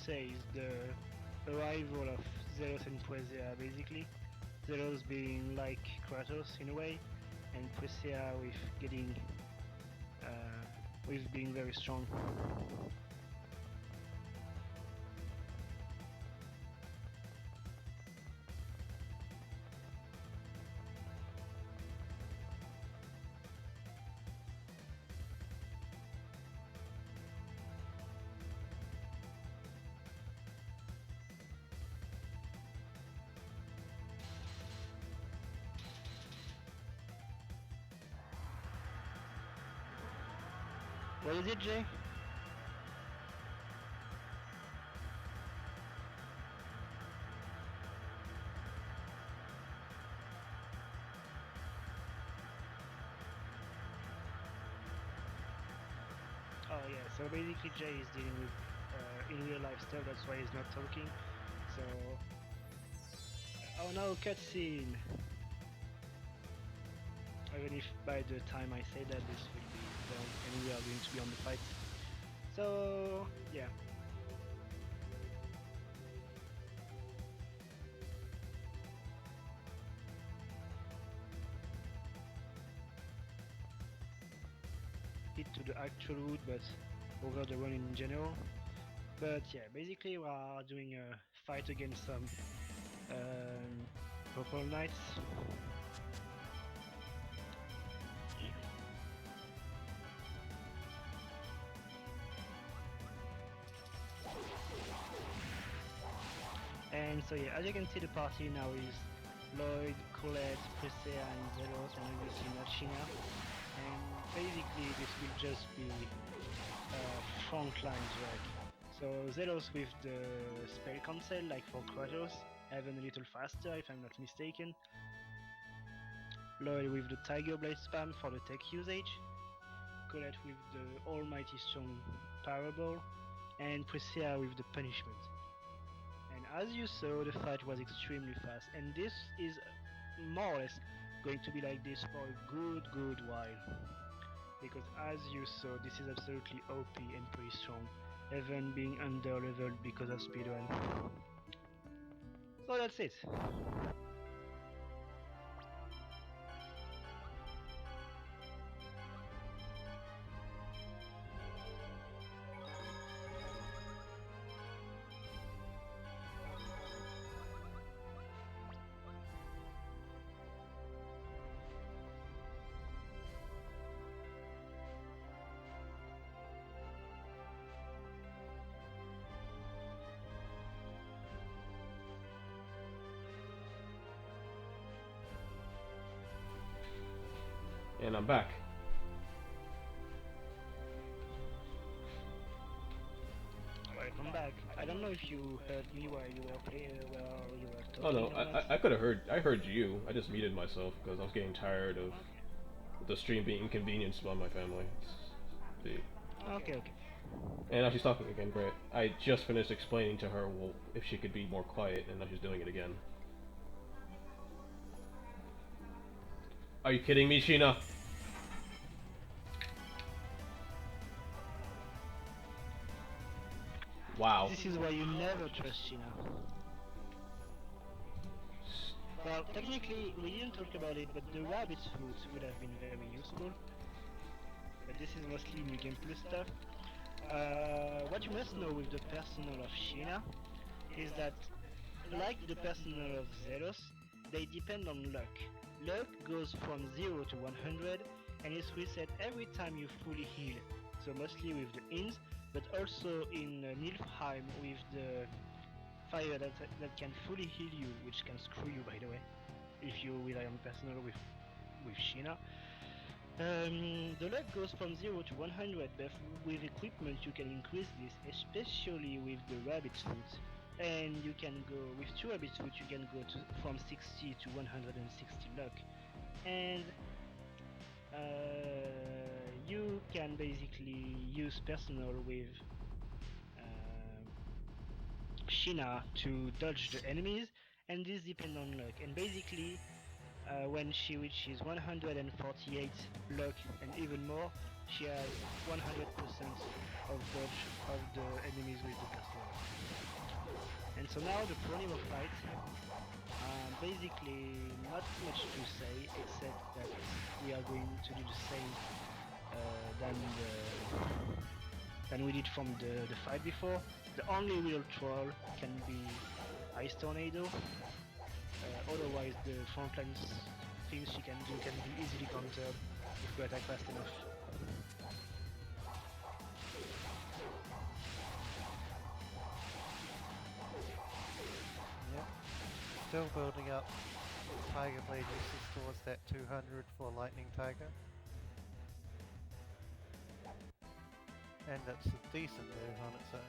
say is the arrival of Zelos and Presea, basically. Zelos being like Kratos in a way, and Presea with being very strong. What is it, Jay? Oh yeah, so basically Jay is dealing with in real life stuff, that's why he's not talking. So... Oh no, cutscene! Even if by the time I say that this will be done and we are going to be on the fight. So yeah. Hit to the actual route, but over the run in general. But yeah, basically we are doing a fight against some purple knights. And so yeah, as you can see, the party now is Lloyd, Colette, Presea, and Zelos, and obviously not Sheena. And basically this will just be frontline drag. So Zelos with the spell cancel, like for Kratos, even a little faster if I'm not mistaken. Lloyd with the Tiger Blade spam for the tech usage. Colette with the almighty strong power ball. And Presea with the punishment. And as you saw, the fight was extremely fast, and this is more or less going to be like this for a good while. Because as you saw, this is absolutely OP and pretty strong, even being under leveled because of speedrun. So that's it. And I'm back. Welcome back. I don't know if you heard me while you were playing, while you were Oh talking no, or not. I could have heard. I heard you. I just muted myself because I was getting tired of the stream being inconvenienced by my family. Okay. And now she's talking again. Great. I just finished explaining to her, well, if she could be more quiet, and now she's doing it again. Are you kidding me, Sheena? Wow. This is why you never trust Sheena. Well, technically, we didn't talk about it, but the rabbit's foot would have been very useful. But this is mostly New Game Plus stuff. What you must know with the personnel of Sheena is that, like the personnel of Zelos, they depend on luck. Luck goes from 0 to 100 and is reset every time you fully heal. So mostly with the ins, but also in Nilfheim with the fire that can fully heal you, which can screw you by the way, if you rely on personnel with Sheena. The luck goes from 0 to 100, but with equipment you can increase this, especially with the rabbit's foot. And you can go, with 2 rabbit's foot you can go from 60 to 160 luck. And you can basically use personal with Sheena to dodge the enemies, and this depends on luck. And basically, when she reaches 148 luck and even more, she has 100% of dodge of the enemies with the personal. So now the Pronimo fight. Basically, not much to say except that we are going to do the same than we did from the fight before. The only real troll can be Ice Tornado. Otherwise, the frontline things she can do can be easily countered if we attack fast enough. Yep. Still building up Tiger Blade uses towards that 200 for Lightning Tiger. And that's a decent move on its own.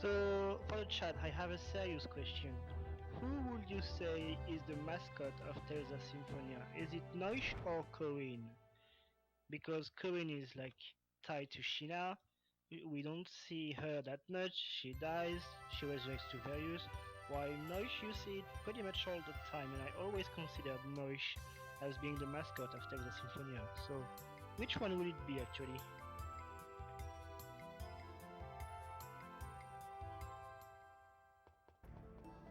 So, for the chat, I have a serious question. Who would you say is the mascot of Tales of Symphonia? Is it Noish or Corinne? Because Corinne is like tied to Shina. We don't see her that much. She dies, she resurrects to Various. While Noish, you see it pretty much all the time, and I always considered Noish as being the mascot of Tales of Symphonia. So, which one will it be actually?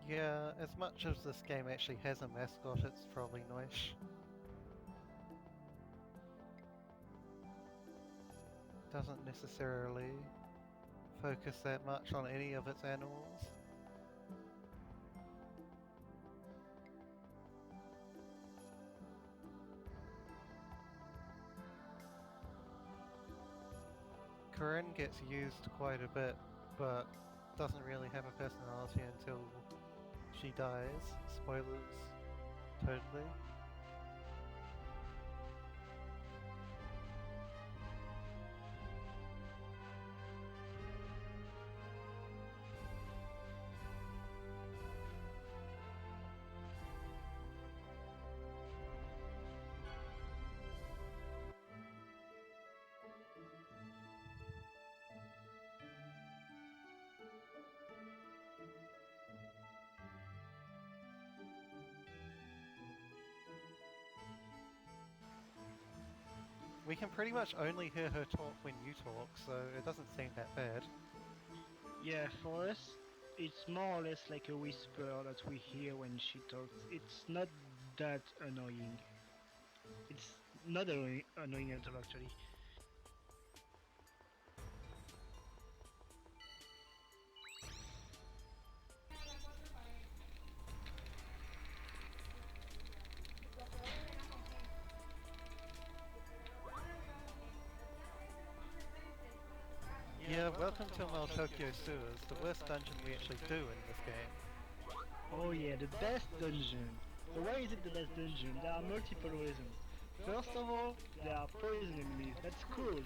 Yeah, as much as this game actually has a mascot, it's probably Noish. Doesn't necessarily focus that much on any of its animals. Corinne gets used quite a bit, but doesn't really have a personality until she dies. Spoilers, totally. We can pretty much only hear her talk when you talk, so it doesn't seem that bad. Yeah, for us, it's more or less like a whisper that we hear when she talks. It's not that annoying. It's not annoying at all, actually. Yeah, welcome to Mal Tokyo Sewers, the worst dungeon we actually do in this game. Oh yeah, the best dungeon. So why is it the best dungeon? There are multiple reasons. First of all, there are poison enemies. That's cool.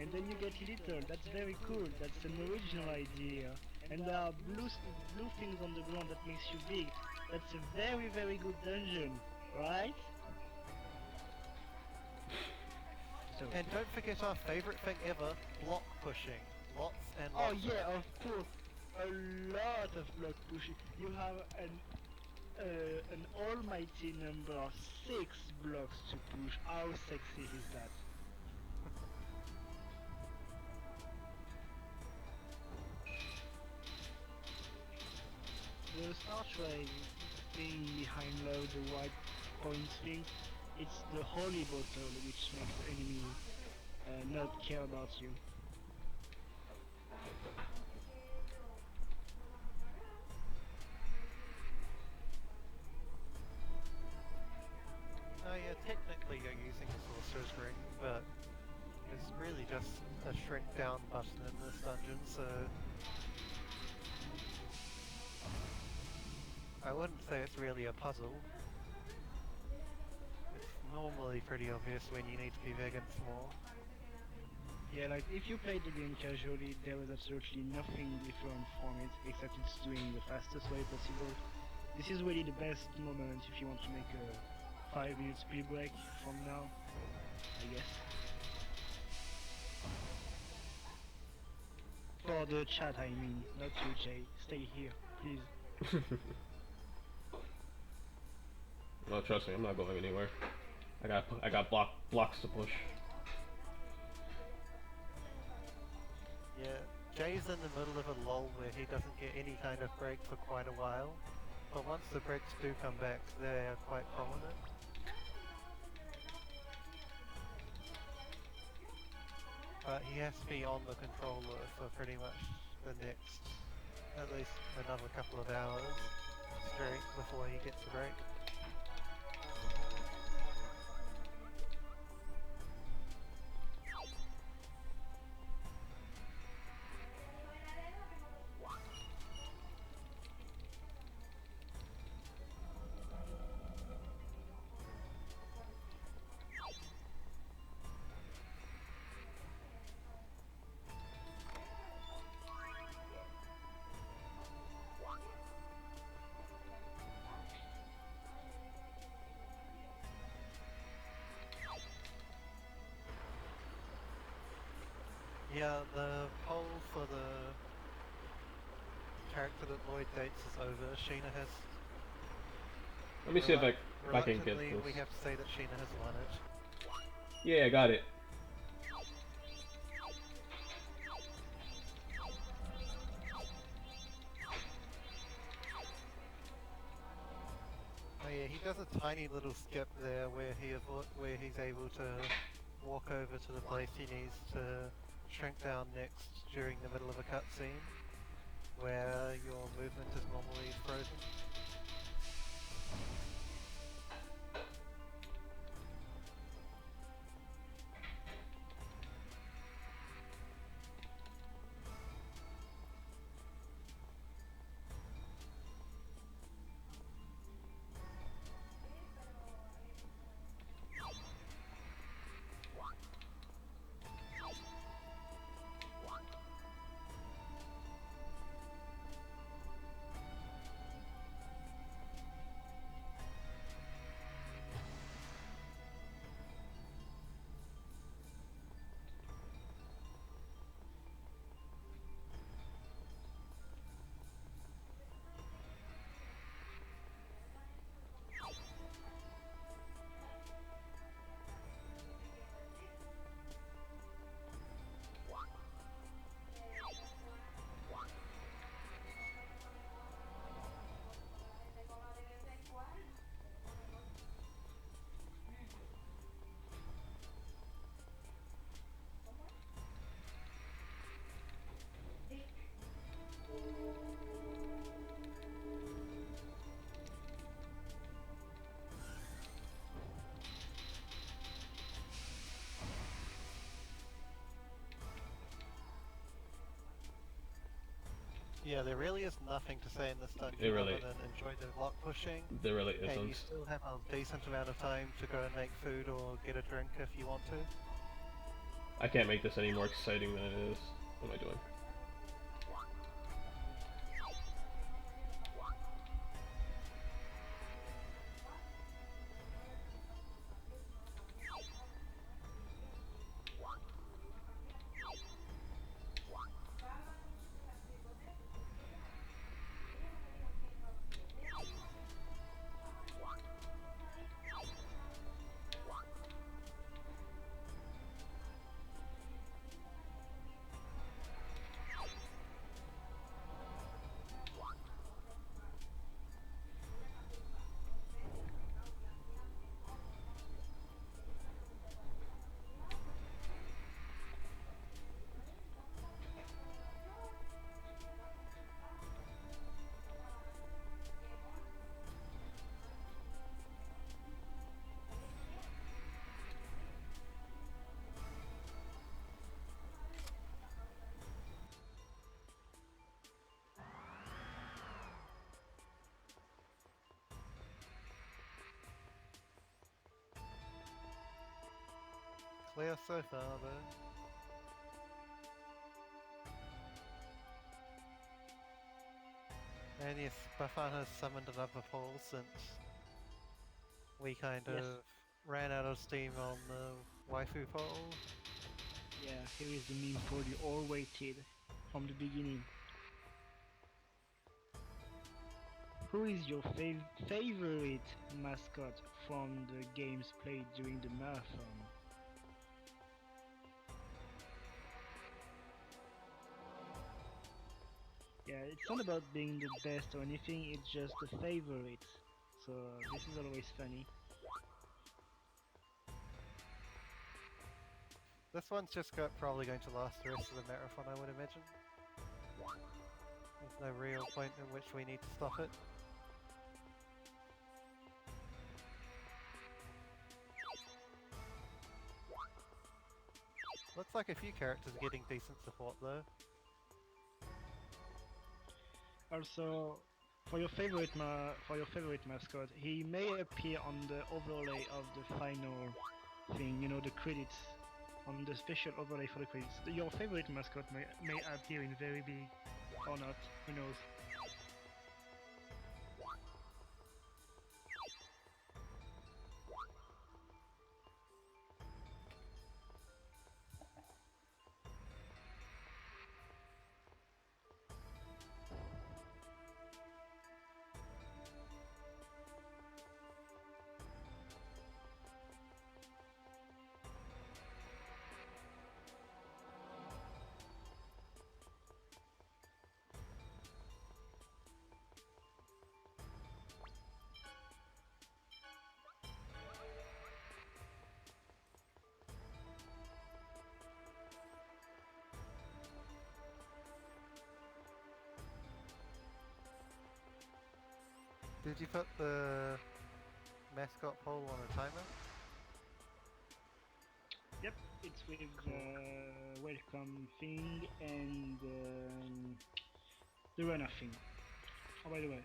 And then you get little. That's very cool. That's an original idea. And there are blue things on the ground that makes you big. That's a very, very good dungeon, right? So. And don't forget our favorite thing ever, block pushing. Lots and Oh lots yeah, of of course. A lot of block pushing. You have an almighty number of 6 blocks to push. How sexy is that? The Star Trek thing behind low, the white points thing, it's the holy bottle which makes the enemy not care about you. Oh yeah, technically you're using a sorcerer's ring, but it's really just a shrink down button in this dungeon, so I wouldn't say it's really a puzzle. It's normally pretty obvious when you need to be big and small. Yeah, like if you play the game casually, there is absolutely nothing different from it, except it's doing the fastest way possible. This is really the best moment if you want to make 5 minute speed break from now, I guess. For the chat, I mean, not you, Jay. Stay here, please. No, trust me, I'm not going anywhere. I got blocks to push. Yeah, Jay's in the middle of a lull where he doesn't get any kind of break for quite a while, but once the breaks do come back, they are quite prominent. But he has to be on the controller for pretty much the next, at least another couple of hours straight before he gets a break. Yeah, the poll for the character that Lloyd dates is over. Sheena has... Let me see if I can get Reluctantly, this. we have to say that Sheena has won it. Yeah, I got it. Oh yeah, he does a tiny little skip there where he's able to walk over to the place he needs to shrink down next during the middle of a cutscene, where your movement is normally frozen. Yeah, there really is nothing to say in this dungeon other than enjoy the block pushing. There really And you isn't. still have a decent amount of time to go and make food or get a drink if you want to. I can't make this any more exciting than it is. What am I doing? Clear so far though. And yes, Baffan has summoned another pole since We kind Yes. of ran out of steam on the waifu poll. Yeah, here is the meme poll you all waited from the beginning. Who is your favorite mascot from the games played during the marathon? Yeah, it's not about being the best or anything, it's just the favorite. So this is always funny. This one's just probably going to last the rest of the marathon, I would imagine. There's no real point in which we need to stop it. Looks like a few characters are getting decent support though. Also, for your favorite mascot, he may appear on the overlay of the final thing. You know, the credits, on the special overlay for the credits. Your favorite mascot may appear in very big or not. Who knows? Did you put the mascot poll on a timer? Yep, it's with Cool. welcome thing and the runner thing. Oh, by the way.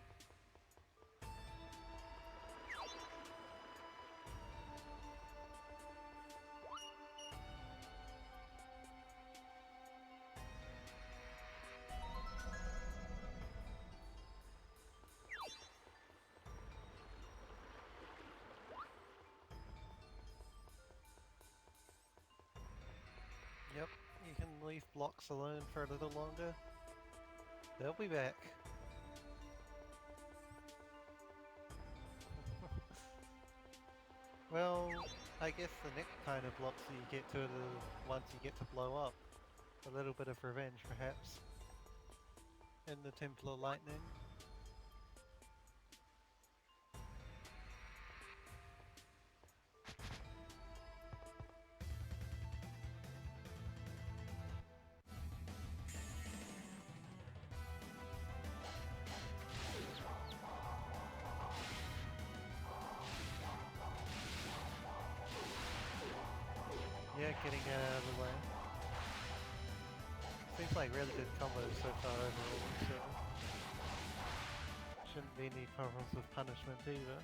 Yep, you can leave blocks alone for a little longer. They'll be back. Well, I guess the next kind of blocks that you get to are the ones you get to blow up. A little bit of revenge, perhaps. In the Temple of Lightning. Yeah, getting out of the way. Seems like really good combos so far overall, so shouldn't be any problems with punishment either.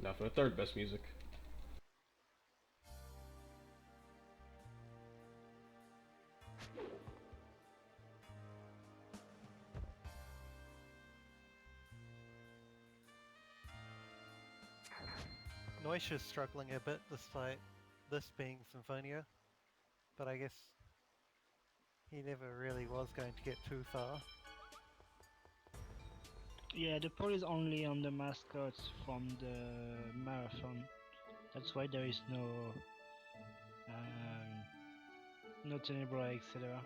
Now for the third best music. Noisha's struggling a bit despite this being Symphonia, but I guess he never really was going to get too far. Yeah, the poll is only on the mascots from the marathon. That's why there is no Tenebra, etc.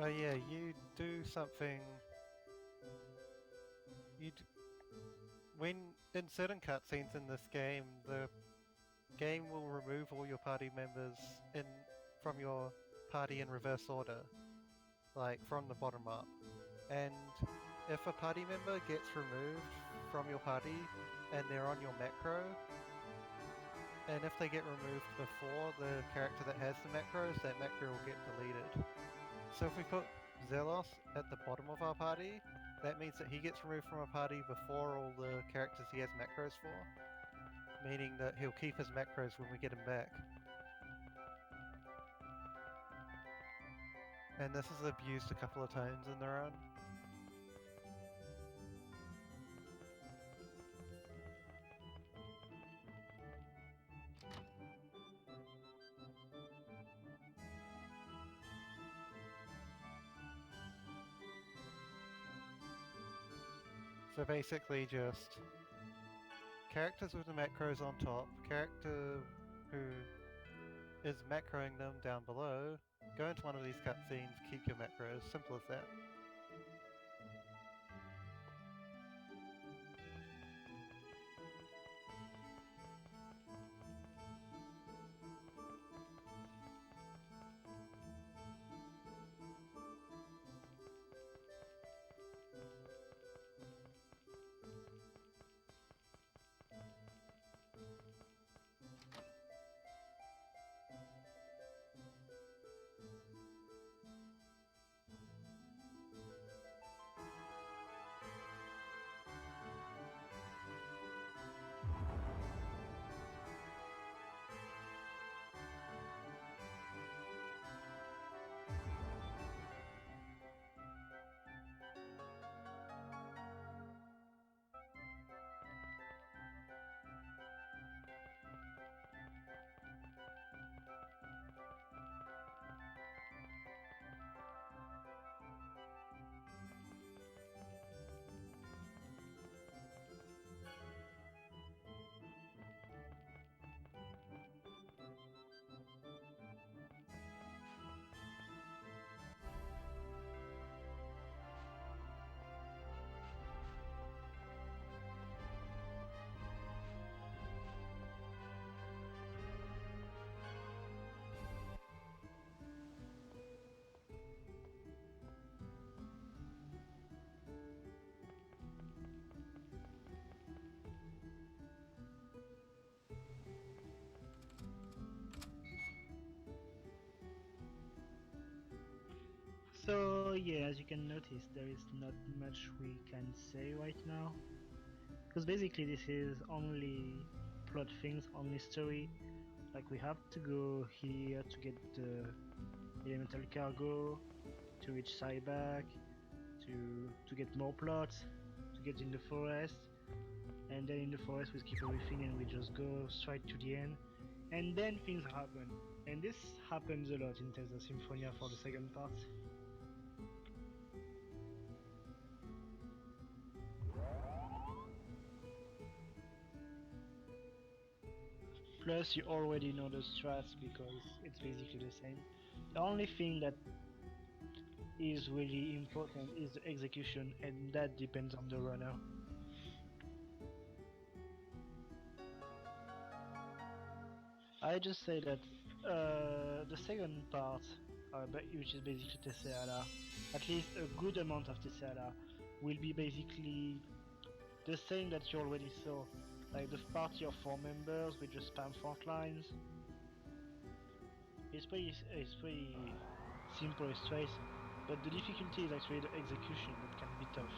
Oh yeah, you do something. When in certain cutscenes in this game, the game will remove all your party members from your party in reverse order, like from the bottom up. And if a party member gets removed from your party and they're on your macro, and if they get removed before the character that has the macros, that macro will get deleted. So if we put Zelos at the bottom of our party, that means that he gets removed from our party before all the characters he has macros for, meaning that he'll keep his macros when we get him back. And this is abused a couple of times in the run. So basically just characters with the macros on top, character who is macroing them down below, go into one of these cutscenes, keep your macros, simple as that. So yeah, as you can notice, there is not much we can say right now, because basically this is only plot things, only story. Like we have to go here to get the elemental cargo, to reach Cyback, to get more plots, to get in the forest, and then in the forest we skip everything and we just go straight to the end, and then things happen. And this happens a lot in Tales of Symphonia for the second part. Plus, you already know the strats because it's basically the same. The only thing that is really important is the execution, and that depends on the runner. I just say that the second part, which is basically Tessera, at least a good amount of Tessera, will be basically the same that you already saw. Like the party of 4 members with just spam front lines. It's pretty simple and straight, but the difficulty is actually the execution that can be tough.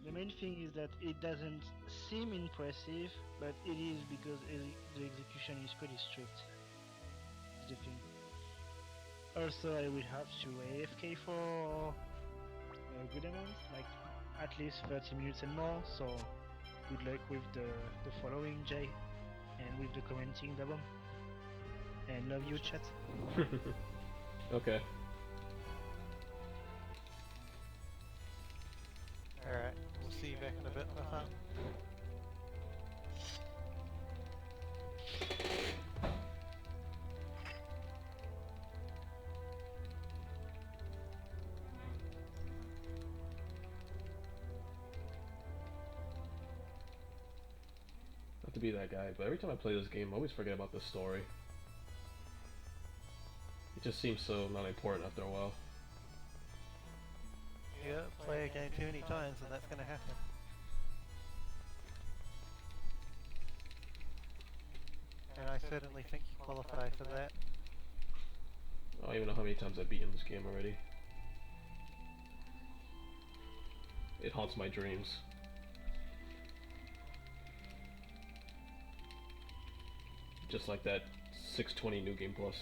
The main thing is that it doesn't seem impressive, but it is because the execution is pretty strict. Is the thing. Also, I will have to AFK for a good amount, like at least 30 minutes and more, so good luck with the following, Jay, and with the commenting, Dabom. And love you, chat. Okay. Alright, we'll see you back in a bit, Baffan. Not to be that guy, but every time I play this game, I always forget about the story. It just seems so not important after a while. Yeah, play a game too many times and that's gonna happen. And I certainly think you qualify for that. I don't even know how many times I've beaten this game already. It haunts my dreams. Just like that 620 New Game Plus.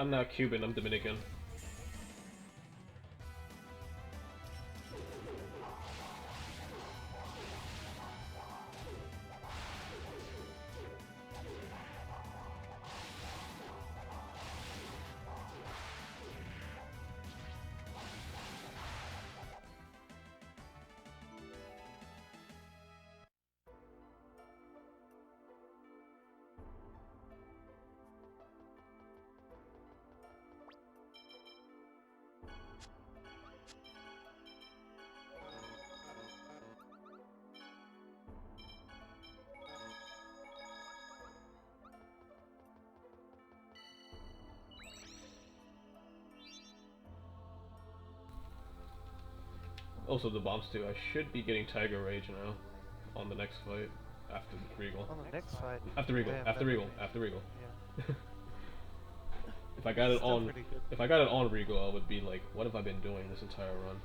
I'm not Cuban, I'm Dominican. Also, the Dabomstew, I should be getting Tiger Rage now on the next fight after Regal. On the next fight. After Regal, damn, after that Regal, would be- after Regal. Yeah. If I got it Still on, pretty good. if I got it on Regal, I would be like, what have I been doing this entire run?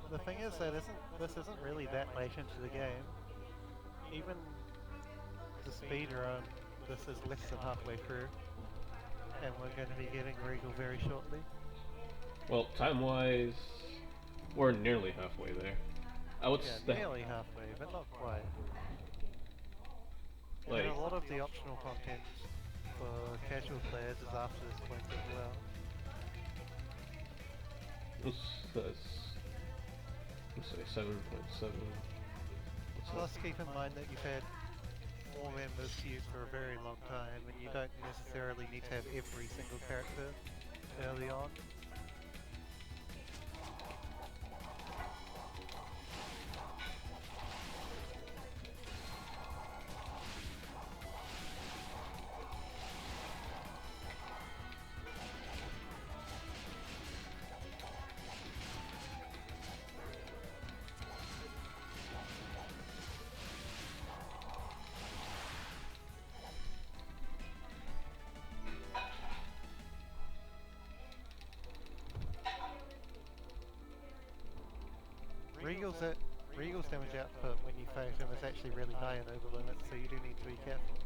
The thing is that this isn't really that late into the game. Even the speed run, this is less than halfway through, and we're going to be getting Regal very shortly. Well, time-wise, we're nearly halfway there. I would Yeah, say, nearly halfway, but not quite. like, And a lot of the optional content for casual players is after this point as well. let's say 7.7. Plus keep in mind that you've had 4 members to use for a very long time, and you don't necessarily need to have every single character early on. Regal's damage output when you fight him is actually really high in overlimit, so you do need to be careful.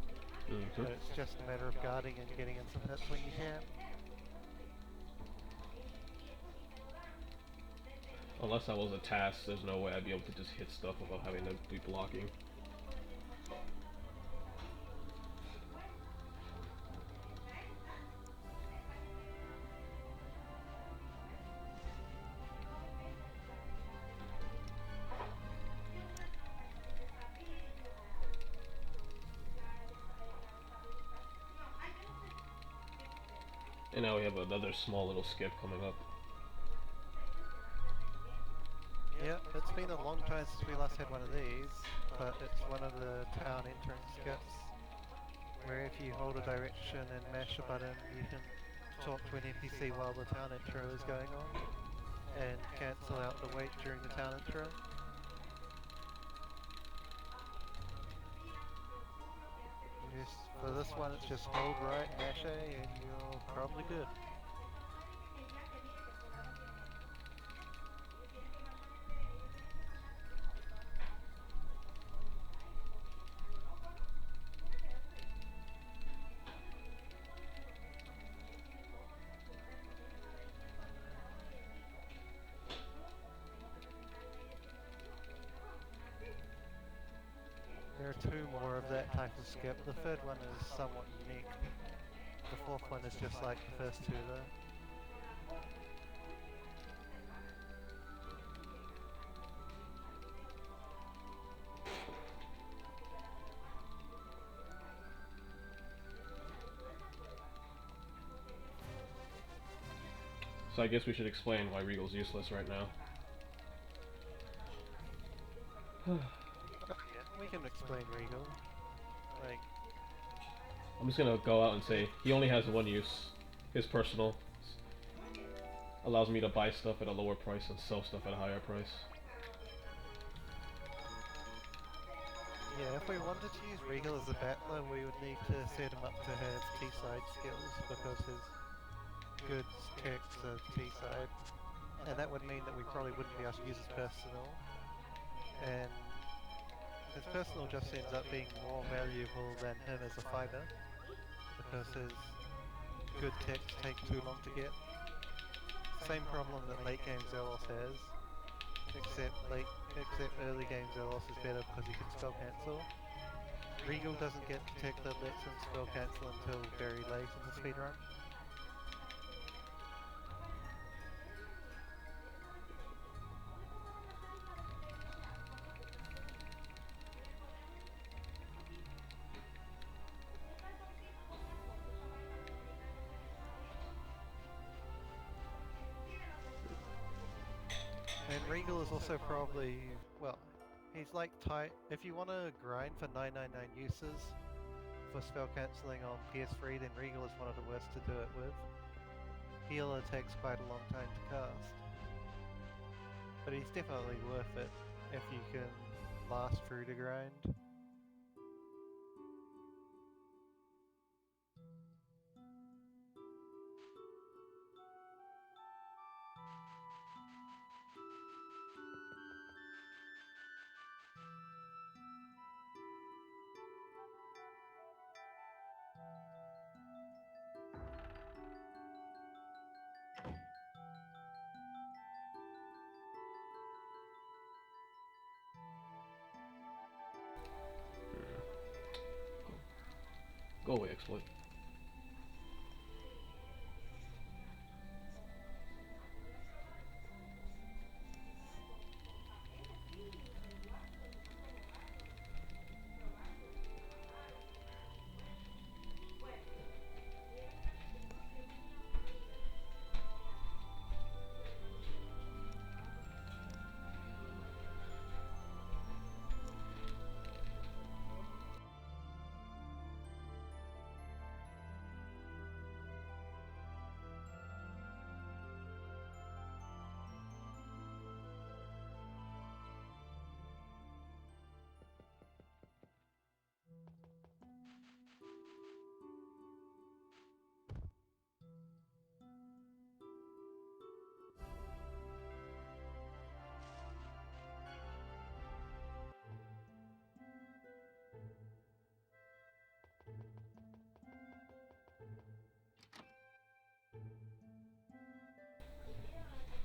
But it's just a matter of guarding and getting in some hits when you can. Unless I was a task, there's no way I'd be able to just hit stuff without having to be blocking. And now we have another small little skip coming up. Yeah, it's been a long time since we last had one of these, but it's one of the town entrance skips, where if you hold a direction and mash a button, you can talk to an NPC while the town intro is going on, and cancel out the wait during the town intro. For this one, it's just hold right, mash A, and you're probably good. are two more of that type of skip. The third one is somewhat unique. The fourth one is just like the first two though. So I guess we should explain why Regal's useless right now. Yeah, we can explain Regal. Like, I'm just gonna go out and say he only has one use. His personal. Allows me to buy stuff at a lower price and sell stuff at a higher price. yeah, if we wanted to use Regal as a battler, we would need to set him up to have T-side skills because his goods techs are T-side. And that would mean that we probably wouldn't be able to use his personal. And his personal just ends up being more valuable than him as a fighter because his good techs take too long to get. Same problem that late game Zelos has, except early game Zelos is better because he can spell cancel. Regal doesn't get the tech that lets him spell cancel until very late in the speedrun. And Regal is also probably, well, he's like tight. If you want to grind for 999 uses for spell cancelling on PS3, then Regal is one of the worst to do it with. Healer takes quite a long time to cast. But he's definitely worth it if you can last through the grind. Go away, exploit.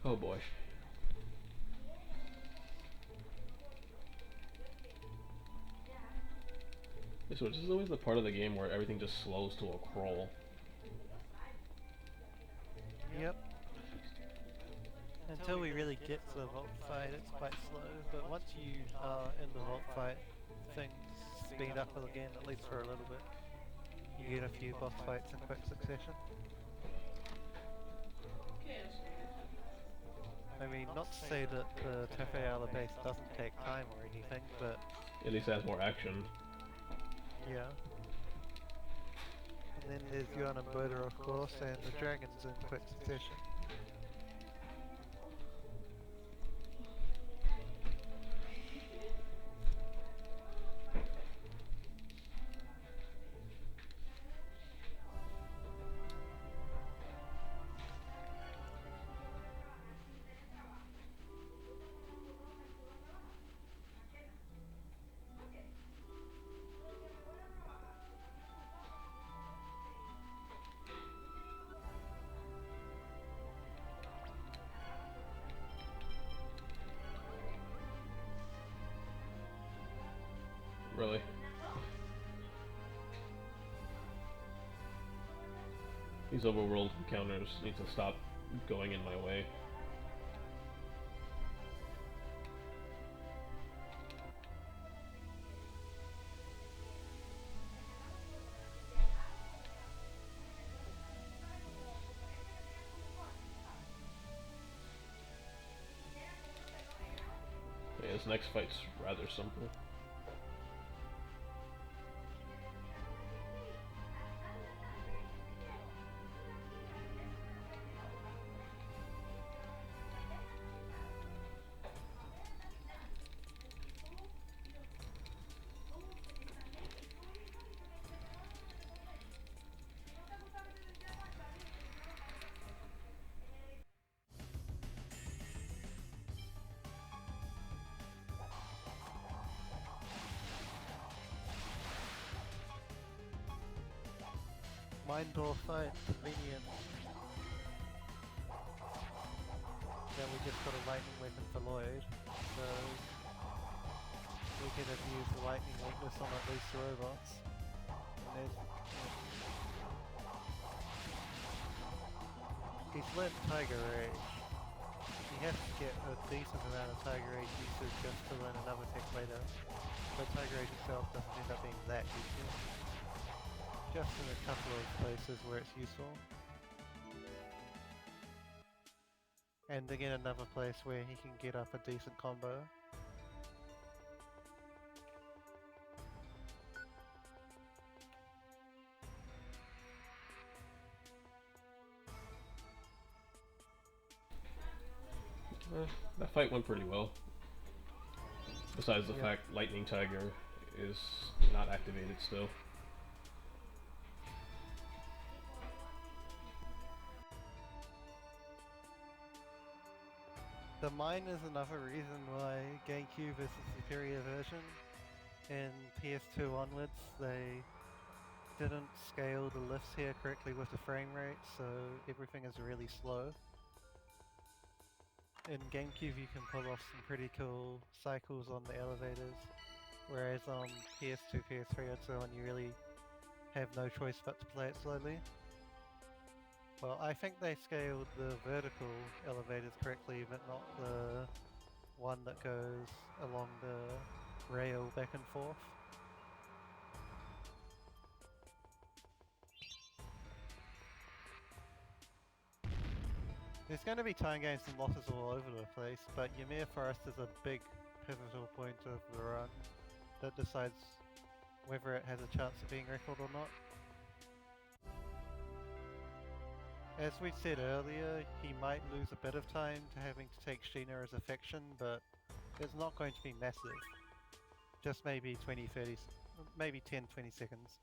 Oh boy. This is always the part of the game where everything just slows to a crawl. Yep. Until we really get to the vault fight, it's quite slow, but once you are in the vault fight, things speed up again, at least for a little bit. You get a few boss fights in quick succession. I mean, not to say that the Tefeala base doesn't take time or anything, but... At least it has more action. yeah. And then there's Yuan and Boda, of course, and the dragons in quick succession. Really? These overworld encounters need to stop going in my way. Okay, this next fight's rather simple. Mind or fight, convenient. Then we just got a lightning weapon for Lloyd, so we can abuse the lightning weakness on at least the robots. And there's, he's learnt Tiger Rage. He has to get a decent amount of Tiger Rage usage just to learn another tech later, but Tiger Rage itself doesn't end up being that useful. Just in a couple of places where it's useful. And again another place where he can get up a decent combo. That fight went pretty well. Besides the Yep. fact Lightning Tiger is not activated still. The mine is another reason why GameCube is the superior version. In PS2 onwards, they didn't scale the lifts here correctly with the frame rate, so everything is really slow. In GameCube you can pull off some pretty cool cycles on the elevators, whereas on PS2, PS3 and so on you really have no choice but to play it slowly. Well, I think they scaled the vertical elevators correctly, but not the one that goes along the rail back and forth. There's going to be time gains and losses all over the place, but Ymir Forest is a big pivotal point of the run that decides whether it has a chance of being record or not. As we said earlier, he might lose a bit of time to having to take Sheena as affection, but it's not going to be massive. Just maybe 20, 30, maybe 10, 20 seconds.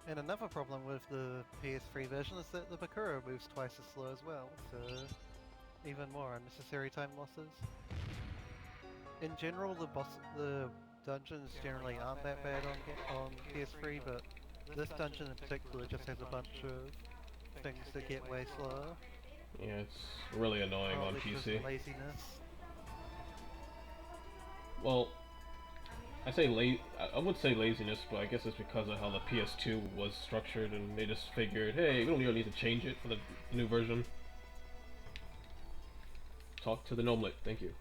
And another problem with the PS3 version is that the Bakura moves twice as slow as well, so even more unnecessary time losses. In general, the dungeons generally aren't that bad on PS3, but this dungeon in particular just has a bunch of things that get way slower. Yeah, it's really annoying on Probably because PC. of laziness. Well, I would say laziness, but I guess it's because of how the PS2 was structured, and they just figured, hey, we don't really need to change it for the new version. Talk to the Gnomelet, thank you.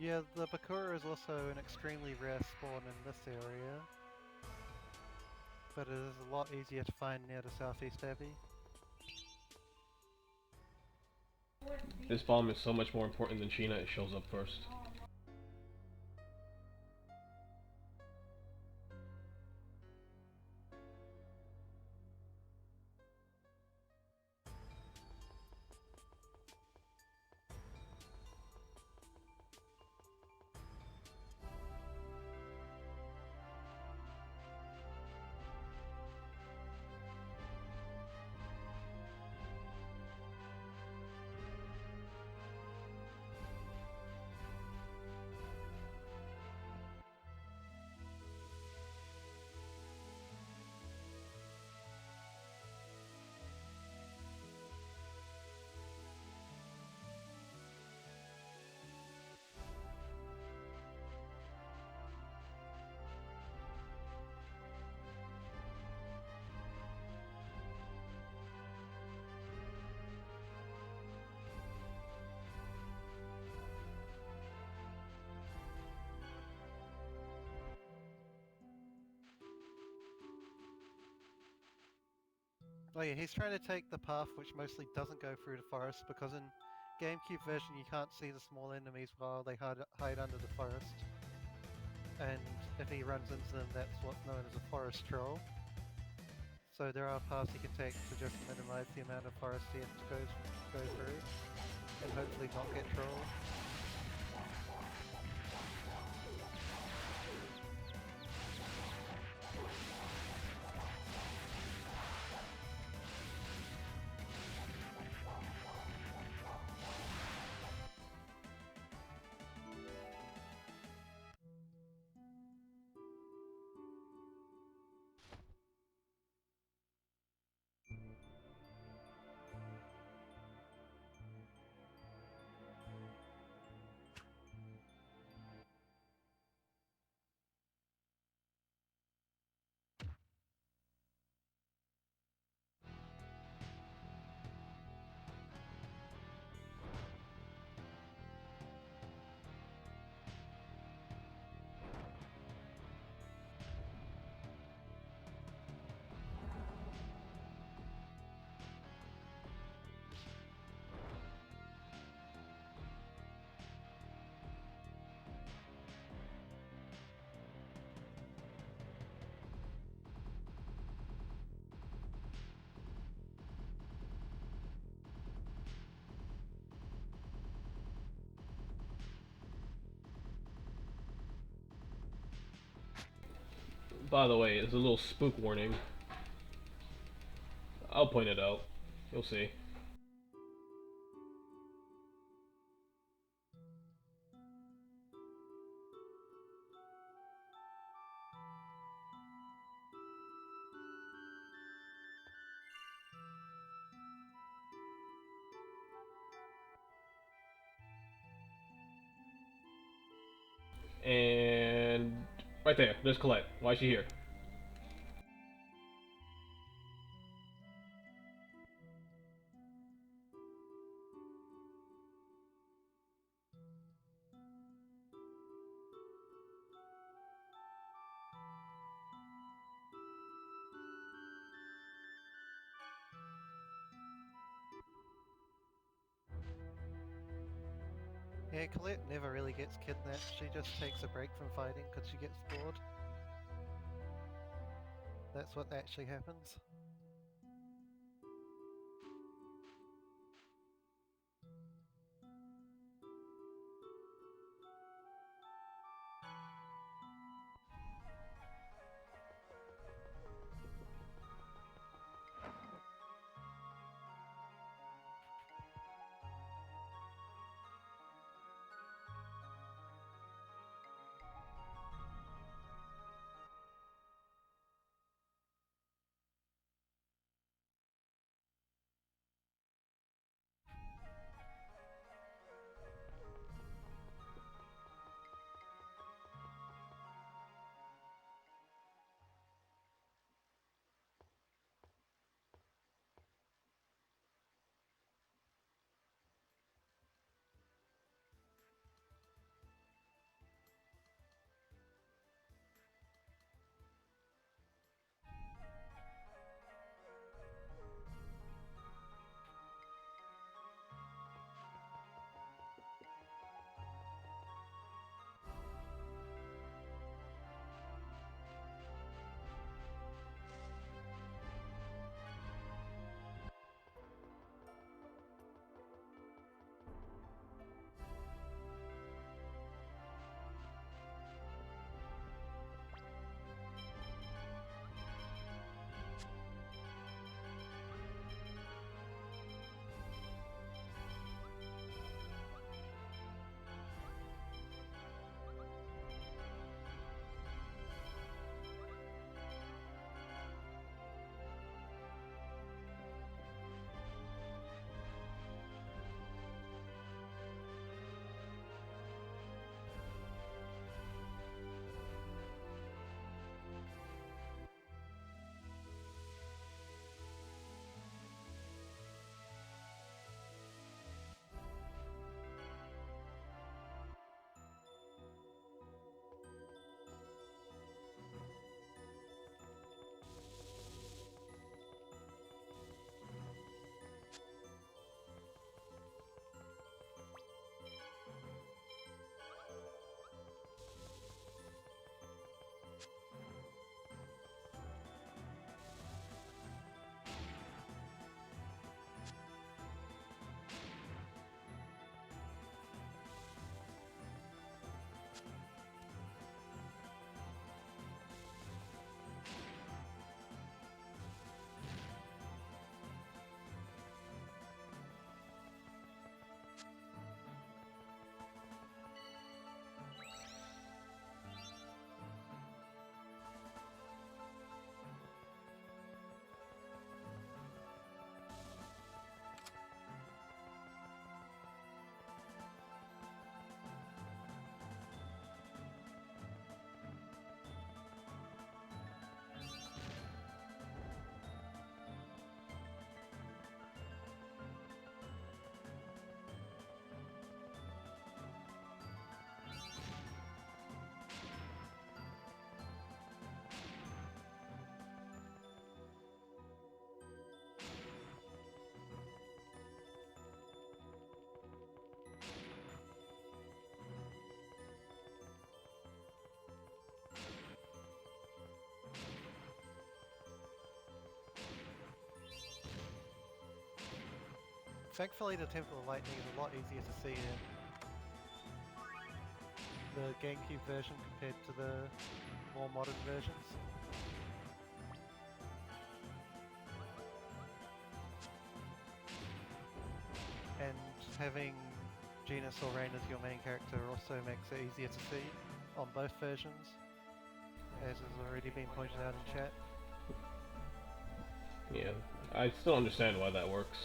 Yeah, the Bakura is also an extremely rare spawn in this area, but it is a lot easier to find near the Southeast Abbey. This bomb is so much more important than Sheena, it shows up first. Oh yeah, he's trying to take the path which mostly doesn't go through the forest, because in GameCube version you can't see the small enemies while they hide under the forest. And if he runs into them, that's what's known as a forest troll. So there are paths he can take to just minimize the amount of forest he has to go through, and hopefully not get trolled. By the way, there's a little spook warning. I'll point it out. You'll see. And right there, there's Colette. Why is she here? Yeah, Colette never really gets kidnapped, she just takes a break from fighting because she gets bored. That's what actually happens. Thankfully the Temple of Lightning is a lot easier to see in the GameCube version compared to the more modern versions. And having Genus or Rain as your main character also makes it easier to see on both versions, as has already been pointed out in chat. Yeah, I still understand why that works.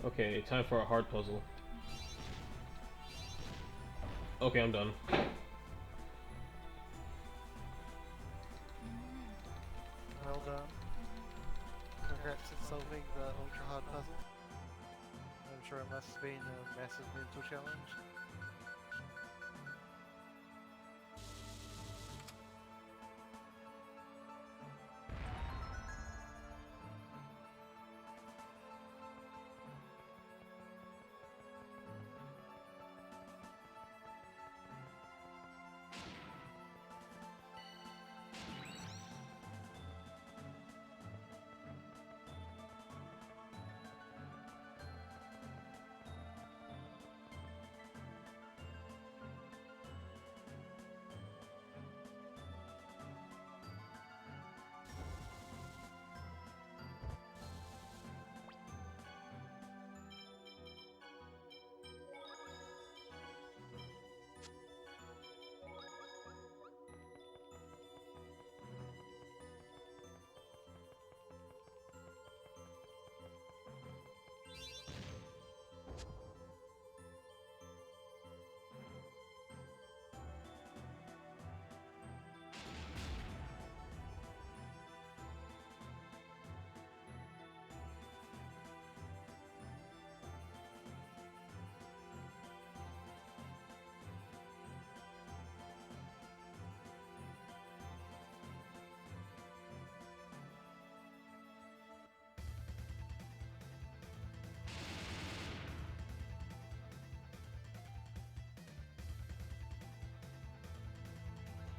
Okay, time for a hard puzzle. Okay, I'm done. Well done. Congrats at solving the ultra hard puzzle. I'm sure it must have been a massive mental challenge.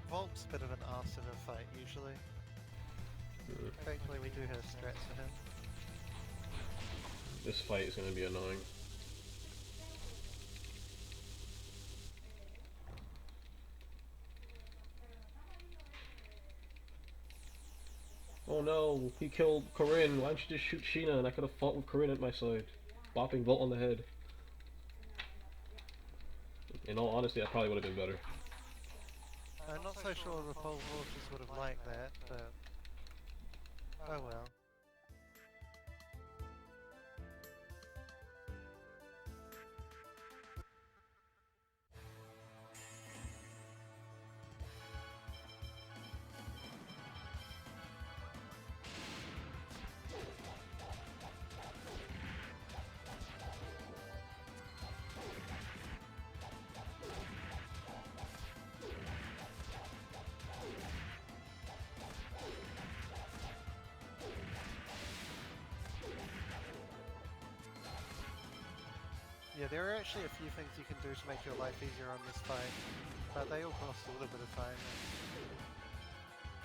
Volt's a bit of an arse in a fight usually. Thankfully we do have strats for him. This fight is gonna be annoying. Oh no, he killed Corinne. Why didn't you just shoot Sheena and I could have fought with Corinne at my side? Bopping Volt on the head. In all honesty, that probably would have been better. I'm not so sure the pole horses would have liked that, but oh well. Yeah, there are actually a few things you can do to make your life easier on this fight, but they all cost a little bit of time, and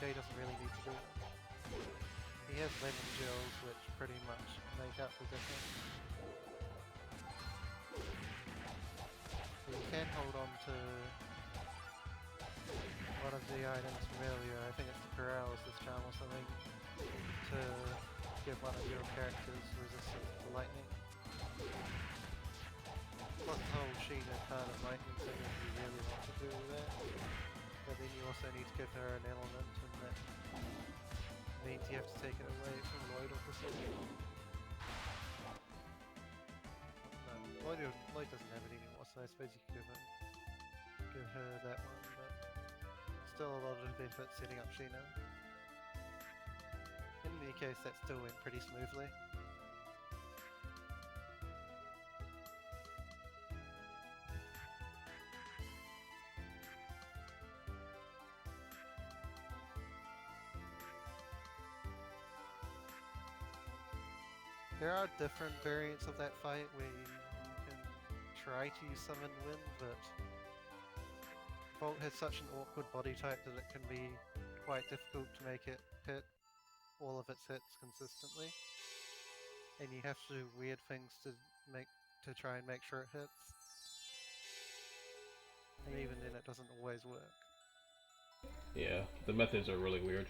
Jay doesn't really need to do them. He has lemon gels, which pretty much make up the difference. So you can hold on to one of the items from earlier, I think it's the paralysis charm or something, to give one of your characters resistance to lightning. Plus the whole Sheena kind of lightning thing if you really want to do that. But then you also need to give her an element, and that means you have to take it away from Lloyd or something. No, Lloyd doesn't have it anymore, so I suppose you could give her that one, but still a lot of effort setting up Sheena. In any case, that still went pretty smoothly. There are different variants of that fight where you can try to use summon wind, but Volt has such an awkward body type that it can be quite difficult to make it hit all of its hits consistently. And you have to do weird things to try and make sure it hits. And even then it doesn't always work. Yeah, the methods are really weird.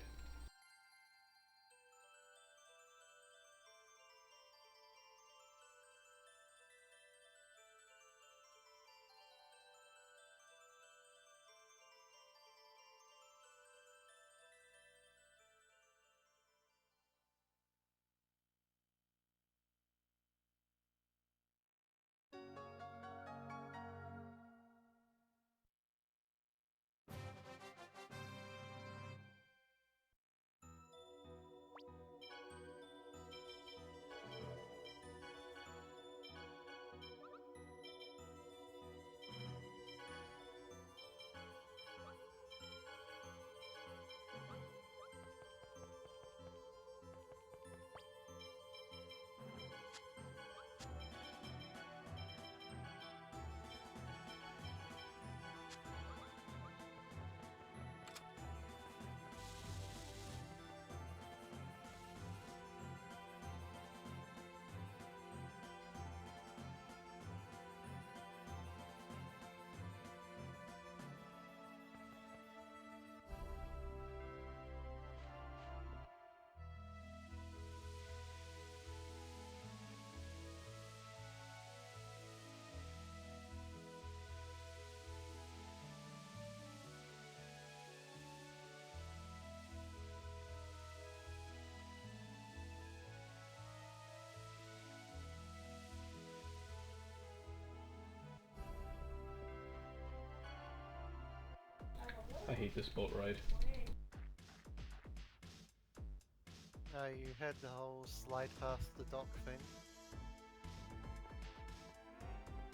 I hate this boat ride. You had the whole slide past the dock thing.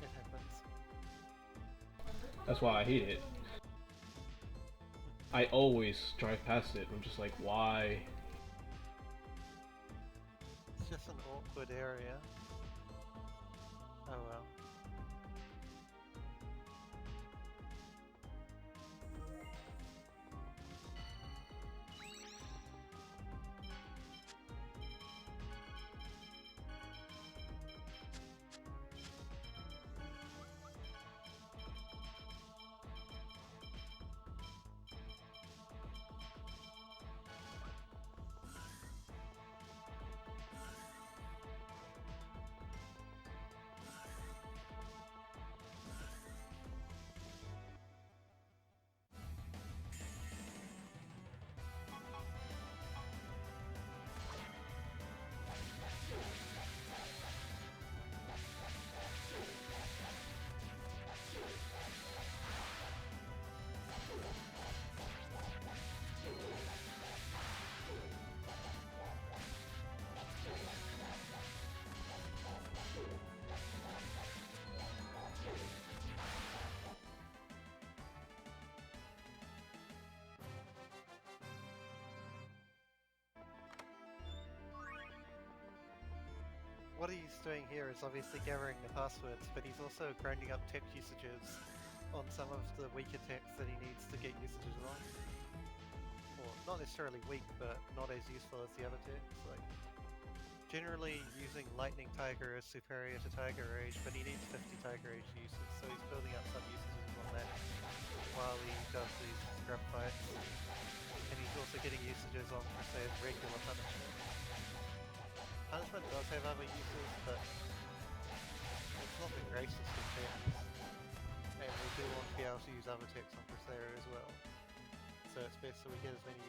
It happens. That's why I hate it. I always drive past it. I'm just like, why? It's just an awkward area. Oh well. What he's doing here is obviously gathering the passwords, but he's also grinding up tech usages on some of the weaker techs that he needs to get usages on. Or not necessarily weak, but not as useful as the other techs. Like, generally using Lightning Tiger is superior to Tiger Rage, but he needs 50 Tiger Rage uses, so he's building up some usages on that while he does these scrub fights. And he's also getting usages on, say, regular punishment. Punishment does have other uses, but it's not the greatest of techs. And we do want to be able to use other techs on Crusader as well. So it's best that we get as many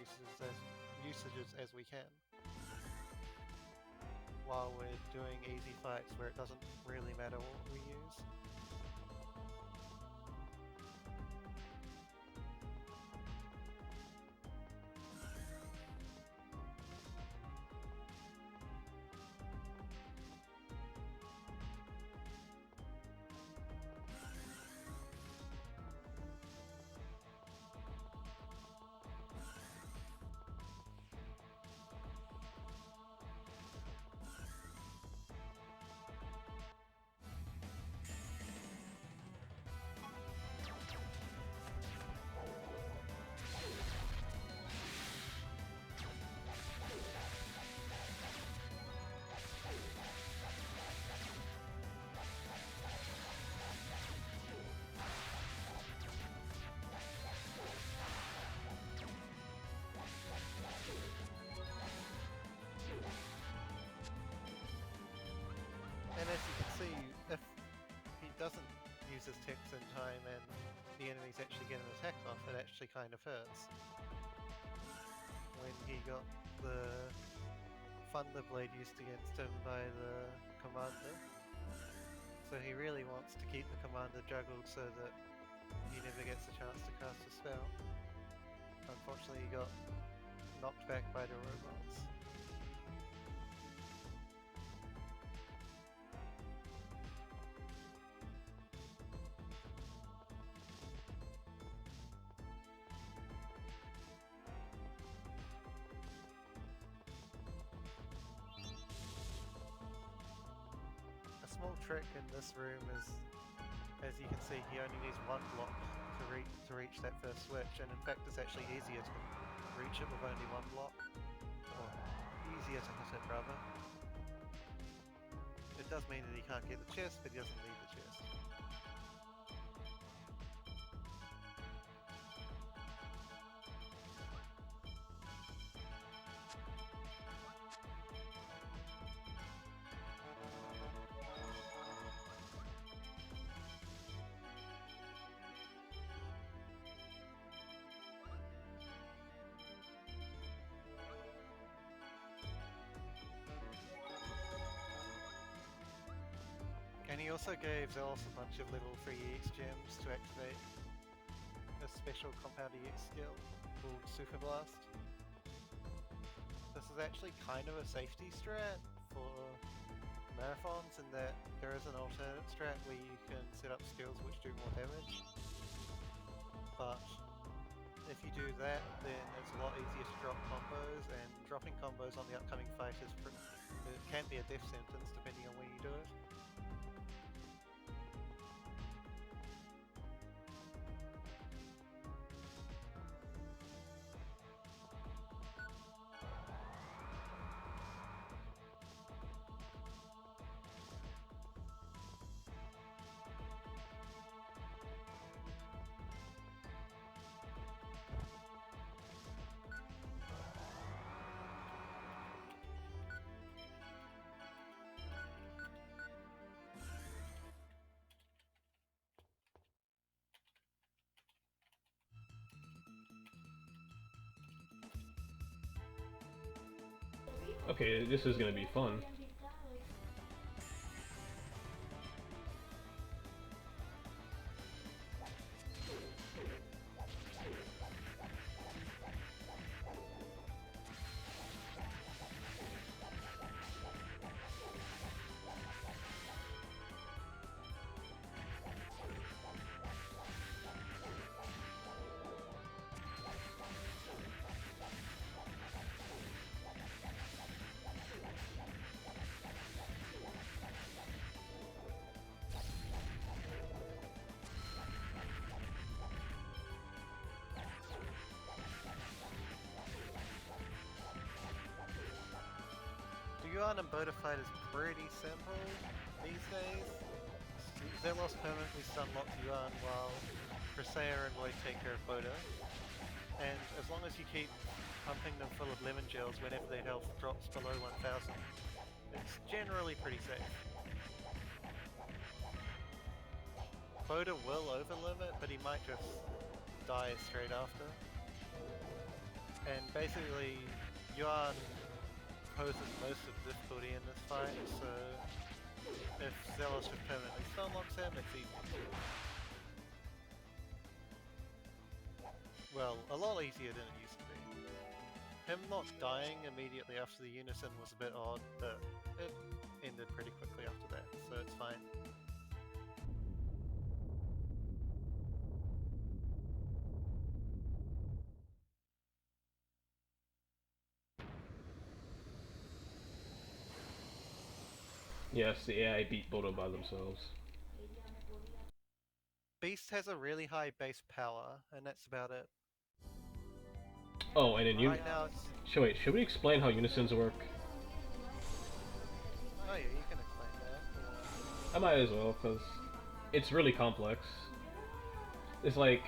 usages as we can. While we're doing easy fights where it doesn't really matter what we use. And as you can see, if he doesn't use his techs in time and the enemies actually get an attack off, it actually kind of hurts. When he got the Thunder Blade used against him by the Commander. So he really wants to keep the Commander juggled so that he never gets a chance to cast a spell. Unfortunately he got knocked back by the robots. A small trick in this room is, as you can see, he only needs one block to reach that first switch, and in fact it's actually easier to reach it with only one block. Or easier to hit it, rather. It does mean that he can't get the chest, but he doesn't need the chest. And he also gave Zealous a bunch of level 3 EX gems to activate as special compound EX skill called Super Blast. This is actually kind of a safety strat for marathons in that there is an alternate strat where you can set up skills which do more damage. But if you do that, then it's a lot easier to drop combos, and dropping combos on the upcoming fight is it can be a death sentence depending on when you do it. Okay, this is gonna be fun. Yuan and Boda fight is pretty simple these days. Zelos permanently stunlocks Yuan while Presea and Lloyd take care of Boda. And as long as you keep pumping them full of lemon gels whenever their health drops below 1000, it's generally pretty safe. Boda will overlive it, but he might just die straight after. And basically, Yuan poses most of the difficulty in this fight, so if Zelos just permanently stunlocks him, it's easy. Well, a lot easier than it used to be. Him not dying immediately after the unison was a bit odd, but it ended pretty quickly after that, so it's fine. Yes, the AI beat Bodo by themselves. Beast has a really high base power, and that's about it. Oh, and then Right now it's... Wait, should we explain how unisons work? Oh yeah, you can explain that. I might as well, because it's really complex. It's like,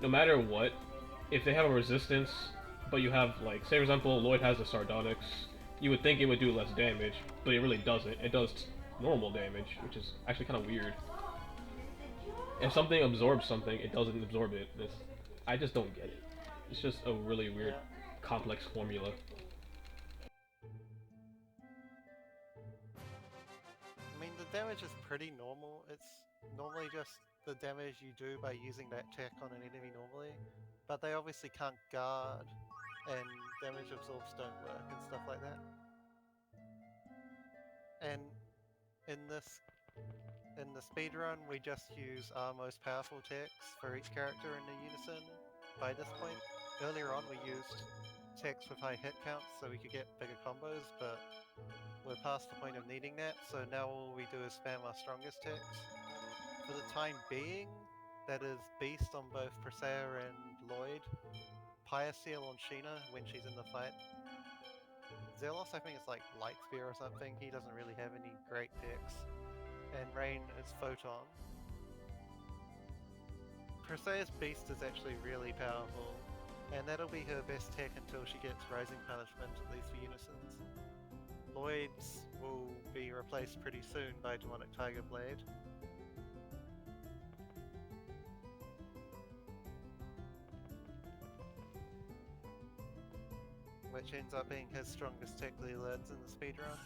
no matter what, if they have a resistance, but you have, like, say for example, Lloyd has a Sardonyx, you would think it would do less damage, but it really doesn't. It does normal damage, which is actually kind of weird. If something absorbs something, it doesn't absorb it. I just don't get it. It's just a really weird, complex formula. I mean, the damage is pretty normal. It's normally just the damage you do by using that tech on an enemy normally, but they obviously can't guard, and damage absorbs don't work and stuff like that. And in the speedrun, we just use our most powerful techs for each character in the unison by this point. Earlier on we used techs with high hit counts so we could get bigger combos, but we're past the point of needing that, so now all we do is spam our strongest techs. For the time being, that is Beast on both Presea and Lloyd, Pyroseal on Sheena when she's in the fight. Zelos, I think it's like Light Spear or something, he doesn't really have any great techs. And Rain is Photon. Presea's Beast is actually really powerful, and that'll be her best tech until she gets Rising Punishment, at least for unisons. Lloyd's will be replaced pretty soon by Demonic Tiger Blade. Which ends up being his strongest tech that he learns in the speedrun.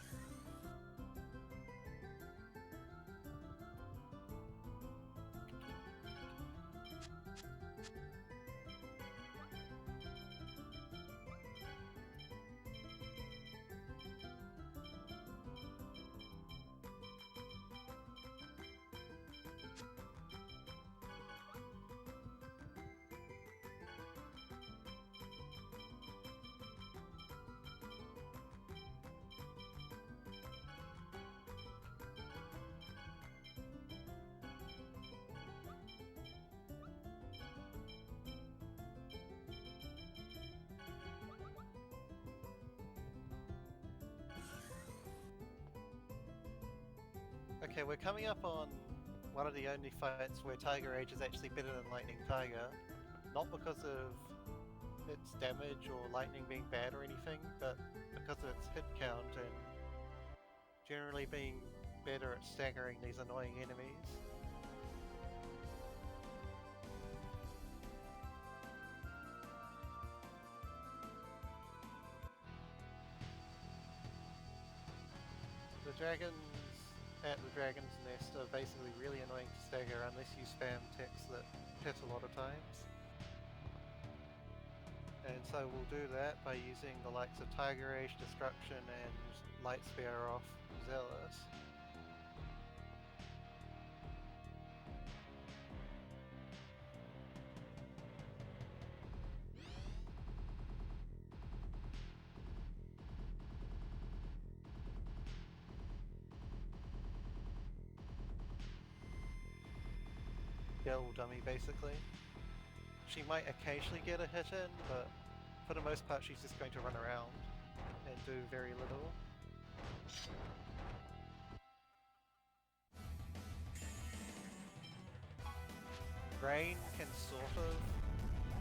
Okay, we're coming up on one of the only fights where Tiger Age is actually better than Lightning Tiger. Not because of its damage or lightning being bad or anything, but because of its hit count and generally being better at staggering these annoying enemies. The dragons at the Dragon's Nest are basically really annoying to stagger unless you spam text that hit a lot of times. And so we'll do that by using the likes of Tiger Age, Destruction, and Light Spear off Zealous. Girl dummy, basically. She might occasionally get a hit in, but for the most part she's just going to run around and do very little. Rain can sort of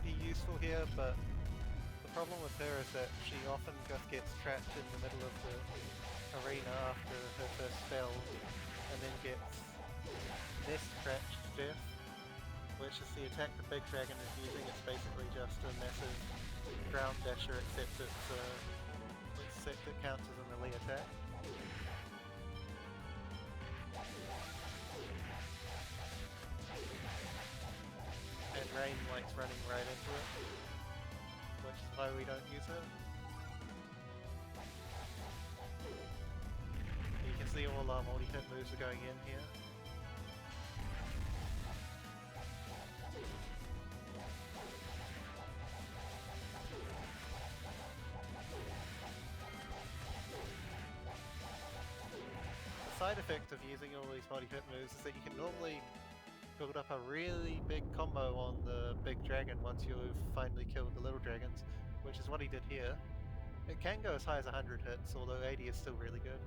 be useful here, but the problem with her is that she often just gets trapped in the middle of the arena after her first spell, and then gets nest trapped to death, which is the attack the big dragon is using. It's basically just a massive ground dasher, except it counts as a melee attack. And Rain likes running right into it, which is why we don't use her. You can see all our multi-hit moves are going in here. The side effect of using all these multi-hit moves is that you can normally build up a really big combo on the big dragon once you've finally killed the little dragons, which is what he did here. It can go as high as 100 hits, although 80 is still really good.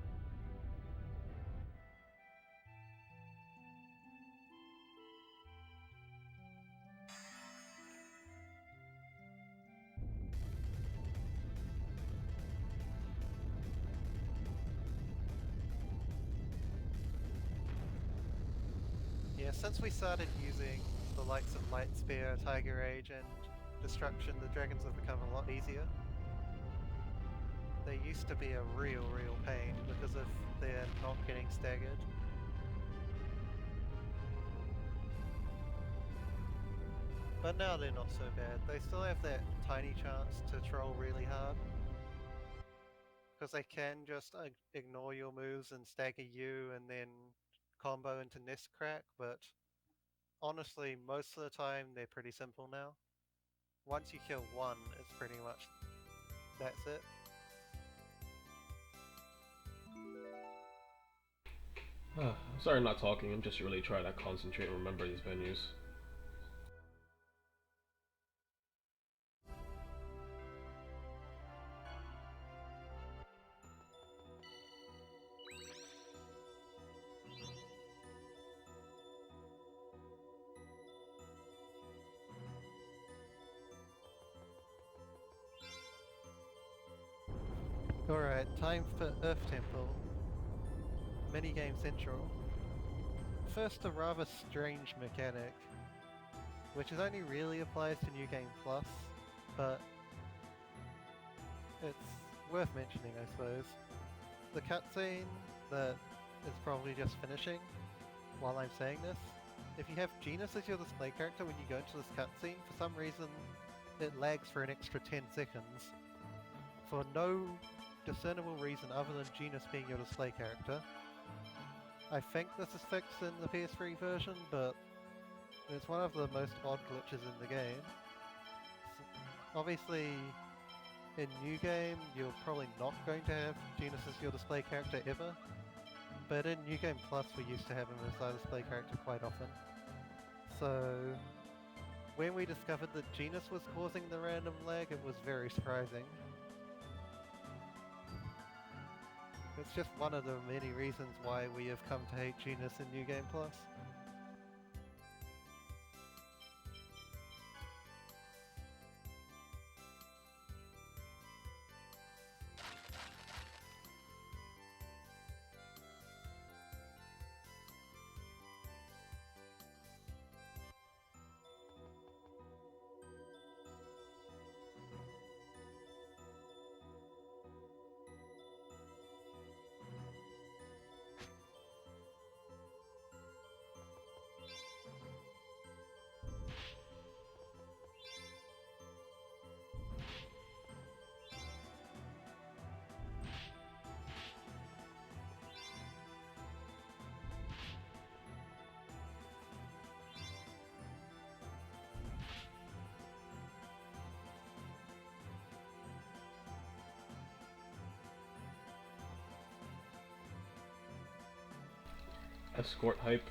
Yeah, since we started using the likes of Light Spear, Tiger Age, and Destruction, the dragons have become a lot easier. They used to be a real pain because of their not getting staggered. But now they're not so bad. They still have that tiny chance to troll really hard, because they can just ignore your moves and stagger you and then combo into Nest Crack, but honestly, most of the time they're pretty simple now. Once you kill one, it's pretty much that's it. Sorry I'm not talking, I'm just really trying to concentrate and remember these venues. Alright, time for Earth Temple. Minigame Central. First, a rather strange mechanic, which is only really applies to New Game Plus, but it's worth mentioning, I suppose. The cutscene that is probably just finishing while I'm saying this, if you have Genus as your display character when you go into this cutscene, for some reason it lags for an extra 10 seconds. For no discernible reason other than Genus being your display character. I think this is fixed in the PS3 version, but it's one of the most odd glitches in the game. Obviously, in New Game, you're probably not going to have Genus as your display character ever, but in New Game Plus we used to have him as our display character quite often. So, when we discovered that Genus was causing the random lag, it was very surprising. It's just one of the many reasons why we have come to hate Genus in New Game Plus. Escort hype.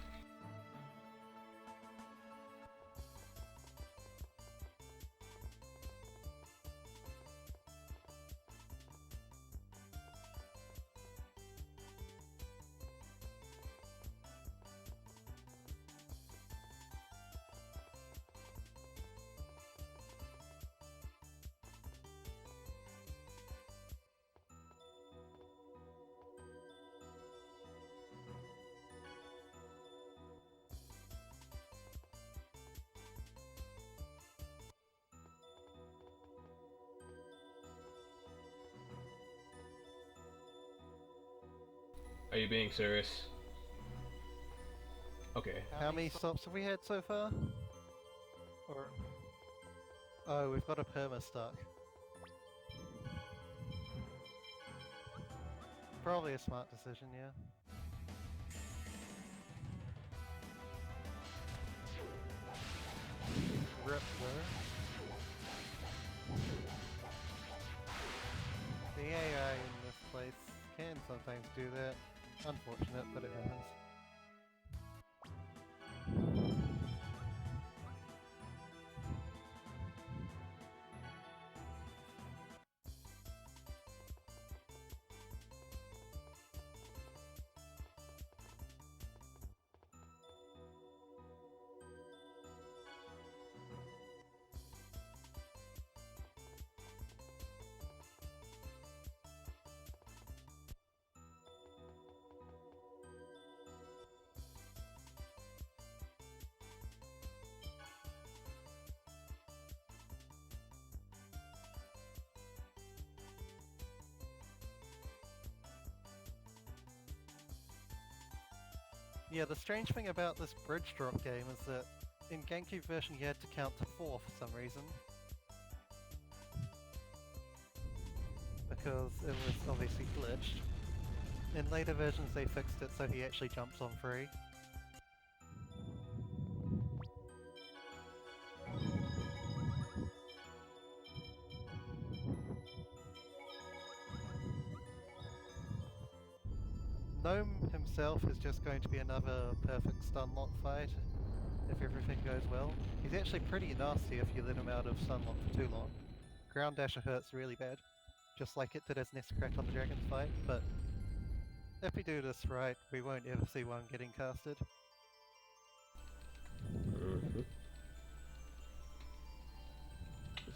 Are you being serious? Okay. How many stops have we had so far? Or... Oh, we've got a perma stuck. Probably a smart decision, yeah. Rip though. The AI in this place can sometimes do that. Unfortunate, but it happens. Yeah, the strange thing about this bridge drop game is that in GameCube version you had to count to 4 for some reason. Because it was obviously glitched. In later versions they fixed it so he actually jumps on 3. Gnome himself is just going to be another perfect stunlock fight, if everything goes well. He's actually pretty nasty if you let him out of stunlock for too long. Ground Dasher hurts really bad, just like it did as Nescrack on the Dragon's fight, but if we do this right, we won't ever see one getting casted.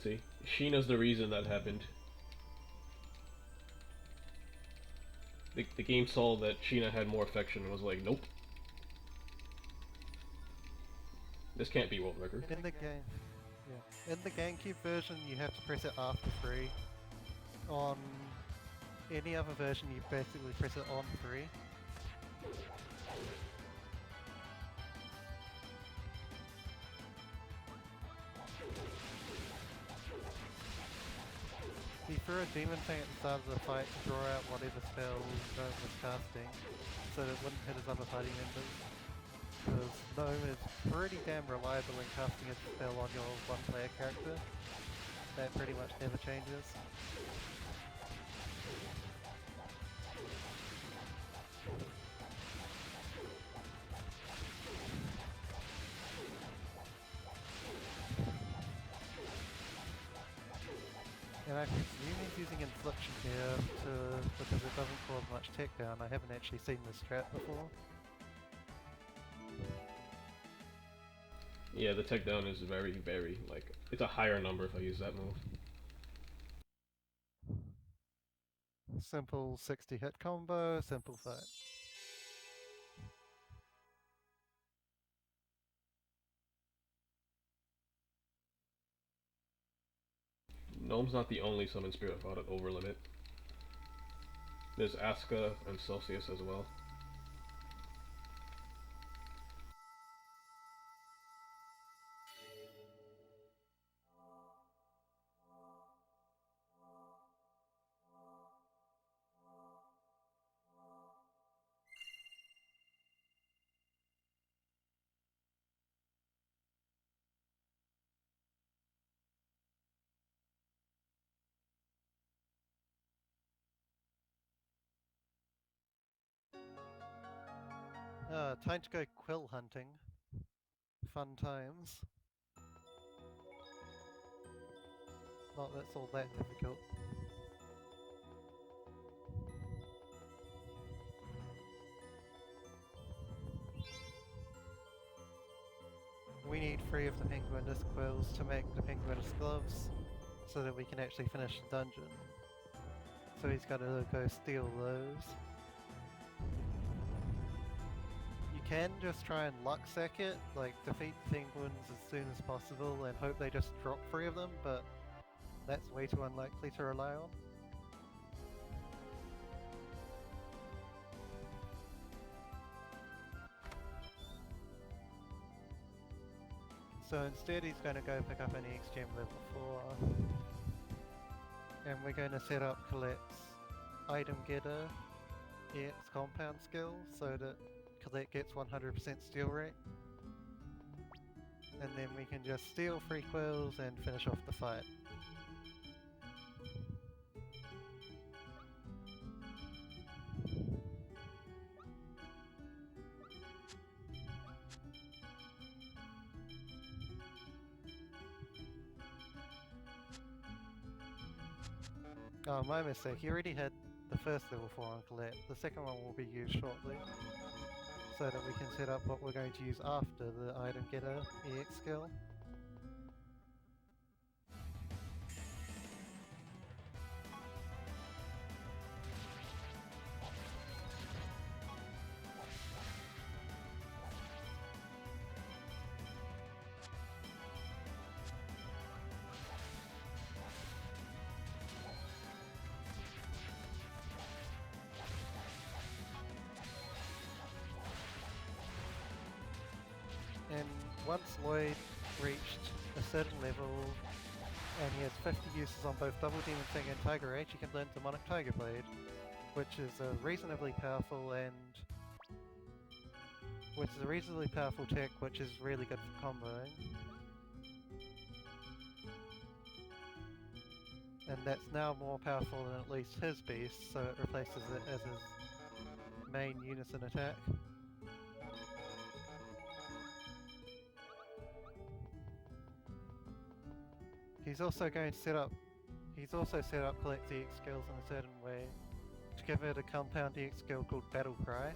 See, Sheena's the reason that happened. The game saw that Sheena had more affection and was like, nope. This can't be world record. In the game, yeah. In the GameCube version, you have to press it after 3. On any other version, you basically press it on 3. He threw a demon thing at the start of the fight to draw out whatever spell Gnome was casting, so that it wouldn't hit his other party members. Because Gnome is pretty damn reliable in casting a spell on your one-player character. That pretty much never changes. And I'm presuming using infliction here because it doesn't cause much tech down. I haven't actually seen this strat before. Yeah, the tech down is very, very, like, it's a higher number if I use that move. Simple 60 hit combo, simple fight. Gnome's not the only summon spirit product over limit. There's Aska and Celsius as well. Time to go quill hunting. Fun times. Not that's all that difficult. We need 3 of the penguinus quills to make the penguinus gloves, so that we can actually finish the dungeon. So he's gotta go steal those. You can just try and luck sack it, like defeat the penguins as soon as possible and hope they just drop 3 of them, but that's way too unlikely to rely on. So instead he's going to go pick up an EX gem level 4. And we're going to set up Colette's item getter EX compound skill so that Colette gets 100% steal rate. And then we can just steal 3 quills and finish off the fight. Oh, my mistake. He already had the first level 4 on Colette. The second one will be used shortly. So that we can set up what we're going to use after the item getter EX skill. And once Lloyd reached a certain level and he has 50 uses on both Double Demon Thing and Tiger Rage, he can learn Demonic Tiger Blade, which is a reasonably powerful tech which is really good for comboing. And that's now more powerful than at least his beast, so it replaces it as his main unison attack. He's also set up Colette's EX skills in a certain way to give it a compound EX skill called Battle Cry,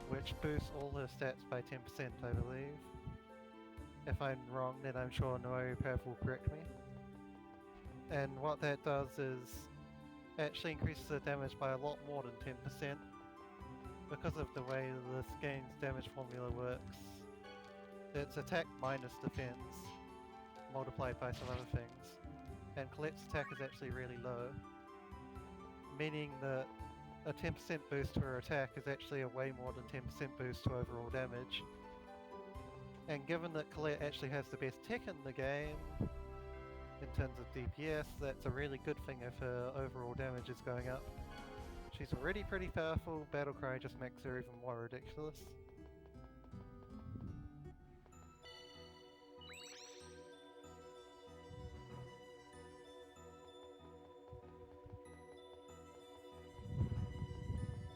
which boosts all her stats by 10%, I believe. If I'm wrong, then I'm sure Noaru will correct me. And what that does is actually increases the damage by a lot more than 10%. Because of the way this game's damage formula works, it's attack minus defense, multiplied by some other things. And Colette's attack is actually really low, meaning that a 10% boost to her attack is actually a way more than 10% boost to overall damage. And given that Colette actually has the best tech in the game, in terms of DPS, that's a really good thing if her overall damage is going up. She's already pretty powerful, Battlecry just makes her even more ridiculous.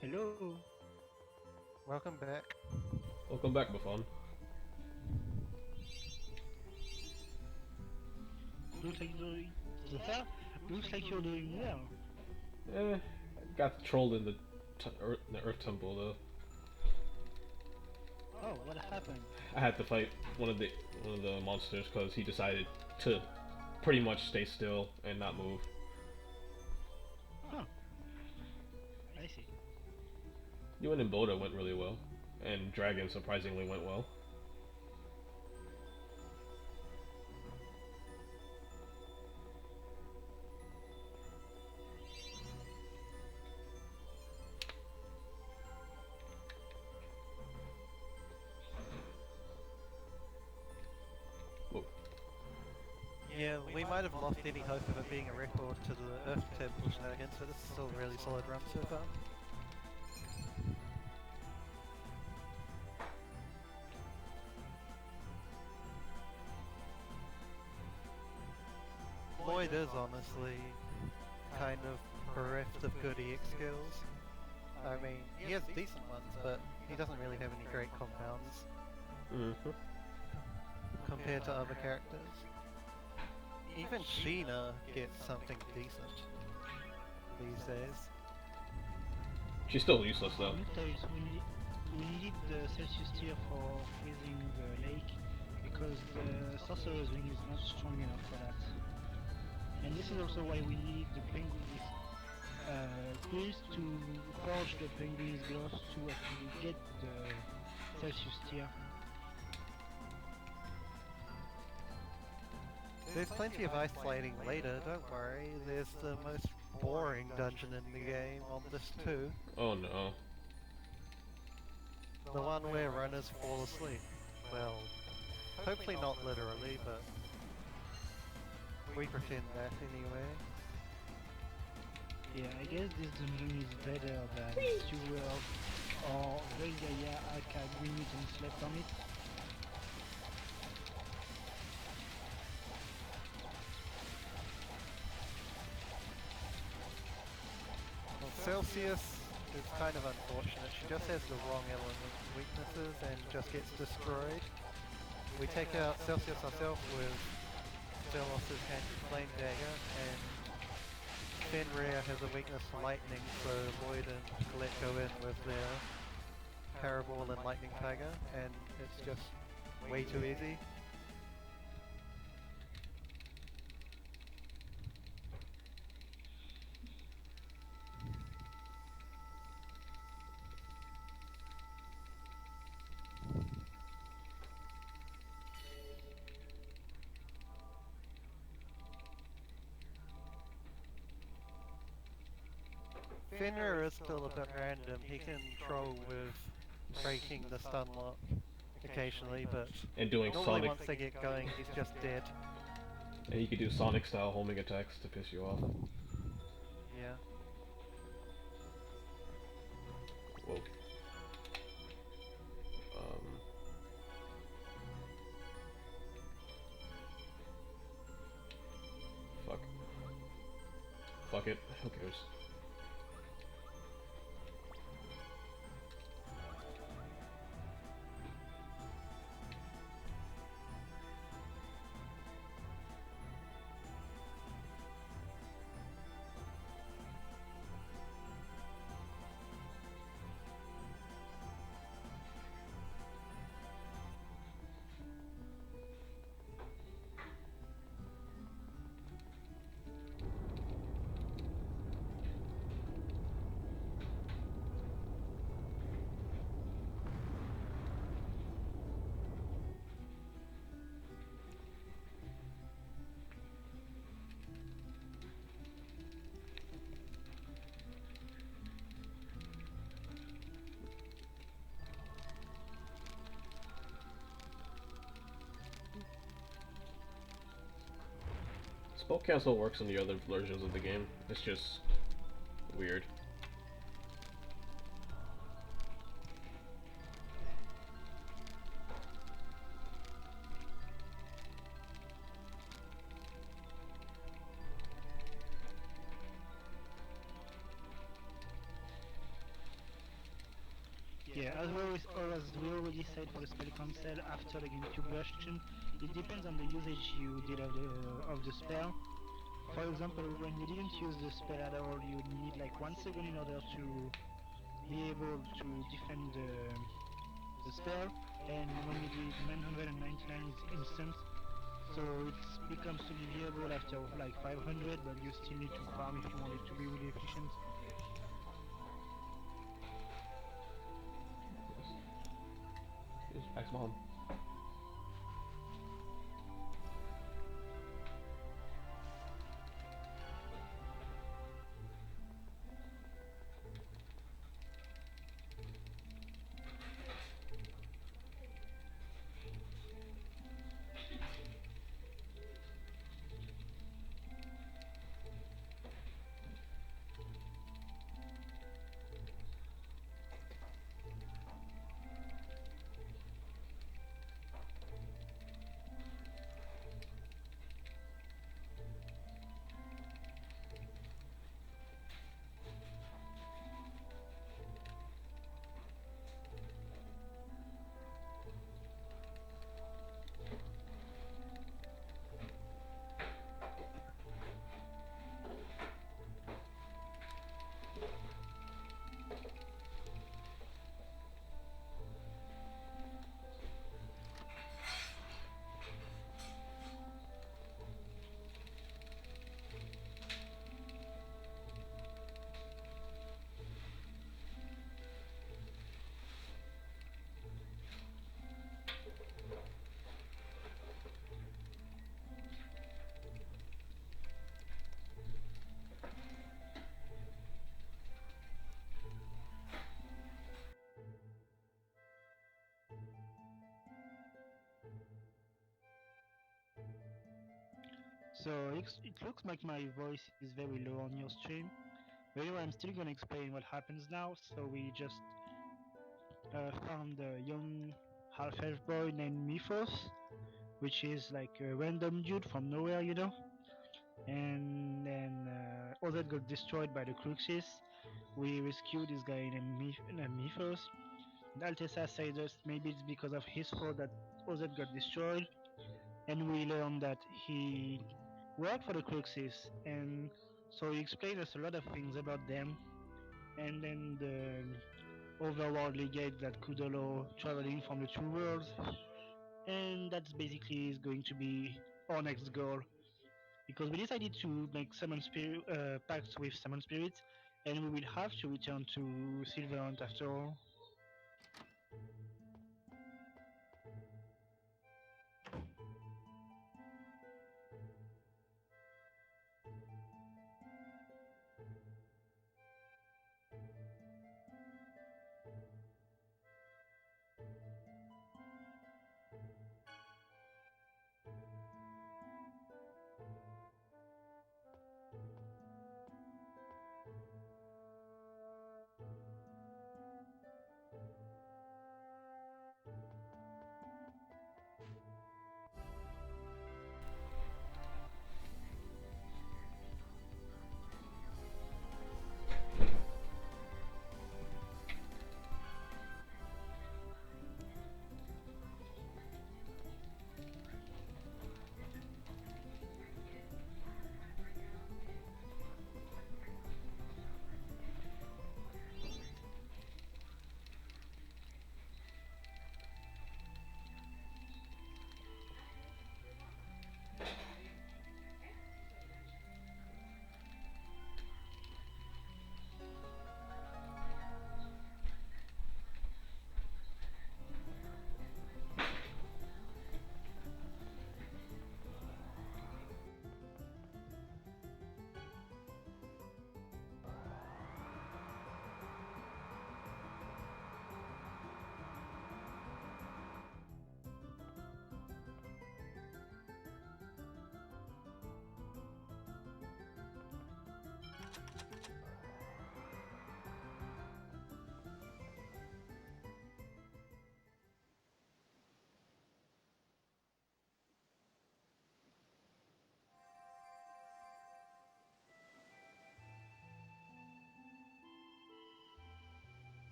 Hello. Welcome back. Welcome back, Baffan. Donc ça, Looks like you're doing well. Got trolled in the Earth Temple though. Oh, what happened? I had to fight one of the monsters because he decided to pretty much stay still and not move. Huh. I see. You and Boda went really well, and Dragon surprisingly went well. Yeah, we might have lost any hope of it being a record to the Earth Temple shenanigans, but this is still a really solid run so far. Lloyd is honestly kind of bereft of good EX skills. I mean, he has decent ones, but he doesn't really have any great compounds compared to other characters. Even Sheena gets something decent these days. She's still useless though. We need the Celsius tier for freezing the lake because the Sorcerer's Ring is not strong enough for that. And this is also why we need the Penguin's quiz to forge the Penguin's gloves to actually get the Celsius tier. There's plenty of ice sliding later, don't worry. There's the most boring dungeon in the game on this too. Oh no. The one where runners fall asleep. Well, hopefully not literally, but we pretend that anyway. Yeah, I guess this dungeon is better than Steward or Velgaia Arcade Unit and slept on it. Celsius is kind of unfortunate. She just has the wrong element weaknesses and just gets destroyed. We take out Celsius ourselves with Zelos' Flame Dagger, and Fenrir has a weakness to lightning, so Lloyd and Colette go in with their Paraball and Lightning Tiger, and it's just way too easy. Fenrir is still a bit random. He can troll with breaking the stun lock occasionally, but And doing normally Sonic. once they get going, he's just dead. And you could do Sonic style homing attacks to piss you off. Yeah. Whoa. Fuck. Fuck it. Who cares? Spell cancel works in the other versions of the game. It's just weird. Yeah, as we already said for the spell cancel after the GameCube version, it depends on the usage you did of the spell. for example, when you didn't use the spell at all, you need like 1 second in order to be able to defend the spell, and when you do it 999 is instant, so it becomes to be viable after like 500, but you still need to farm if you want it to be really efficient. Just X bomb. So it looks like my voice is very low on your stream. But anyway, I'm still gonna explain what happens now. So we just found a young half-elf boy named Mythos, which is like a random dude from nowhere, you know. And then Oz got destroyed by the Cruxis. We rescued this guy named Mythos. Altessa said us maybe it's because of his fault that Oz got destroyed, and we learned that he worked for the Cruxis, and so he explained us a lot of things about them, and then the overworldly gate that could allow traveling from the two worlds, and that's basically is going to be our next goal, because we decided to make pacts with summon spirits, and we will have to return to Silverhunt after all.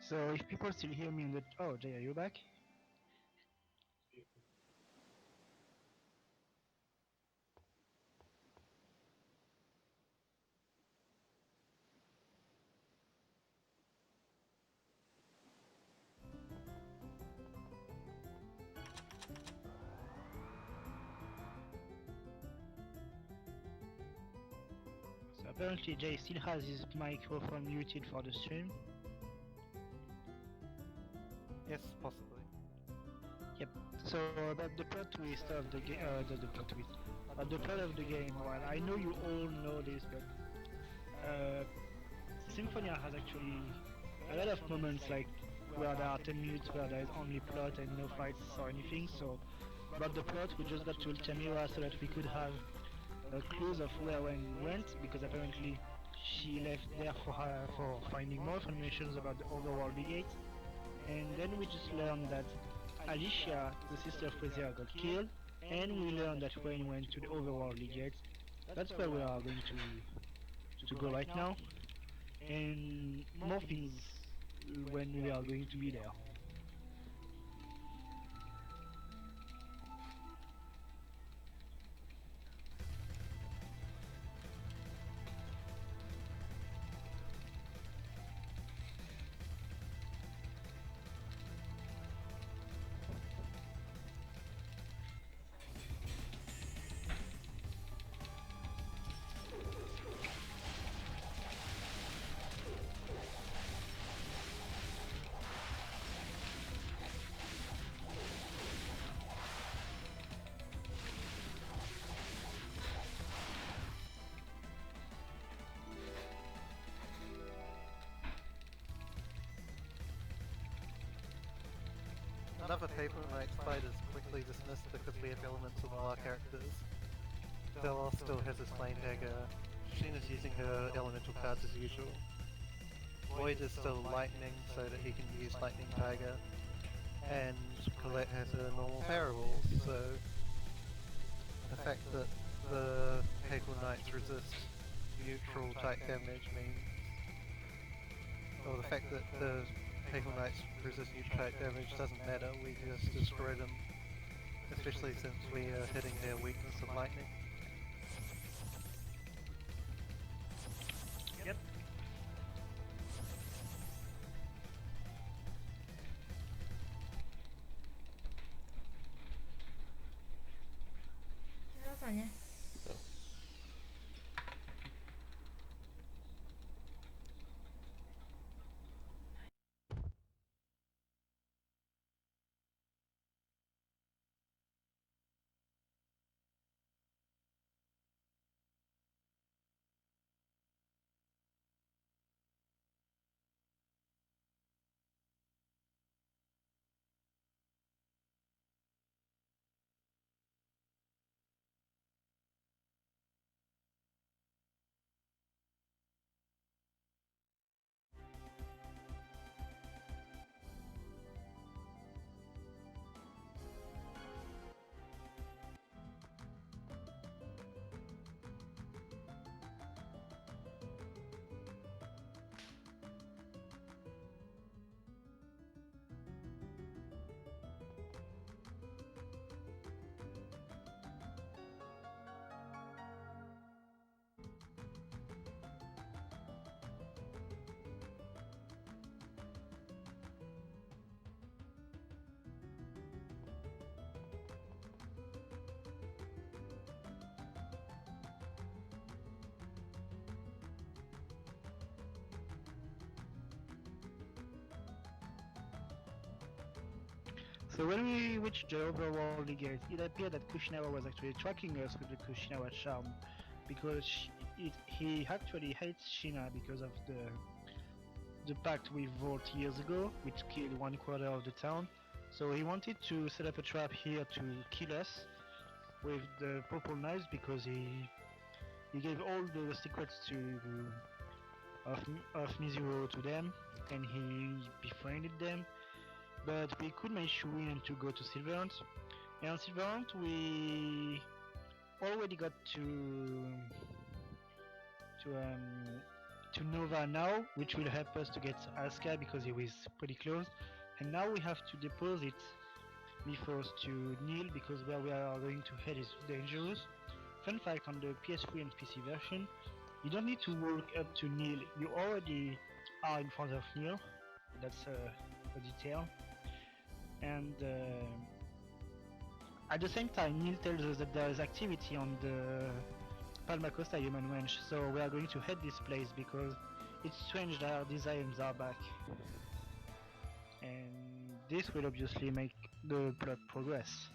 So if people still hear me in the... Oh, Jay, are you back? apparently Jay still has his microphone muted for the stream. Yes, possibly. Yep. So about the plot twist of the game, the plot twist, the plot of the game. Well, I know you all know this, but Symphonia has actually a lot of moments like where there are 10 minutes where there is only plot and no fights or anything. So about the plot, we just got to Ultamira so that we could have a clues of where Wen went, because apparently she left there for finding more information about the overworld gate. And then we just learned that Alicia, the sister of Frazier, got killed, and we learned that Wayne went to the overworld gate. That's where we are going to go right now, and more things when we are going to be there. Another paper Knight fight is quickly dismissed because we have elemental noir characters. Delos still has his flame dagger. Sheena's using her elemental cards as usual. Void is still lightning so that he can use lightning tiger. And Colette has her normal parable, so the fact that the Papal Knights resist neutral type damage means, or the fact that the Papal Knights resist neutral type damage doesn't matter, we just destroy them, especially since we are hitting their weakness of lightning. Yep. Rasanya. So when we reached the overworld gate, it appeared that Kushinawa was actually tracking us with the Kushinawa charm, because he actually hates Shina because of the pact with Volt years ago, which killed 1/4 of the town. So he wanted to set up a trap here to kill us with the purple knives, because he gave all the secrets of Mizuro to them, and he befriended them. But we could manage to win and to go to Silverhunt. And on Silverhunt we already got to Nova now, which will help us to get Asuka because he was pretty close. And now we have to deposit Mythos to Neil, because where we are going to head is dangerous. Fun fact, on the PS3 and PC version, you don't need to walk up to Neil, you already are in front of Neil. That's a detail. And at the same time, Neil tells us that there is activity on the Palma Costa human ranch, so we are going to head this place because it's strange that our designs are back. And this will obviously make the plot progress.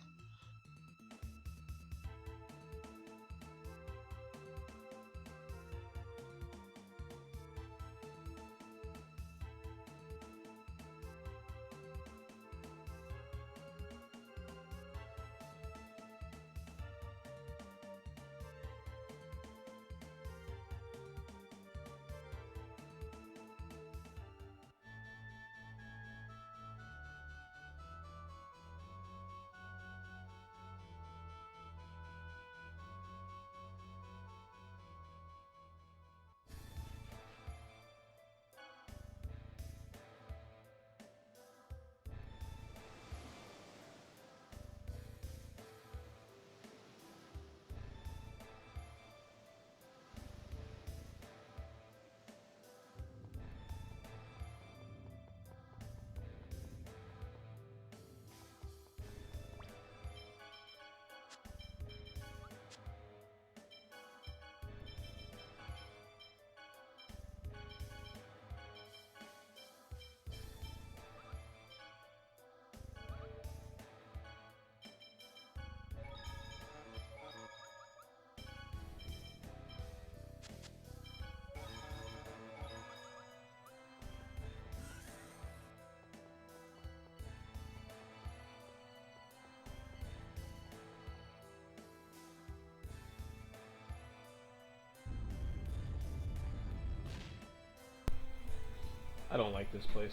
I don't like this place.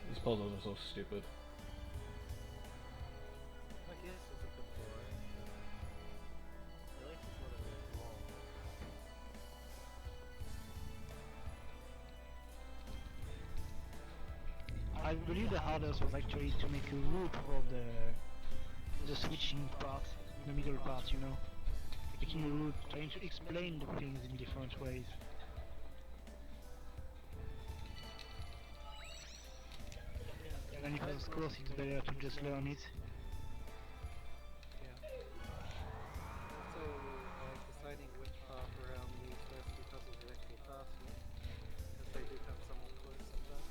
These puzzles are so stupid. I guess it's a good boy. At least it's not a bit long. I believe the hardest was actually to make a loop for the switching part, the middle part, you know. Making a loop, trying to explain the things in different ways. And of course it's better to just learn it. Yeah. So, deciding which path around these first two puzzles is actually faster, because they do come somewhat close sometimes.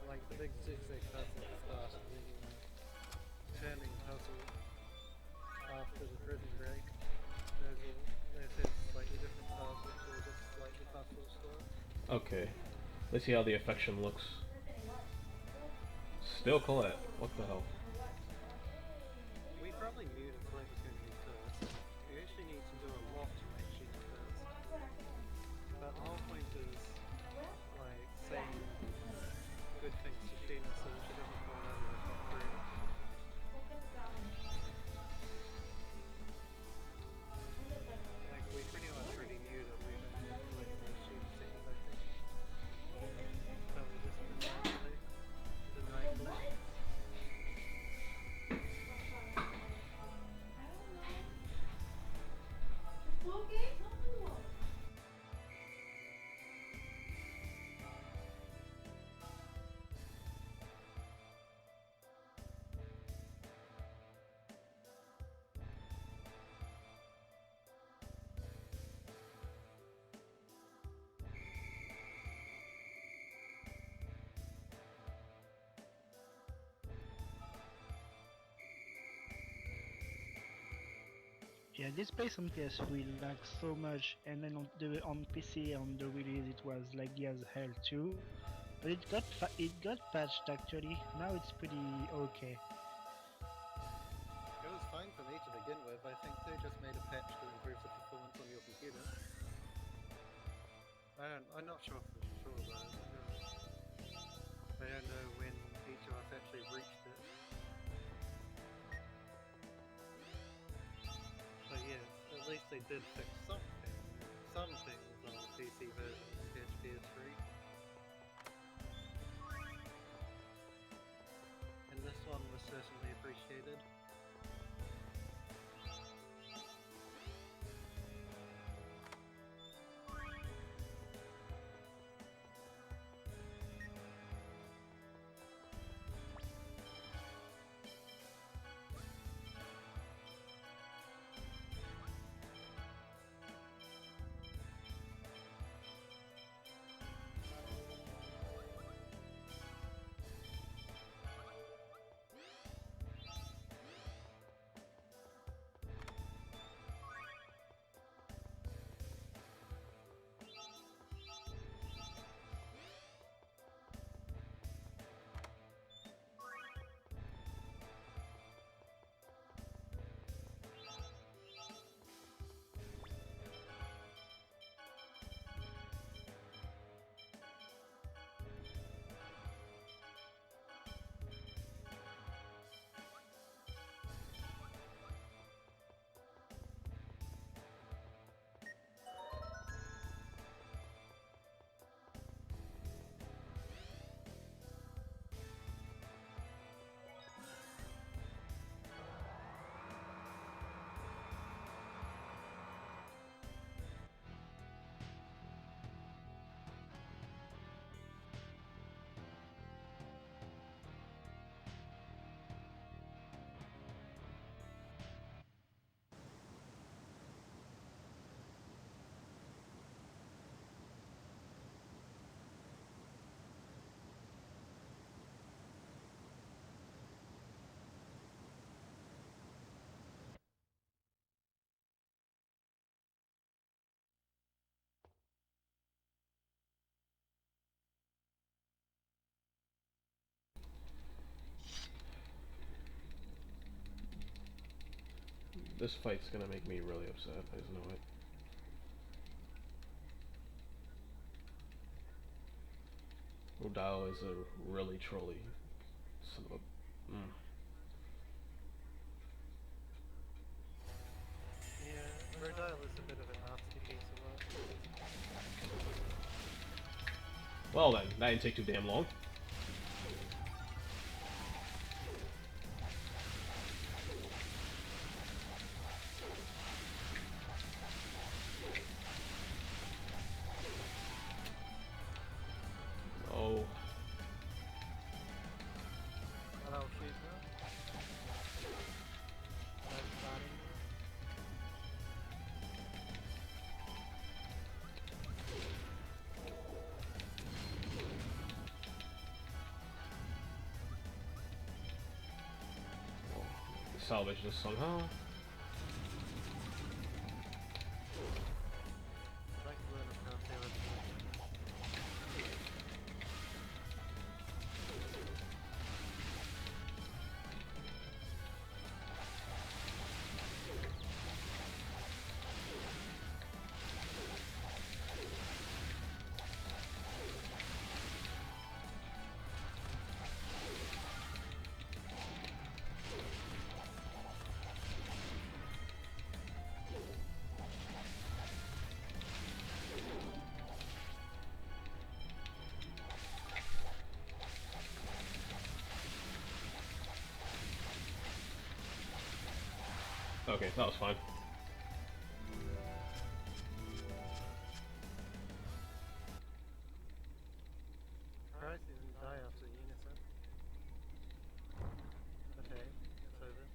Like the big zigzag puzzle at the start, and then turning puzzle after the prison break. Those have slightly different paths, which are just slightly faster to start. Okay. Let's see how the affection looks. Still Colette. What the hell? We probably knew that Colette was going to be first. We actually need to do a lot to make Gina first. But the whole point is, like, saying good things to Gina so that she doesn't fall out of the top three. Like, we pretty much already knew that we were going to collect those Gina scenes, I think. So we just deny Colette. Yeah, this place on PS3 lags so much, and then on PC on the release it was laggy as hell too. But it got patched actually. Now it's pretty okay. It was fine for me to begin with. I think they just made a patch to improve the performance on your computer. I'm not sure for sure though. I don't know when each of us actually reached it. But yes, at least they did fix some things on the PC version compared to PS3. And this one was certainly appreciated. This fight's gonna make me really upset. I just know it. Rodao is a really trolly son of a. Yeah, Rodale is a bit of a nasty piece of work. Well then, that didn't take too damn long. Oh. Hello, Shizna. Hello, Starting. Salvage this somehow. I'd like to learn about Tales of Okay, that was fine. Christ, he didn't die after Unison. Okay, it's over.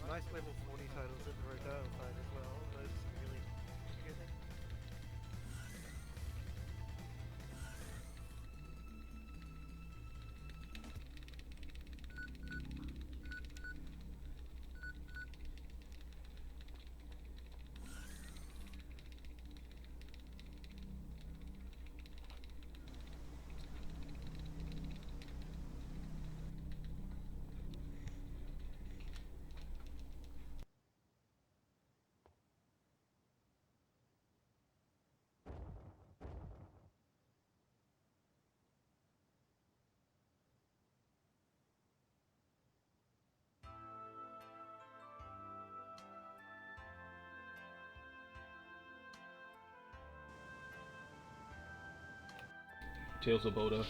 Nice level 40 titles in the Rodale side as well. Those are some really good. Tales of Boda.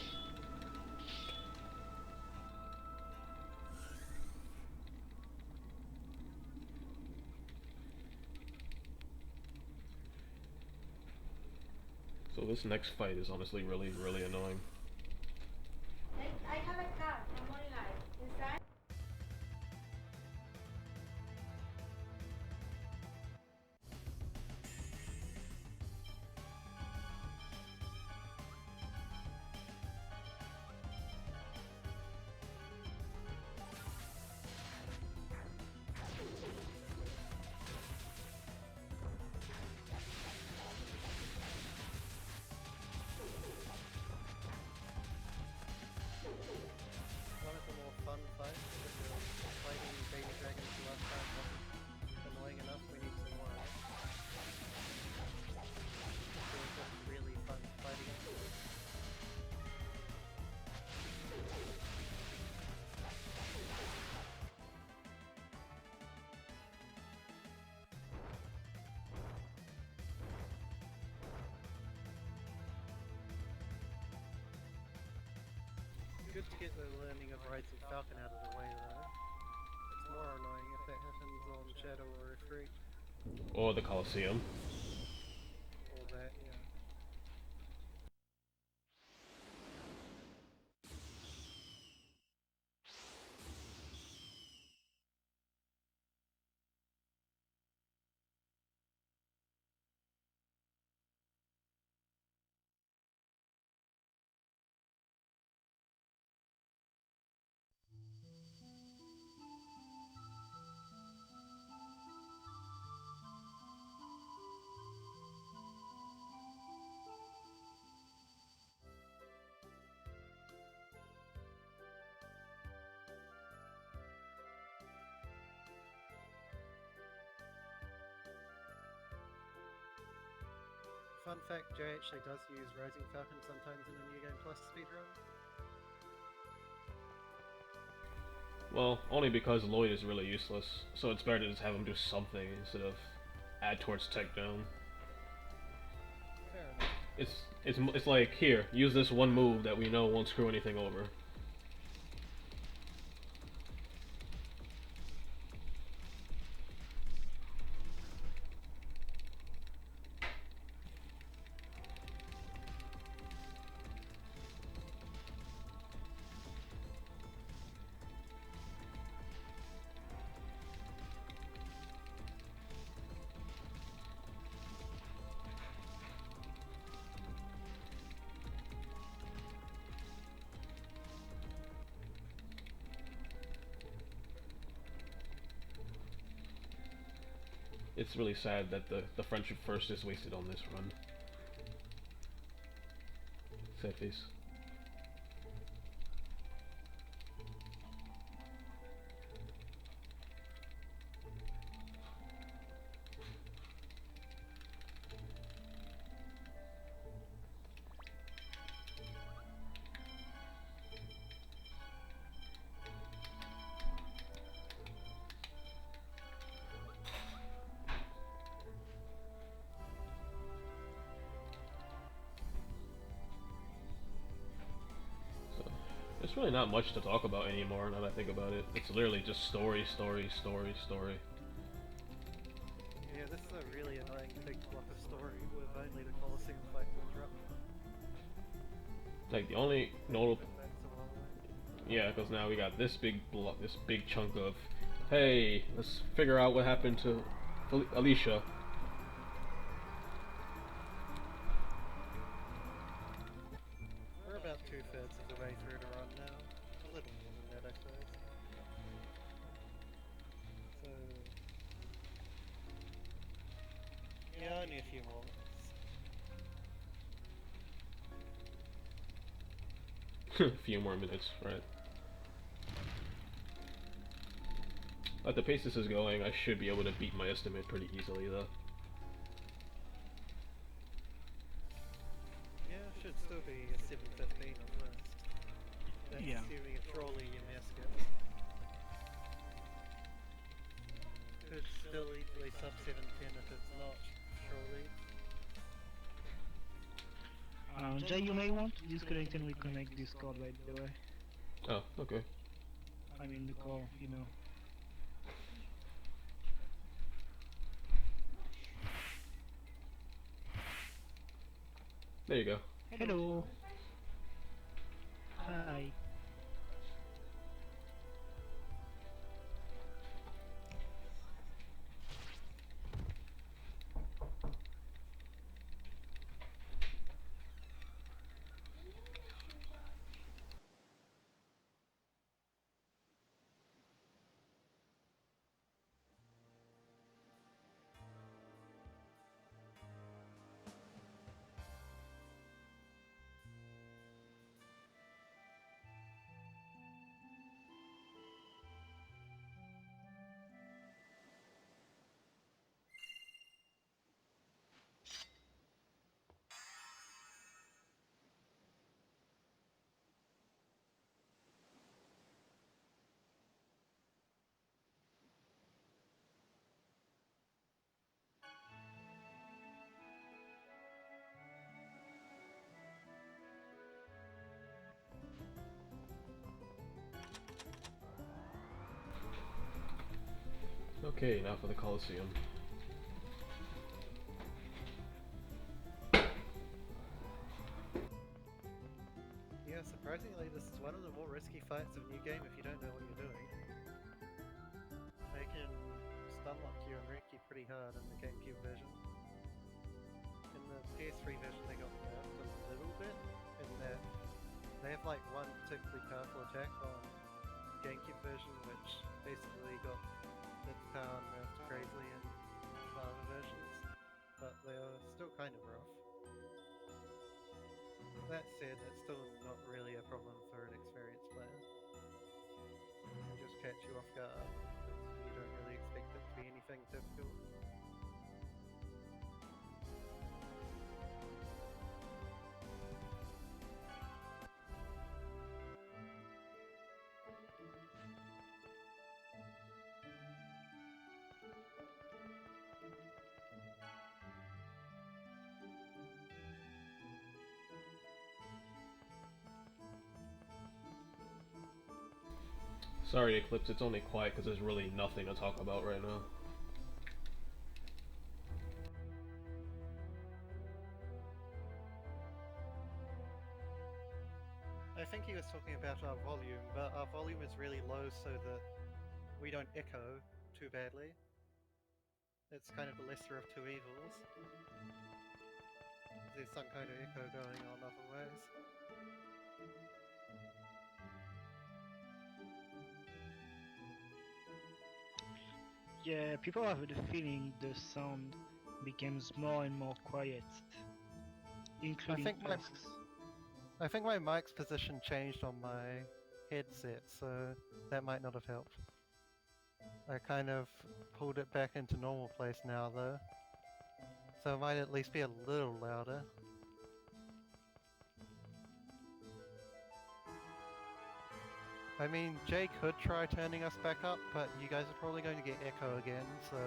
So this next fight is honestly really, really annoying. I have a car from online. Is that? One of the more fun fights, because fighting baby dragons last time wasn't annoying enough, we need some more of it. So it's just really fun fighting it. Good to get the learning of Rides of Falcon out of the way though. It's more annoying if that happens on Shadow or Retreat. Or the Colosseum. Or that, yeah. Fun fact, Jay actually does use Rising Falcon sometimes in a New Game Plus speedrun. Well, only because Lloyd is really useless, so it's better to just have him do something instead of add towards tech down. Fair enough. It's like, here, use this one move that we know won't screw anything over. It's really sad that the friendship first is wasted on this run. Sad face. There's really not much to talk about anymore now that I think about it. It's literally just story, story, story, story. Yeah, this is a really annoying big block of story with only the Colosseum fight to interrupt. Like, the only notable... That's a long way. Yeah, because now we got this big block, this big chunk of, hey, let's figure out what happened to Alicia. We're about 2/3 of the way through the run now. A little more than that, I suppose. So... yeah, only a few more. A few more minutes, right. At the pace this is going, I should be able to beat my estimate pretty easily, though. Yeah, should still be a 7:15 at least. That's Yeah. assuming a trolley you miss it. Could still easily sub 7:10 if it's not trolley. Jay, you may want to disconnect and reconnect Discord, by the way. Oh, okay. I mean the call, you know. There you go. Hello. Hi. Okay, now for the Colosseum. Yeah, surprisingly, this is one of the more risky fights of New Game if you don't know what you're doing. They can stunlock you and wreck you pretty hard in the GameCube version. In the PS3 version, they got nerfed a little bit in that they have like one particularly powerful attack on GameCube version, which basically got its power nerfed crazily in the other versions, but they're still kind of rough. That said, it's still not really a problem for an experienced player. It'll just catch you off guard, because you don't really expect it to be anything difficult. Sorry, Eclipse, it's only quiet because there's really nothing to talk about right now. I think he was talking about our volume, but our volume is really low so that we don't echo too badly. It's kind of the lesser of two evils. There's some kind of echo going on otherwise. Yeah, people have the feeling the sound becomes more and more quiet, including us. I think my mic's position changed on my headset, so that might not have helped. I kind of pulled it back into normal place now though, so it might at least be a little louder. I mean, Jay could try turning us back up, but you guys are probably going to get echo again, so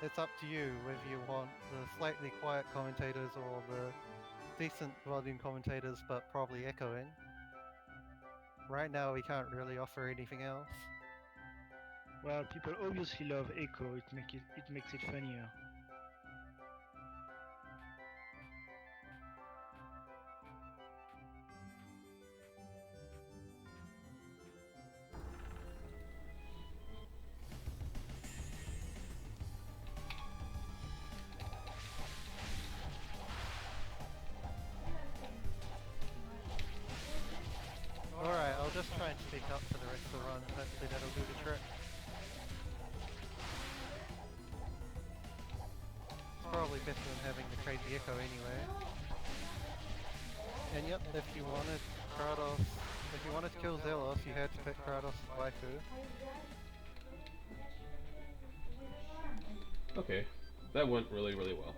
it's up to you whether you want the slightly quiet commentators or the decent volume commentators but probably echoing. Right now we can't really offer anything else. Well, people obviously love echo. It makes it funnier. Alright, I'll just try and speak up for the rest of the run, hopefully that'll do the trick. It's probably better than having the crazy echo anyway. And yep, if you wanted to kill Zelos, you had to pick Kratos' waifu. Okay, that went really, really well.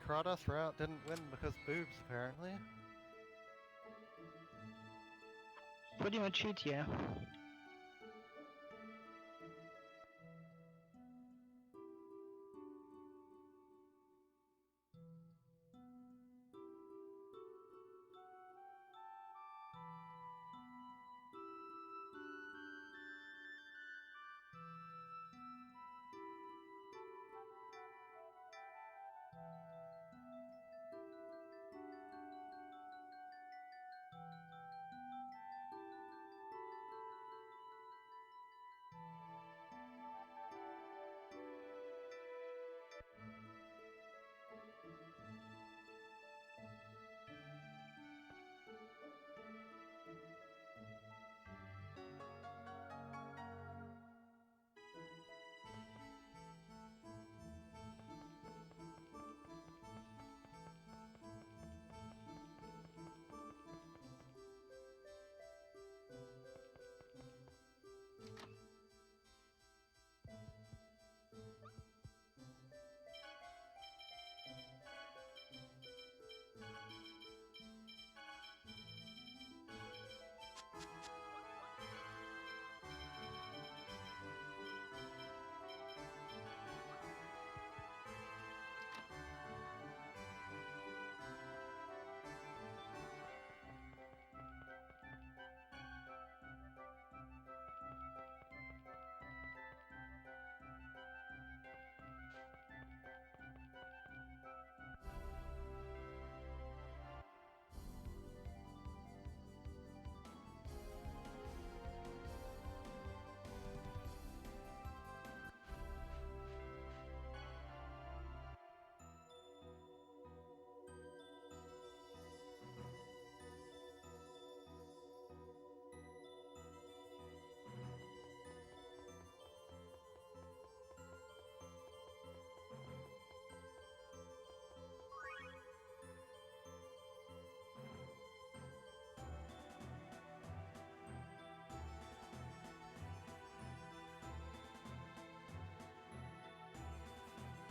Kratos' route didn't win because boobs, apparently. Pretty much it, yeah.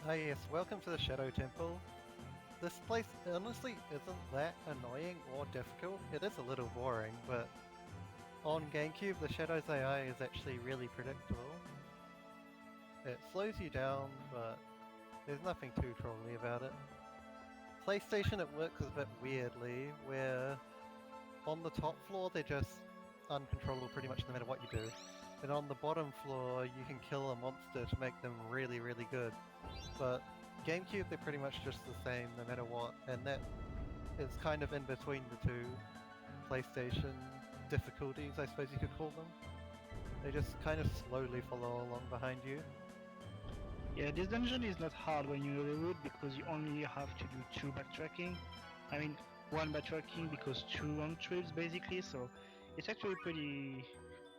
Ah yes, welcome to the Shadow Temple. This place honestly isn't that annoying or difficult. It is a little boring, but on GameCube the Shadow's AI is actually really predictable. It slows you down, but there's nothing too trolly about it. It's PlayStation it works a bit weirdly, where on the top floor they're just uncontrollable pretty much no matter what you do. And on the bottom floor you can kill a monster to make them really, really good. But GameCube they're pretty much just the same no matter what, and that is kind of in between the two PlayStation difficulties, I suppose you could call them. They just kind of slowly follow along behind you. Yeah, this dungeon is not hard when you know the route because you only have to do 2 backtracking. I mean, 1 backtracking because 2 round trips basically, so it's actually pretty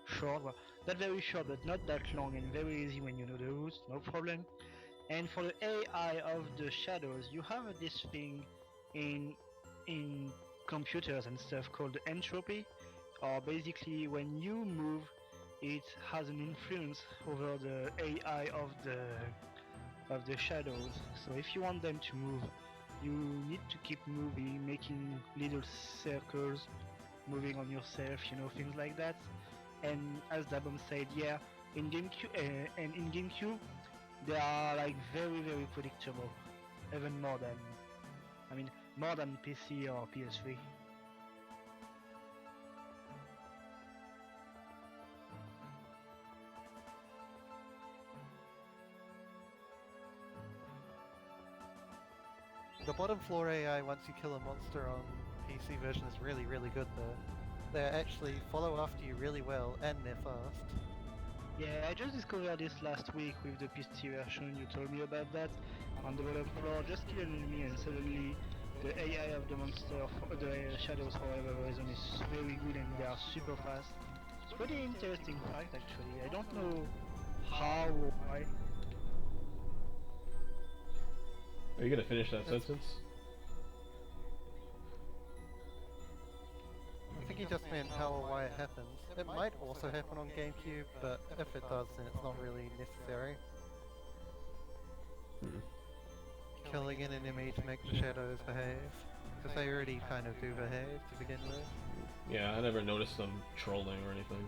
short. Well, not very short, but not that long and very easy when you know the route, no problem. And for the AI of the shadows, you have this thing in computers and stuff called entropy, or basically when you move, it has an influence over the AI of the shadows. So if you want them to move, you need to keep moving, making little circles, moving on yourself, you know, things like that. And as Dabom said, yeah, in GameCube, they are like very predictable, even more than, I mean, more than PC or PS3. The bottom floor AI once you kill a monster on PC version is really, really good though. They actually follow after you really well and they're fast. Yeah, I just discovered this last week with the PC version. You told me about that. On the bottom floor, just kill an enemy and suddenly the AI of the monster, the shadows for whatever reason is very good and they are super fast. It's pretty interesting fact actually. I don't know how or why. Are you gonna finish that sentence? I think he just meant how or why it happens. It might also happen on GameCube, but if it does then it's not really necessary. Killing an enemy to make the shadows behave. Because they already kind of do behave to begin with. Yeah, I never noticed them trolling or anything.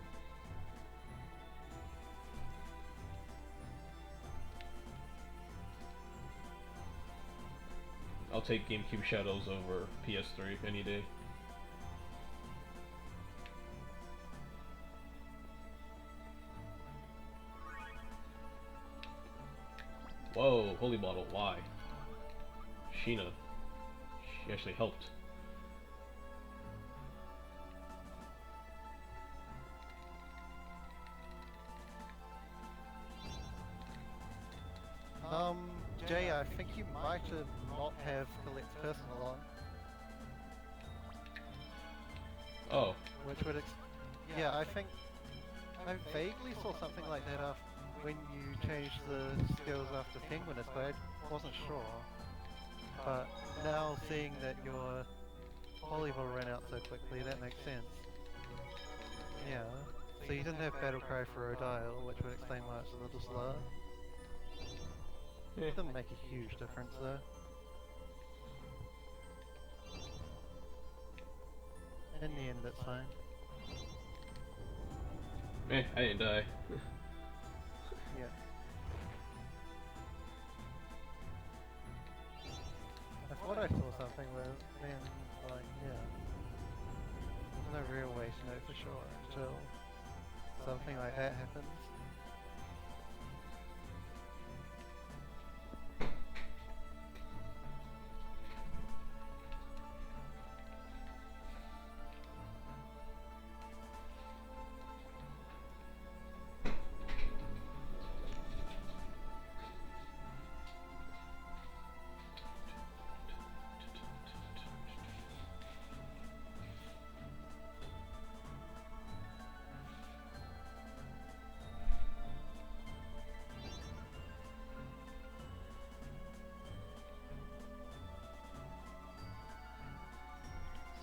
I'll take GameCube Shadows over PS3 any day. Whoa, holy bottle, why? Sheena. She actually helped. Jay, I think you might have not have collect personal on. Oh. Which would yeah, I think I vaguely saw something like that after when you changed the skills after Penguinus, but I wasn't sure. But now seeing that your volleyball ran out so quickly, that makes sense. Yeah. So you didn't have Battle Cry for Odile, which would explain why it's a little slower. It doesn't make a huge difference though. In the end, it's fine. I didn't die. Yeah. I thought I saw something where then, like, yeah. There's no real way to know for sure until something like that happens.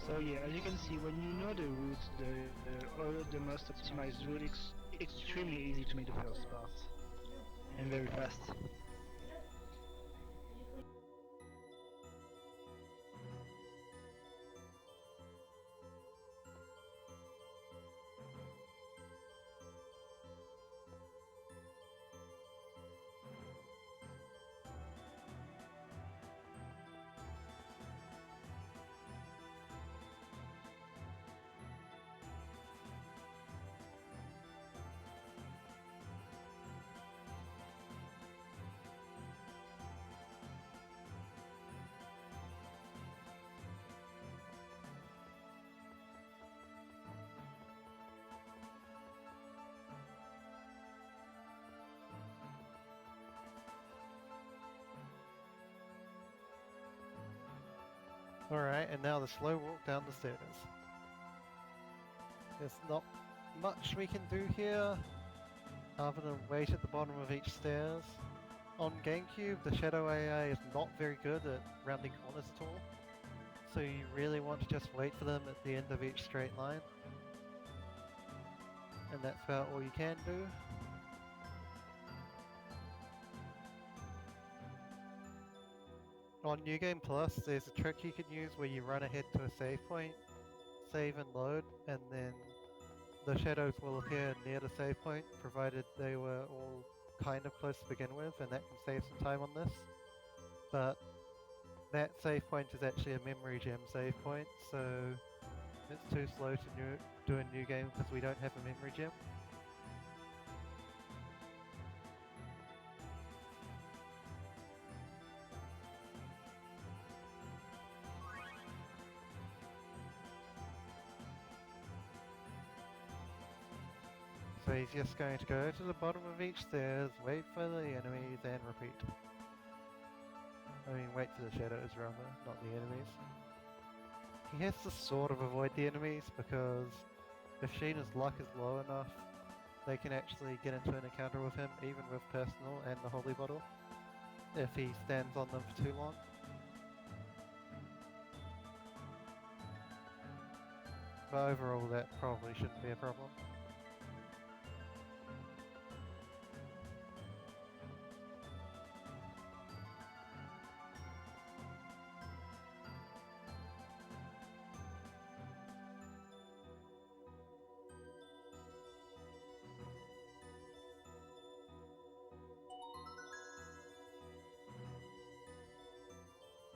So yeah, as you can see, when you know the route, the most optimized route, it's extremely easy to make the first part. And very fast. Alright, and now the slow walk down the stairs. There's not much we can do here, other than wait at the bottom of each stairs. On GameCube, the Shadow AI is not very good at rounding corners at all, so you really want to just wait for them at the end of each straight line. And that's about all you can do. On New Game Plus, there's a trick you can use where you run ahead to a save point, save and load, and then the shadows will appear near the save point, provided they were all kind of close to begin with, and that can save some time on this. But that save point is actually a memory gem save point, so it's too slow to do a new game because we don't have a memory gem. So he's just going to go to the bottom of each stairs, wait for the enemies, and repeat. I mean, wait for the shadows rather, not the enemies. He has to sort of avoid the enemies because if Sheena's luck is low enough, they can actually get into an encounter with him, even with personal and the holy bottle, if he stands on them for too long. But overall, that probably shouldn't be a problem.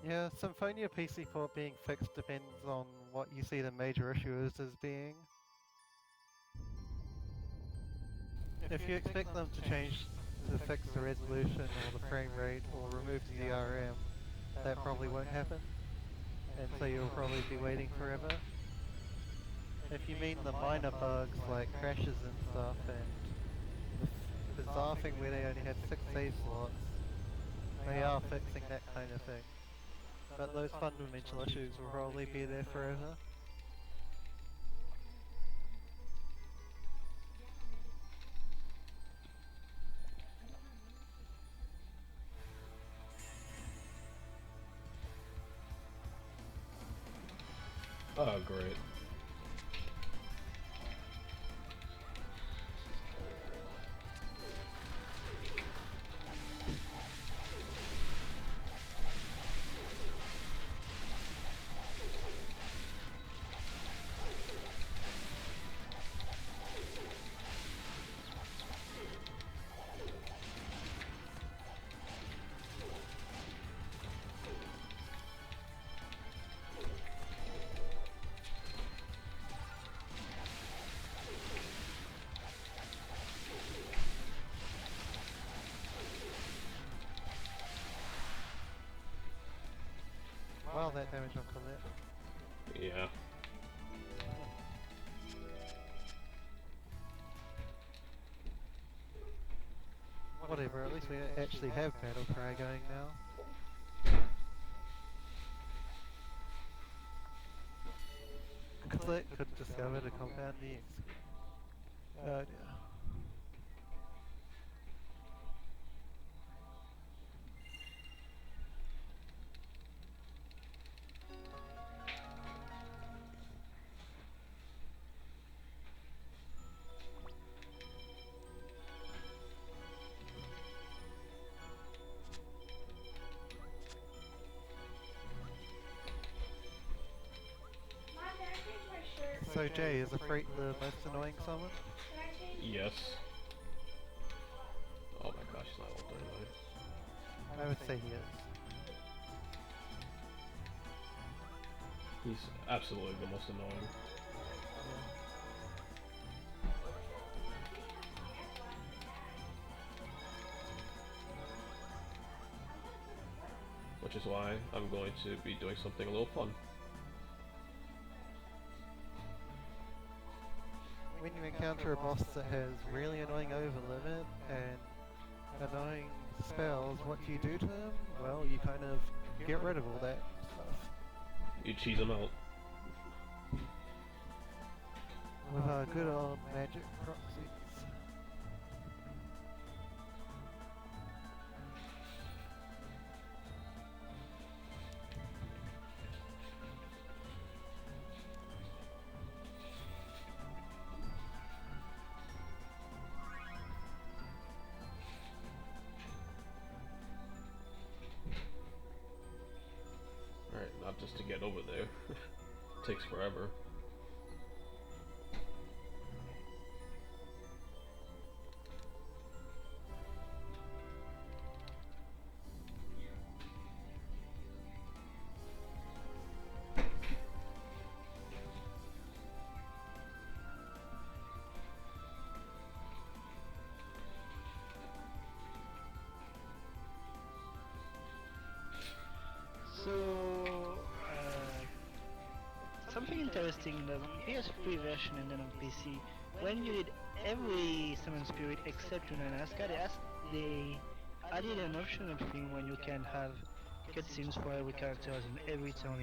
Yeah, Symphonia PC port being fixed depends on what you see the major issue is as being. If you expect them to change to fix the resolution or the frame rate or remove the DRM, that probably won't happen, and so you'll probably be waiting forever. If you mean the minor bugs like crashes and stuff and the bizarre thing where they only had 6 save slots, they are fixing that kind of thing. But those fundamental issues will probably be there forever. Oh, great. Wow, that damage on Colette. Yeah. Whatever, at least we actually have Battle Cry going now. Colette could discover to compound the execute. Oh dear. Mom, can I change my shirt? So Jay, is Afraid the most annoying summon? Can I change? Yes. Oh my gosh, it's not all done. I would say he is. He's absolutely the most annoying. Which is why I'm going to be doing something a little fun. When you encounter a boss that has really annoying overlimit and annoying spells, what do you do to him? Well, you kind of get rid of all that stuff. You cheese them out. With our good old magic proxies. Alright, not just to get over there. Takes forever. So, something interesting in the PS3 version and then on PC, when you did every summon spirit except Lunanaska, they added an optional thing when you can have cutscenes for every character in every turn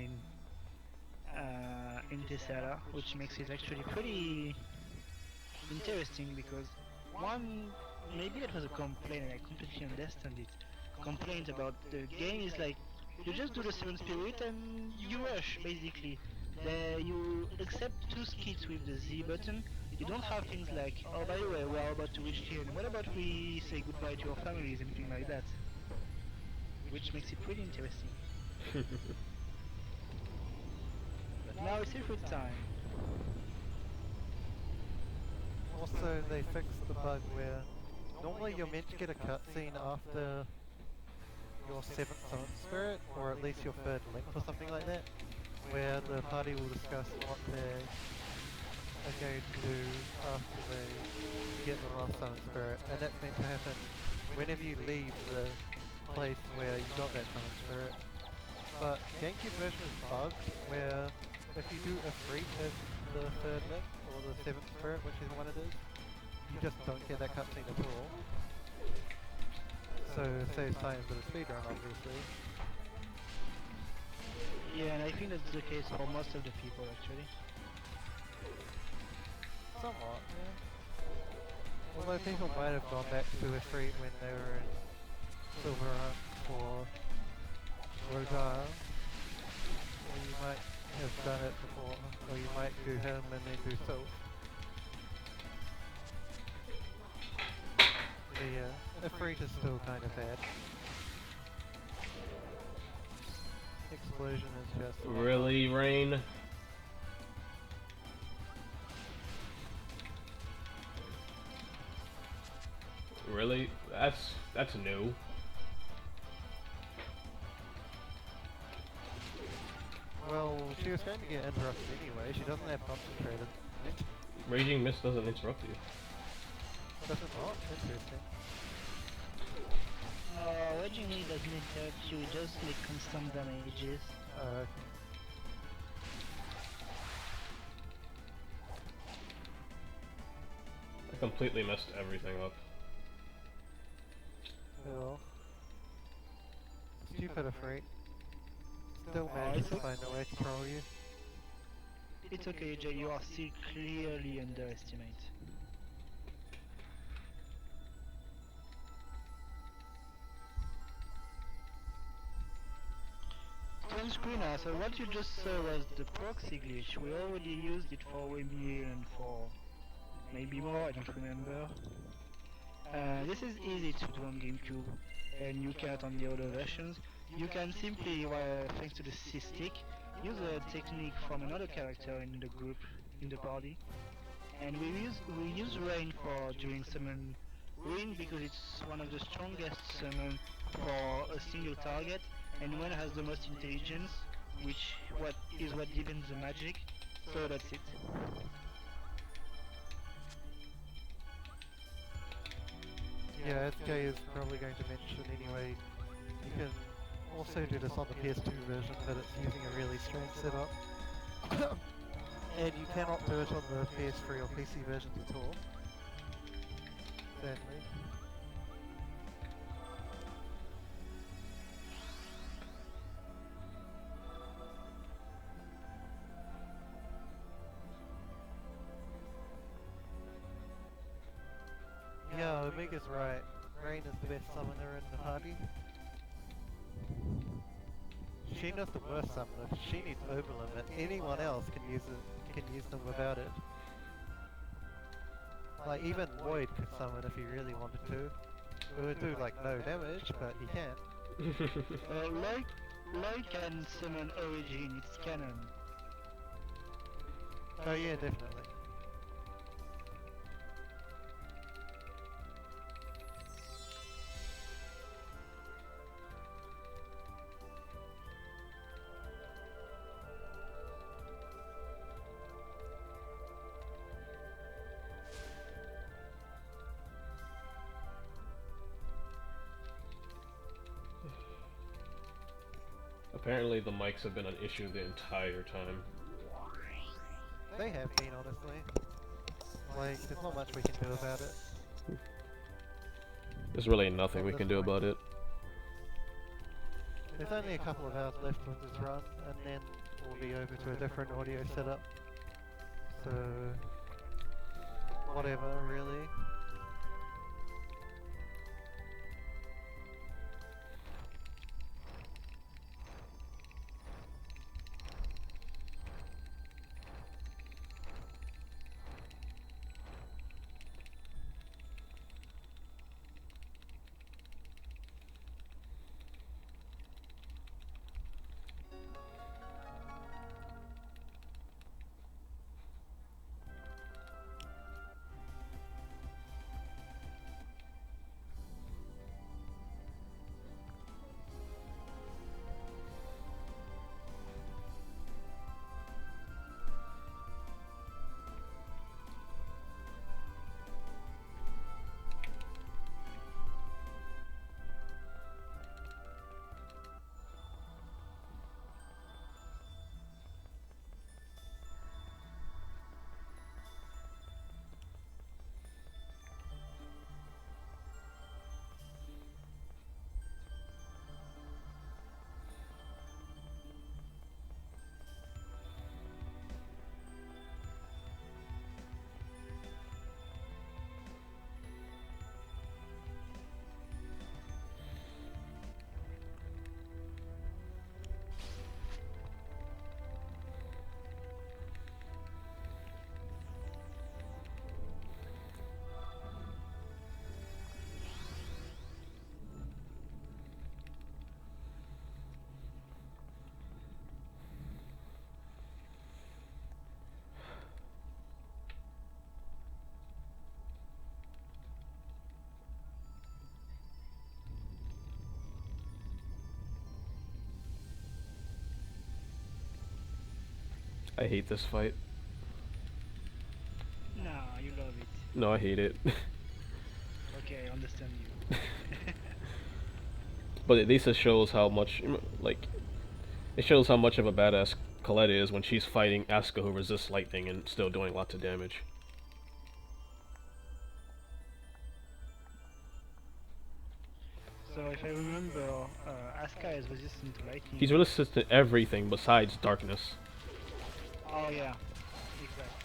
in Tessera, which makes it actually pretty interesting because one, maybe that was a complaint and I completely understand it. Complaint about the game is like, you just do the summon spirit and you rush basically. You accept 2 skits with the Z button. You don't have things like, oh by the way, we are about to reach here, and what about we say goodbye to our families, anything like that. Which makes it pretty interesting. But now it's every time. Also, they fixed the bug where normally you're meant to get a cutscene after your 7th summon spirit, or at least your 3rd link or something like that, where the party will discuss what they are going to do after they get the last summon spirit, and that's meant to happen whenever you leave the place where you got that summon spirit. But GameCube version is bugged, where if you do a freak as the 3rd link, or the 7th spirit, whichever one it is, you just don't get that cutscene at all. So it saves time for the speedrun, obviously. Yeah, and I think that's the case for most of the people actually. Somewhat, yeah. Although people might have gone back to a free when they were in Silver Run for Rodar, or you might have done it before, or you might do him and then do Sylph. The Ifrit is still kind of bad. Explosion is just... Really, Rain? Really? That's new. Well, she was going to get interrupted anyway, she doesn't have concentrated. Raging Mist doesn't interrupt you. Does it not? Interesting. Raging Mist doesn't interrupt you, it just like constant damages. I completely messed everything up. Well, stupid Ifrit. Still manages to find a way to troll you. It's okay, Jay, you are still clearly underestimated. On screen now, so what you just saw was the proxy glitch. We already used it for Wemir and for maybe more, I don't remember. This is easy to do on GameCube, and you can't on the other versions. You can simply, thanks to the C-stick, use a technique from another character in the group, in the party. And we use Rain for during summon Rain because it's one of the strongest summon for a single target, and one has the most intelligence, which is what deepens the magic. So that's it. Yeah, as Jay is probably going to mention anyway, you can also do this on the PS2 version, but it's using a really strange setup. And you cannot do it on the PS3 or PC versions at all. Sadly. Yeah, Omega's right. Rain is the best summoner in the party. Sheena's the worst summoner. She needs overlimit. Anyone else can use them without it. Like even Void could summon if he really wanted to. It would do like no damage, but he can. Lloyd can summon Origin, it's canon. Oh yeah, definitely. Apparently the mics have been an issue the entire time. They have been, honestly. Like, there's not much we can do about it. There's really nothing we can do about it. There's only a couple of hours left with this run, and then we'll be over to a different audio setup. So, whatever, really. I hate this fight. Nah, you love it. No, I hate it. Okay, I understand you. But at least it shows how much, like, it shows how much of a badass Colette is when she's fighting Asuka who resists lightning and still doing lots of damage. So if I remember, Asuka is resistant to lightning. He's resistant to everything besides darkness. Oh yeah, exactly.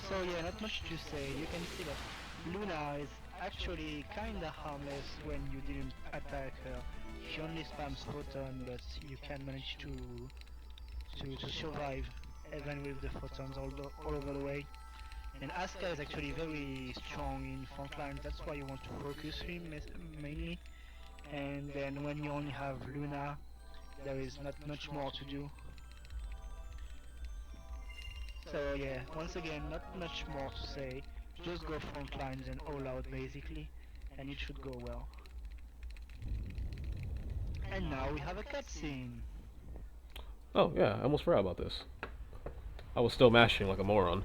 So yeah, not much to say. You can see that Luna is actually kinda harmless when you didn't attack her. She only spams photon, but you can manage to survive even with the photons all over the way. And Asuka is actually very strong in front line, that's why you want to focus him mainly. And then when you only have Luna, there is not much more to do. So yeah, once again, not much more to say. Just go front lines and all out basically, and it should go well. And now we have a cutscene. Oh yeah, I almost forgot about this. I was still mashing like a moron.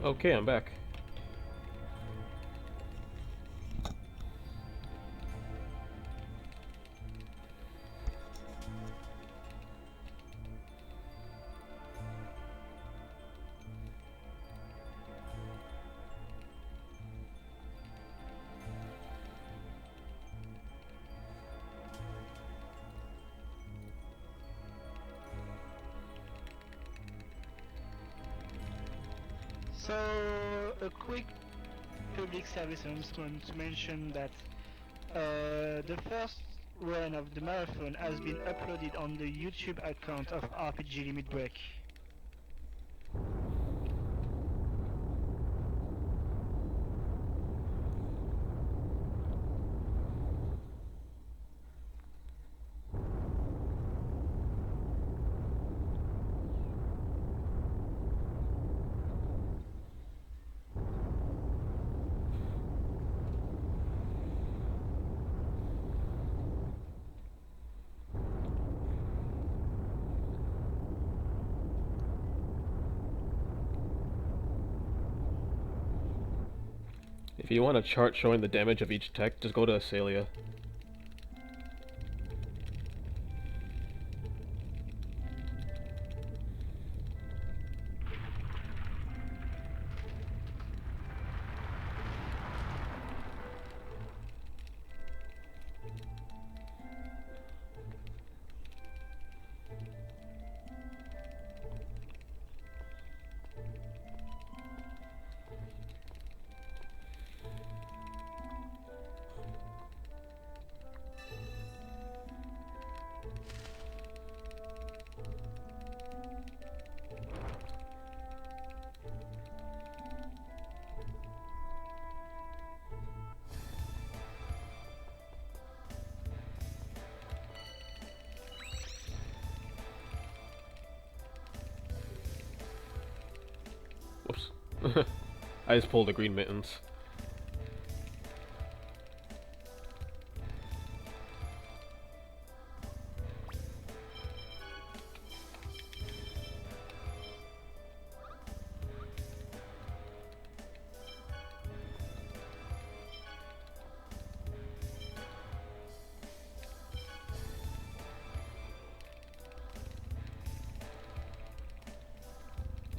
Okay, I'm back. So, a quick public service announcement to mention that the first run of the marathon has been uploaded on the YouTube account of RPG Limit Break. If you want a chart showing the damage of each tech, just go to Asalia. Whoops. I just pulled the green mittens.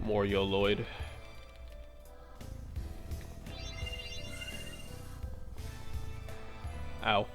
More Yo Lloyd. Ow.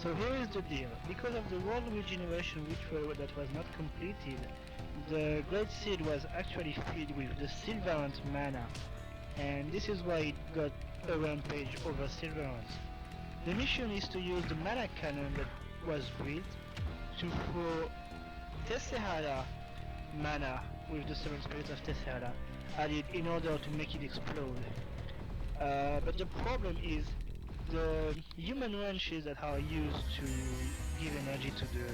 So here is the deal. Because of the world regeneration that was not completed, the Great Seed was actually filled with the Silverant mana, and this is why it got a rampage over Silverant. The mission is to use the mana cannon that was built to throw Tesseract mana with the Seven Spirits of Tesseract added in order to make it explode. But the problem is the human wrenches that are used to give energy to the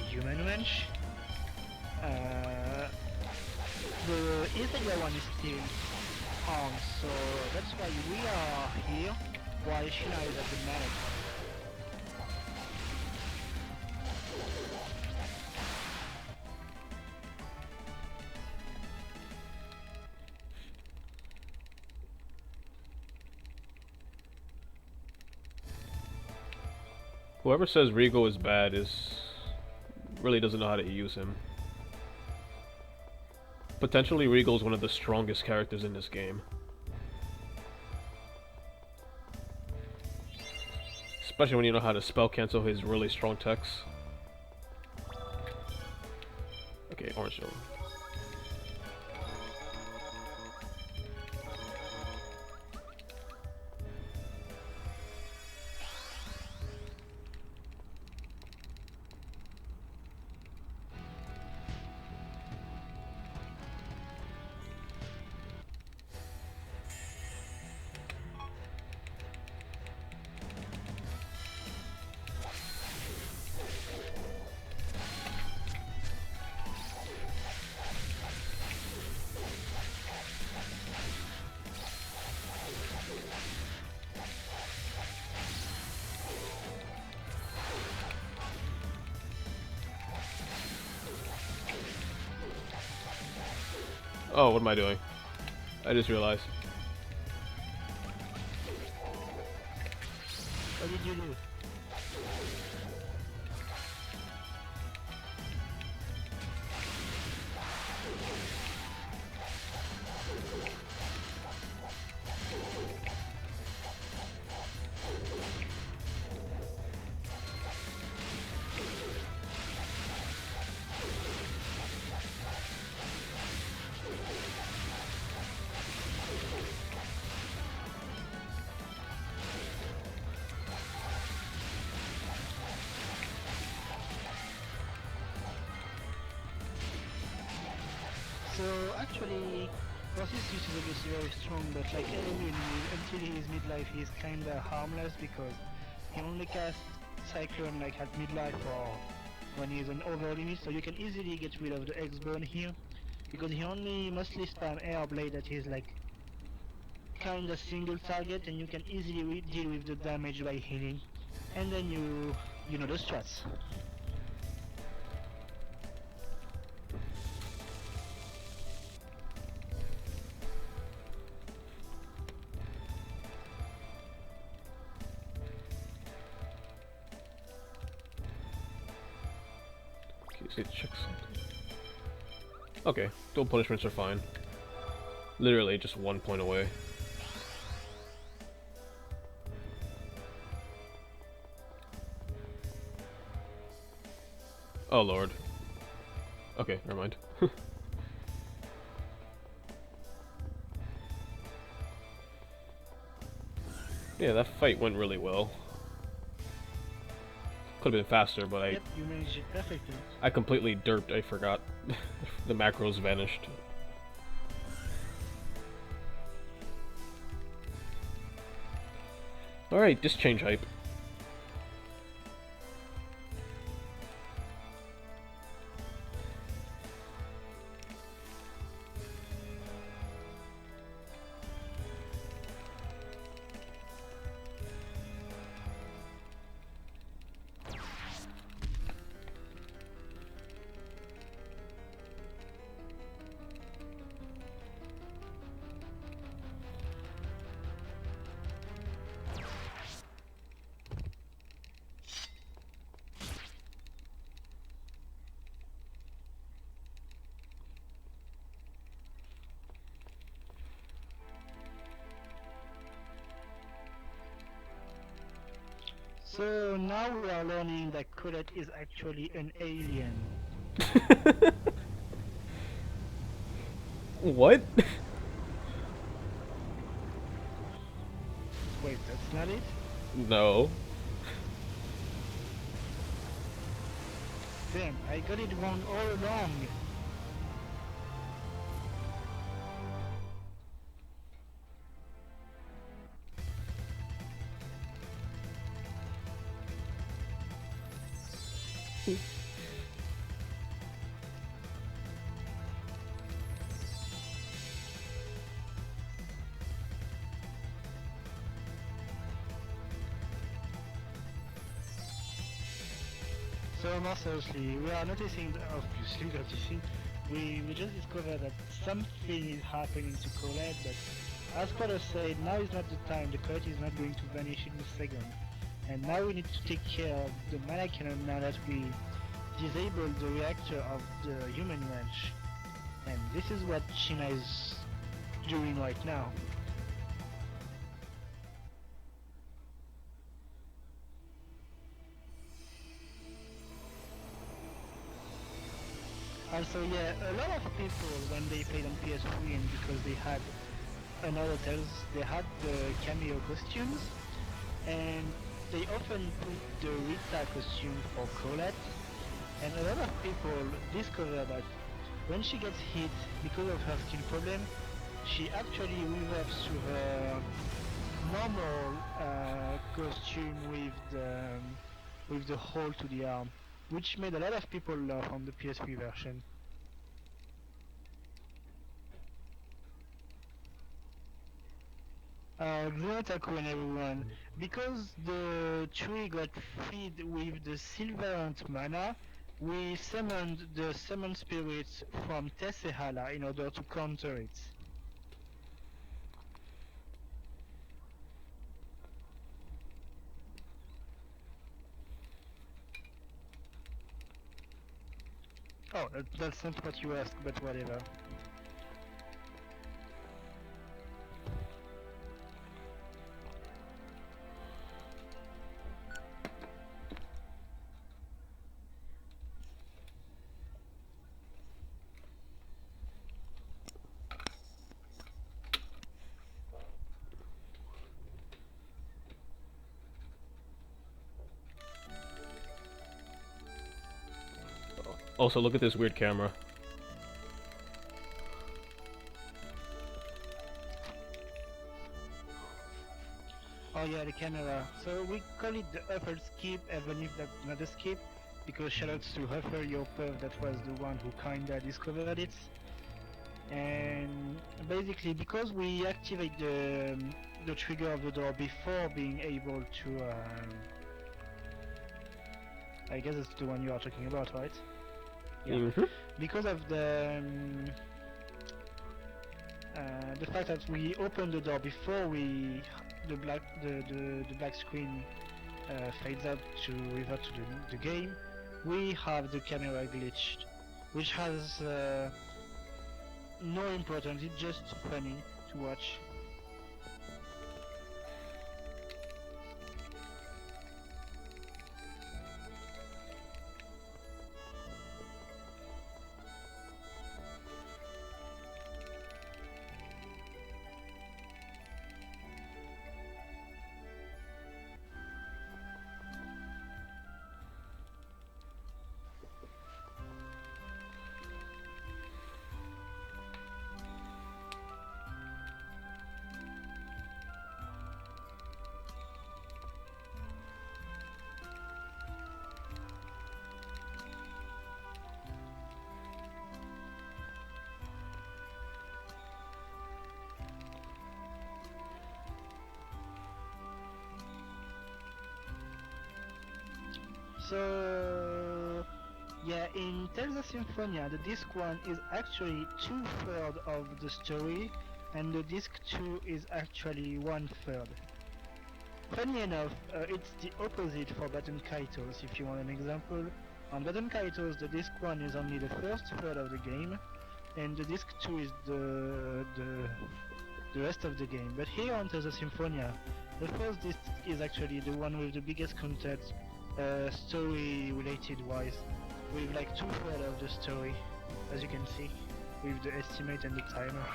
human wrench. The Ether one is still on, so that's why we are here while Shina is at the mana. Whoever says Regal is bad really doesn't know how to use him. Potentially Regal is one of the strongest characters in this game. Especially when you know how to spell cancel his really strong techs. Okay, orange shield. Oh, what am I doing? I just realized. What did you do? So actually, Process is obviously very strong, but like enemy until he is midlife, he is kinda harmless because he only casts Cyclone like at midlife or when he is on over limit, so you can easily get rid of the X-Burn here because he only mostly spam Air Blade that is like kinda single target, and you can easily deal with the damage by healing, and then you know the strats. Okay, check something. Okay, dual punishments are fine. Literally just 1 point away. Oh lord. Okay, never mind. Yeah, that fight went really well. Could have been faster, but Yep, you managed it perfectly. I completely derped. I forgot. The macros vanished. Alright, just change hype. So now we are learning that Colette is actually an alien. What? Wait, that's not it? No. Damn, I got it wrong all along. So more seriously, we are noticing, obviously noticing, we just discovered that something is happening to Colette, but as Carter said, now is not the time, the Colette is not going to vanish in a second. And now we need to take care of the mana cannon now that we disabled the reactor of the human ranch. And this is what China is doing right now. Also, yeah, a lot of people when they played on PS3 and because they had another Tales, they had the cameo costumes, and they often put the Rita costume for Colette, and a lot of people discover that when she gets hit because of her skin problem, she actually reverts to her normal costume with the hole to the arm, which made a lot of people laugh on the PS3 version. Taku and everyone, because the tree got fed with the silverant mana, we summoned the summon spirits from Tessehala in order to counter it. Oh, that's not what you asked, but whatever. Also, look at this weird camera. Oh yeah, the camera. So we call it the upper skip, even if that's not a skip, because shoutouts to Huffer, your perv, that was the one who kinda discovered it. And basically, because we activate the trigger of the door before being able to, I guess it's the one you are talking about, right? Yeah. Mm-hmm. Because of the fact that we open the door before the black screen fades out to revert to the game, we have the camera glitched, which has no importance. It's just funny to watch. So yeah, in Tales of Symphonia, the disc 1 is actually 2/3 of the story, and the disc 2 is actually 1/3. Funny enough, it's the opposite for Baton Kaitos, if you want an example. On Baton Kaitos, the disc 1 is only the first third of the game, and the disc 2 is the rest of the game. But here on Tales of Symphonia, the first disc is actually the one with the biggest content, story related wise, with like 2/3 of the story, as you can see, with the estimate and the timer.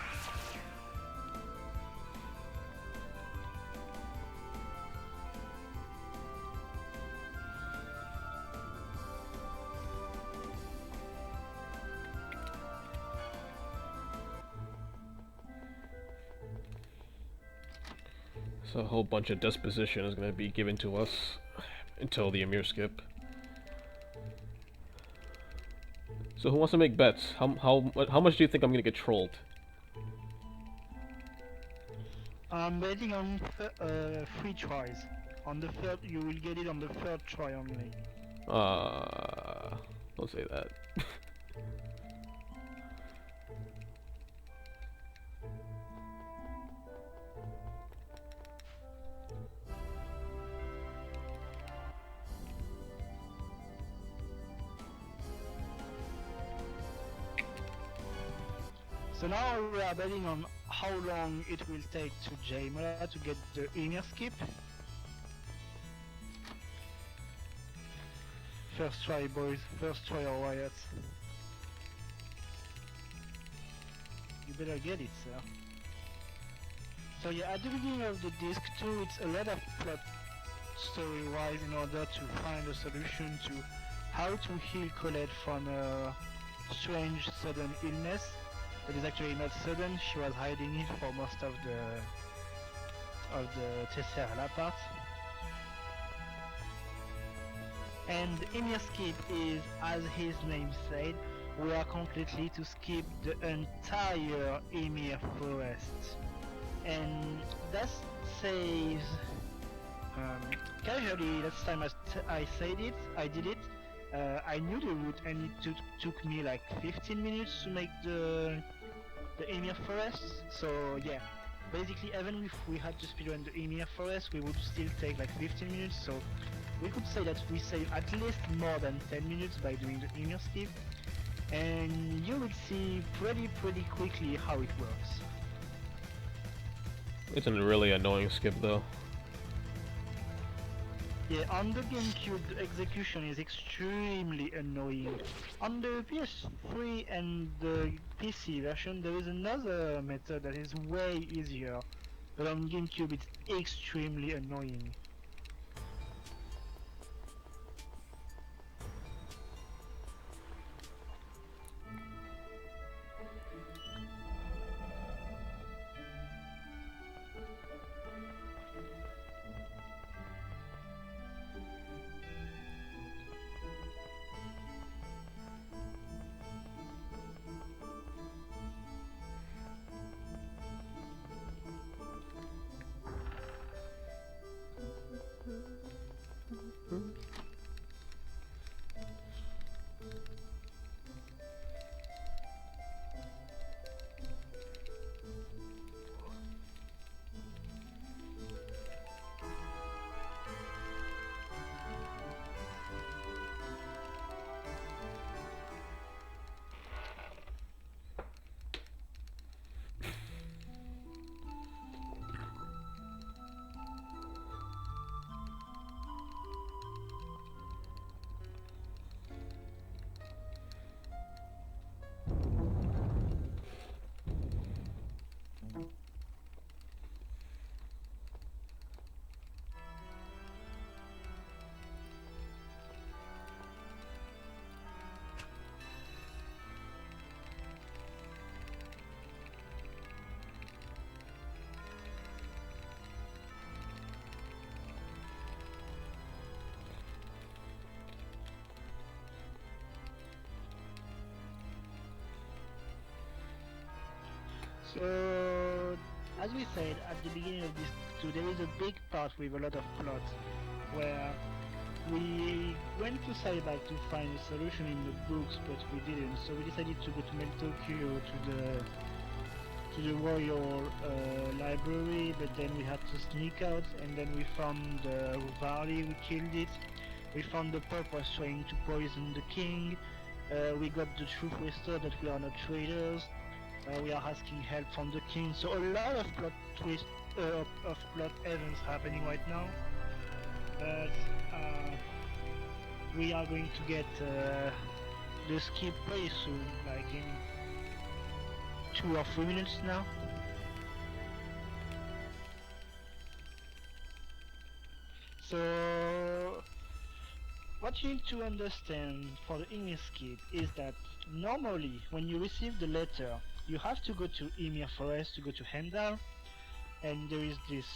So a whole bunch of disposition is going to be given to us until the Emir skip. So who wants to make bets? How much do you think I'm going to get trolled? I'm betting on 3 tries. On the third, you will get it on the third try only. Don't say that. So now we are betting on how long it will take to JayMota to get the Emir skip. First try, boys. First try or riots. You better get it, sir. So yeah, at the beginning of the disc 2, it's a lot of plot story-wise in order to find a solution to how to heal Colette from a strange sudden illness. That is actually not sudden, she was hiding it for most of the Tessera part. And Emir skip is, as his name said, we are completely to skip the entire Emir forest. And that saves casually. Last time I did it. I knew the route, and it took me like 15 minutes to make the Emir forest. So yeah, basically even if we had to speedrun the Emir forest, we would still take like 15 minutes. So we could say that we save at least more than 10 minutes by doing the Emir skip, and you will see pretty quickly how it works. It's a really annoying skip though. Yeah, on the GameCube, the execution is extremely annoying. On the PS3 and the PC version, there is another method that is way easier, but on GameCube it's extremely annoying. So, as we said at the beginning of this 2, there is a big part with a lot of plot, where we went to Saibak to find a solution in the books, but we didn't. So we decided to go to Tokyo to the royal library, but then we had to sneak out, and then we found the Ruvali, we killed it. We found the Pope was trying to poison the king. We got the truth restored that we are not traitors. We are asking help from the king. So a lot of plot twists, of plot events happening right now. But we are going to get the skip pretty soon, like in 2 or 3 minutes now. So what you need to understand for the English skip is that normally when you receive the letter, you have to go to Ymir Forest to go to Hendal, and there is this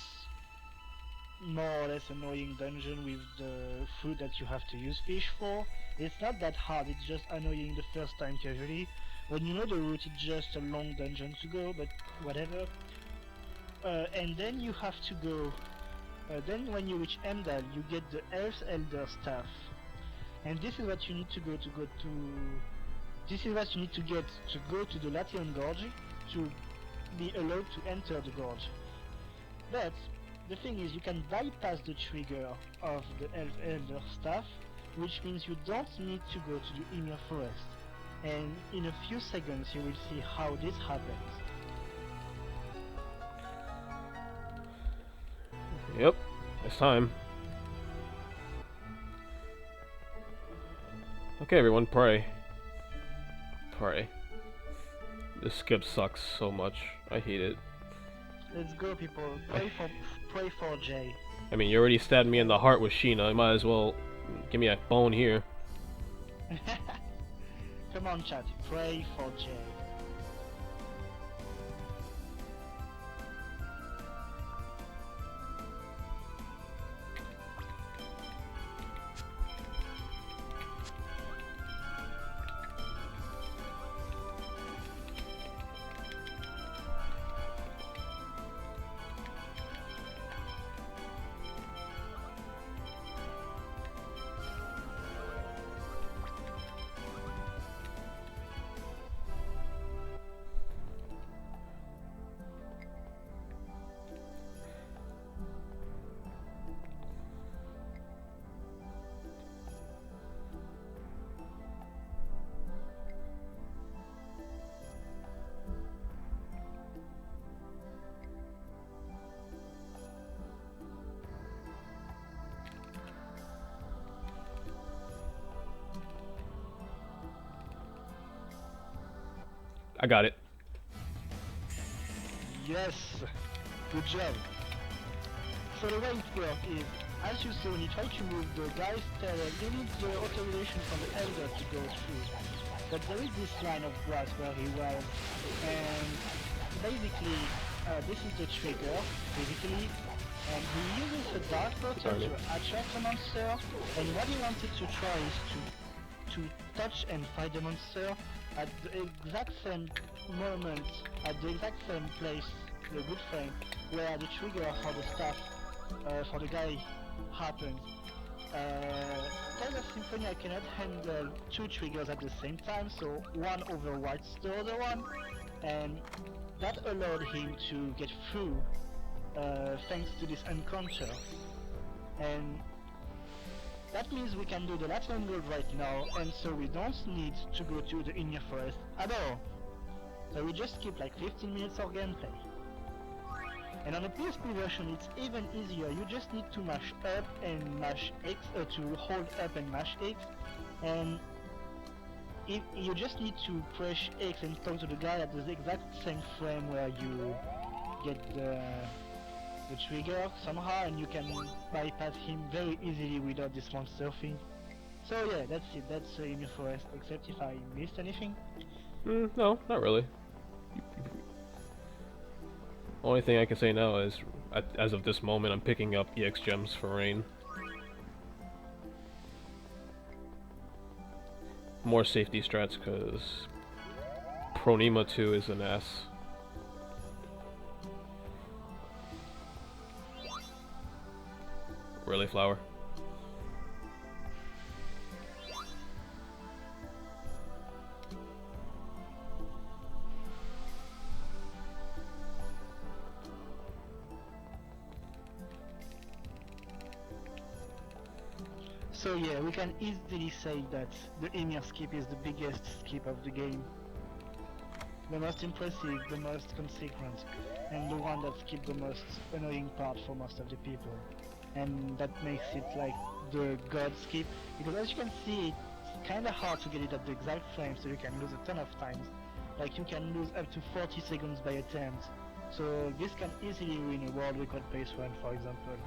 more or less annoying dungeon with the fruit that you have to use fish for. It's not that hard, it's just annoying the first time casually. When you know the route, it's just a long dungeon to go, but whatever. And then you have to go, then when you reach Emdal, you get the Elf Elder staff. And this is what you need to this is what you need to get to go to the Lation Gorge to be allowed to enter the gorge. But the thing is, you can bypass the trigger of the Elf Elder staff, which means you don't need to go to the Ymir Forest. And in a few seconds you will see how this happens. Yep, it's time. Okay, everyone, pray. Pray. This skip sucks so much. I hate it. Let's go, people. Pray for Jay. I mean, you already stabbed me in the heart with Sheena. You might as well give me a bone here. Come on, chat. Pray for Jay. I got it. Yes! Good job! So the way it works is, as you see when you try to move the guy's tail, you need the authorization from the elder to go through. But there is this line of grass where he was, and basically, this is the trigger, basically, and he uses a dark portal to attract the monster, and what he wanted to try is to touch and fight the monster at the exact same moment, at the exact same place, the good frame, where the trigger for the staff, for the guy, happens. Tales of Symphonia cannot handle 2 triggers at the same time, so one overrides the other one, and that allowed him to get through thanks to this encounter. And that means we can do the Latin Gold right now, and so we don't need to go to the Ymir Forest at all. So we just skip like 15 minutes of gameplay. And on the PSP version it's even easier, you just need to mash up and mash X, to hold up and mash X, and you just need to press X and talk to the guy at the exact same frame where you get the trigger somehow, and you can bypass him very easily without this monster thing. So yeah, that's it, that's Ymir Forest, except if I missed anything. No, not really. Only thing I can say now is, as of this moment, I'm picking up EX gems for Rain. More safety strats, cause Pronema 2 is an ass. Really, Flower? So yeah, we can easily say that the Emir skip is the biggest skip of the game. The most impressive, the most consequent, and the one that skipped the most annoying part for most of the people. And that makes it like the god skip, because as you can see, it's kinda hard to get it at the exact frame, so you can lose a ton of times. Like you can lose up to 40 seconds by attempt. So this can easily win a world record pace run, for example.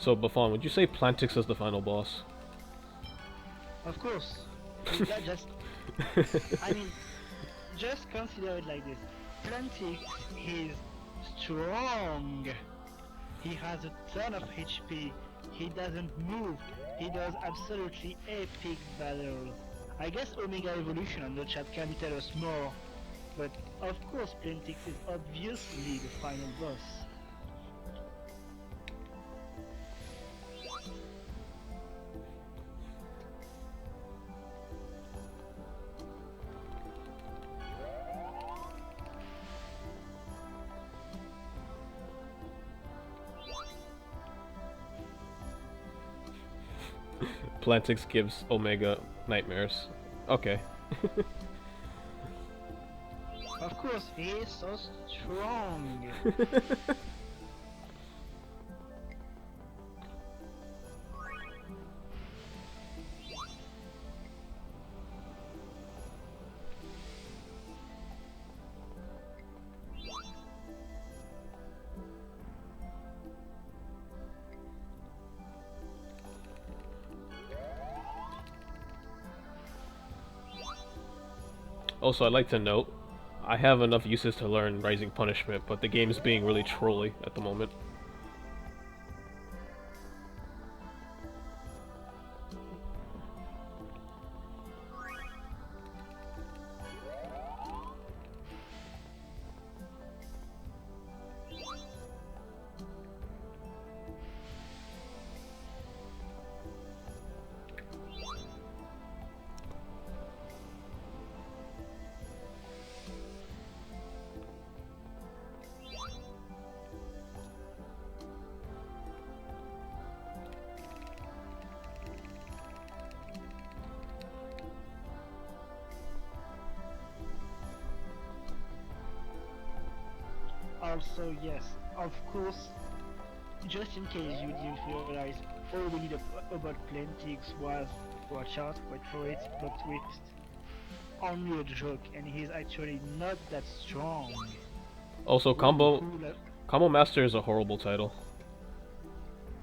So, Baffan, would you say Plantix is the final boss? Of course. Yeah, just I mean, just consider it like this. Plantix is strong. He has a ton of HP. He doesn't move. He does absolutely epic battles. I guess Omega Evolution on the chat can tell us more. But of course Plantix is obviously the final boss. Plantix gives Omega nightmares. Okay. Of course, he is so strong. Also, I'd like to note, I have enough uses to learn Rising Punishment, but the game's being really trolly at the moment. Also, yes, of course, just in case you didn't realize, all we need about Plantix was, watch out, wait for it, plot twist, only a joke, and he's actually not that strong. Also, Combo Master is a horrible title.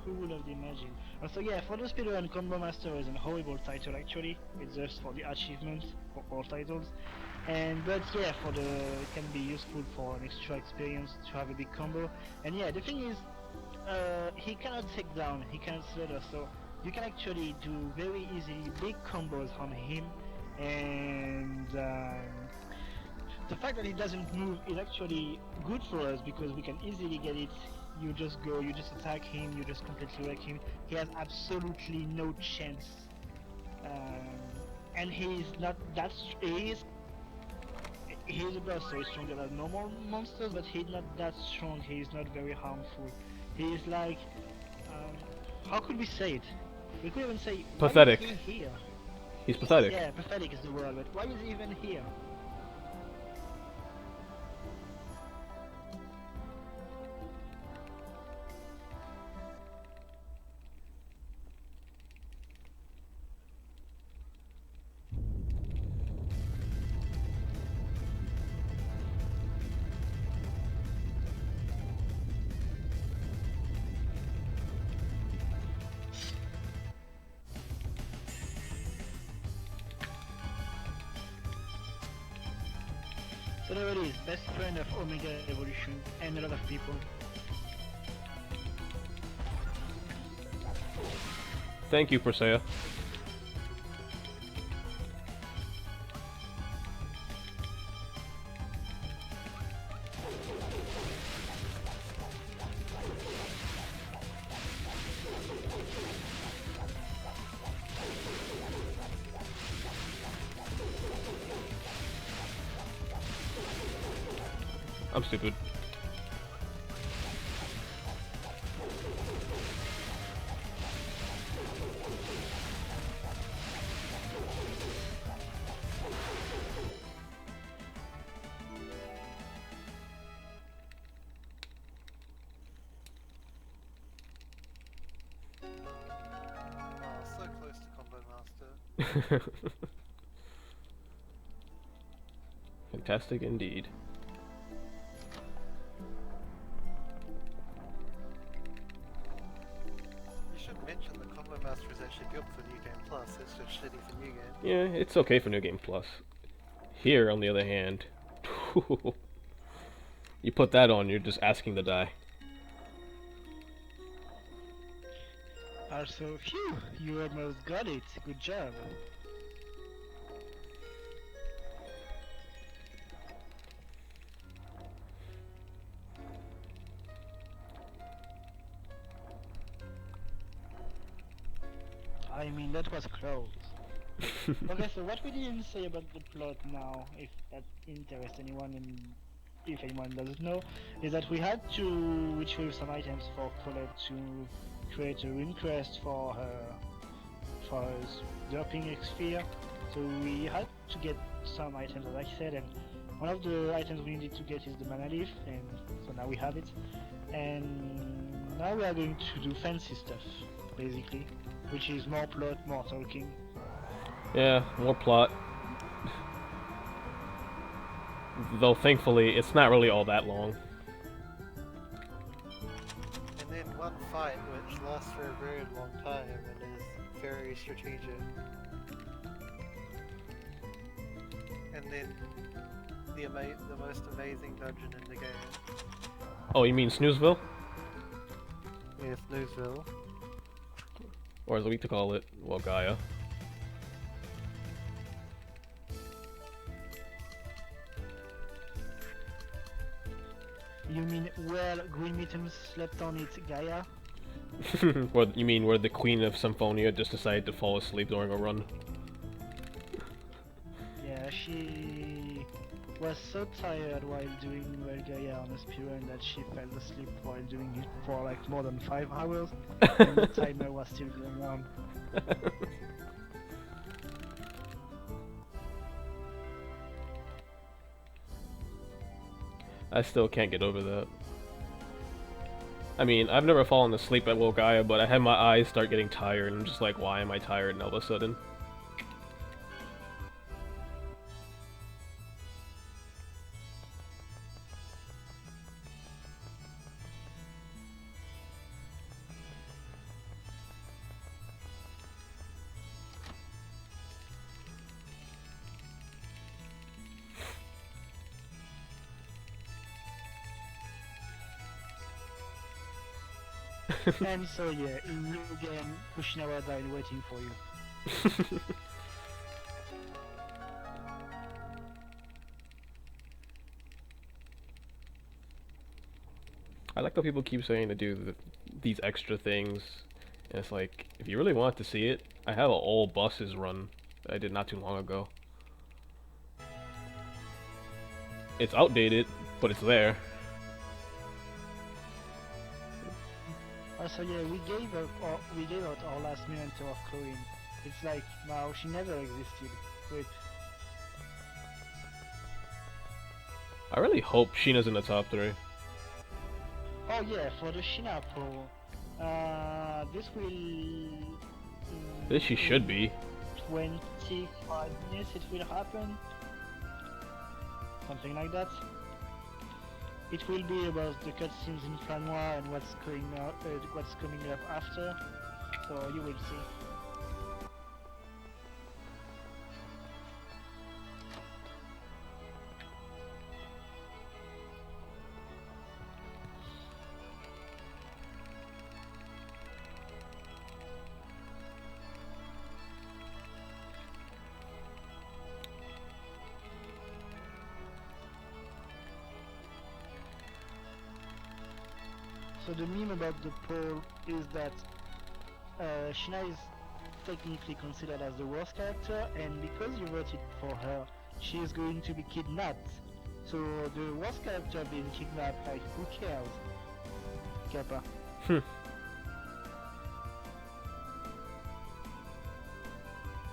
Who would have imagined? Also, yeah, for the speedrun, Combo Master is a horrible title actually. It's just for the achievements for all titles. But yeah, it can be useful for an extra experience to have a big combo. And yeah, the thing is, he cannot take down, he cannot slaughter, so you can actually do very easily big combos on him. And the fact that he doesn't move is actually good for us because we can easily get it. You just go, you just attack him, you just completely wreck him. He has absolutely no chance. And he's not that he's a boss, so he's stronger than normal monsters, but he's not that strong, he's not very harmful. He's like, how could we say it? We could even say, pathetic. Why is he here? He's pathetic. Yeah, pathetic is the word, but why is he even here? So there it is, best friend of Omega Evolution and a lot of people. Thank you, Persea. I'm stupid. Oh, so close to Combo Master. Fantastic indeed. You should mention the Combo Master is actually good for New Game Plus, it's just shitty for New Game. Yeah, it's okay for New Game Plus. Here, on the other hand, you put that on, you're just asking to die. Also, phew, you almost got it. Good job. I mean, that was close. Okay, so what we didn't say about the plot now, if that interests anyone and if anyone doesn't know, is that we had to retrieve some items for Colette to create a rune crest for her doping sphere. So we had to get some items, as I said, and one of the items we needed to get is the mana leaf, and so now we have it. And now we are going to do fancy stuff, basically, which is more plot, more talking. Yeah, more plot. Though thankfully, it's not really all that long. And then one fight which lasts for a very long time and is very strategic. And then the most amazing dungeon in the game. Oh, you mean Snoozeville? Yes, Snoozeville. Or as we like to call it, well, Gaia. You mean where Green Mittens slept on it, Gaia? Or you mean where the Queen of Symphonia just decided to fall asleep during a run? Yeah, she was so tired while doing Well Gaia on a speedrun that she fell asleep while doing it for like more than 5 hours, and the timer was still going on. I still can't get over that. I mean, I've never fallen asleep at Gaia, but I had my eyes start getting tired, and I'm just like, why am I tired all of a sudden? And so yeah, in new game, Kushinawa died waiting for you. I like how people keep saying to do these extra things, and it's like, if you really want to see it, I have an all buses run that I did not too long ago. It's outdated, but it's there. Also yeah, we gave out our last memento of Corinne. It's like, now she never existed. Wait. I really hope Sheena's in the top 3. Oh yeah, for the Shina poll, this will... This she should be. 25 minutes it will happen. Something like that. It will be about the cutscenes in Plan Noir and what's coming up after, so you will see. So the meme about the poll is that Shina is technically considered as the worst character, and because you voted for her, she is going to be kidnapped. So the worst character being kidnapped, like who cares? Kappa.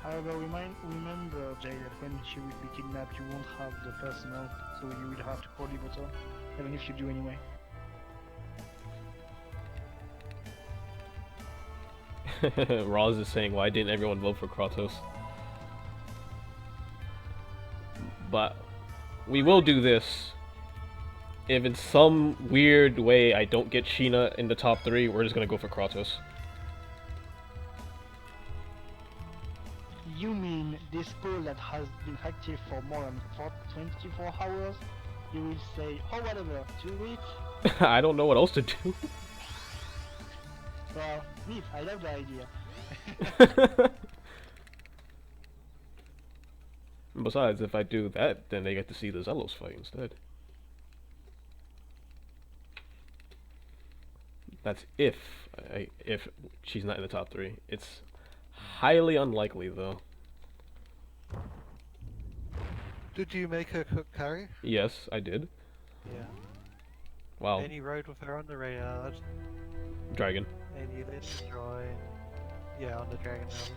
However, remember, Jay, that when she will be kidnapped, you won't have the personnel, so you will have to probably vote her, even if you do anyway. Roz is saying, why didn't everyone vote for Kratos? But we will do this. If in some weird way I don't get Sheena in the top 3, we're just gonna go for Kratos. You mean this poll that has been active for more than 24 hours? You will say, oh whatever, 2 weeks? I don't know what else to do. Well, neat, I love the idea. Besides, if I do that, then they get to see the Zelos fight instead. That's if she's not in the top 3. It's highly unlikely, though. Did you make her cook curry? Yes, I did. Yeah. Wow. And you rode with her on the Rayard. Dragon. And you let her enjoy. Yeah, on the Dragon Island.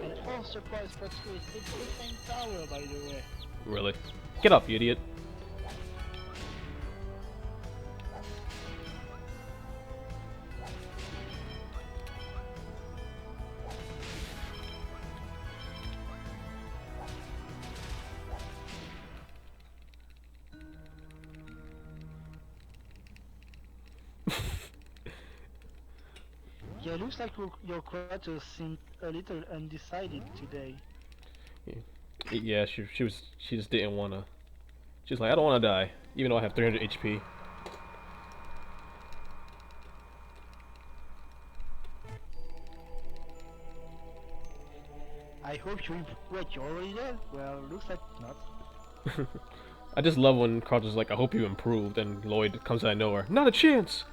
And oh, surprise, plot twist, it's the same tower, by the way. Really? Get up, you idiot. Yeah, looks like your Kratos seemed a little undecided today. Yeah, she just didn't wanna. She's like, I don't wanna die, even though I have 300 HP. I hope you wait, you're already there? Well, looks like not. I just love when Kratos is like, I hope you improved, and Lloyd comes out of nowhere. Not a chance!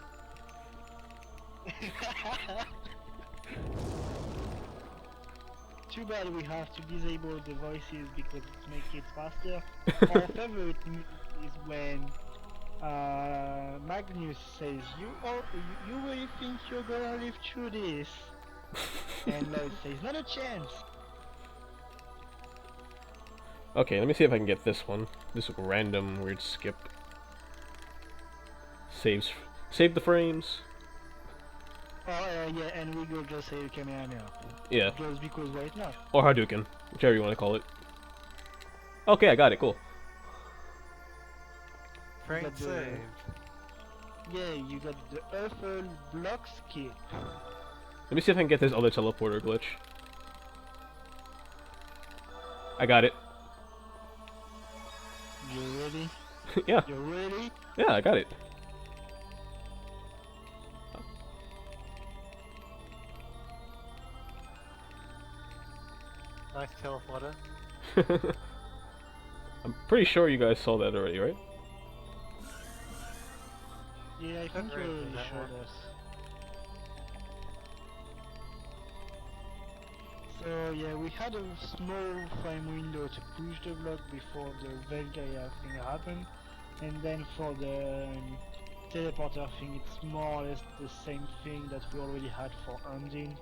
Too bad we have to disable the voices because it makes it faster. Our favorite is when Magnus says, you really think you're gonna live through this? And Lloyd says, not a chance! Okay, let me see if I can get this one. This random weird skip. Save the frames. Oh, yeah, and we will just say Kamehameha. Yeah. Just because right now. Or Hadouken, whichever you want to call it. Okay, I got it, cool. Frame But the- saved. Yeah, you got the awful block skip. Let me see if I can get this other teleporter glitch. I got it. You ready? Yeah, You ready? yeah, I got it. Nice teleporter. I'm pretty sure you guys saw that already, right? Yeah, I think you Right, already that showed one. us. So yeah, we had a small frame window to push the block before the Valkyria thing happened, and then for the teleporter thing, it's more or less the same thing that we already had for Undine.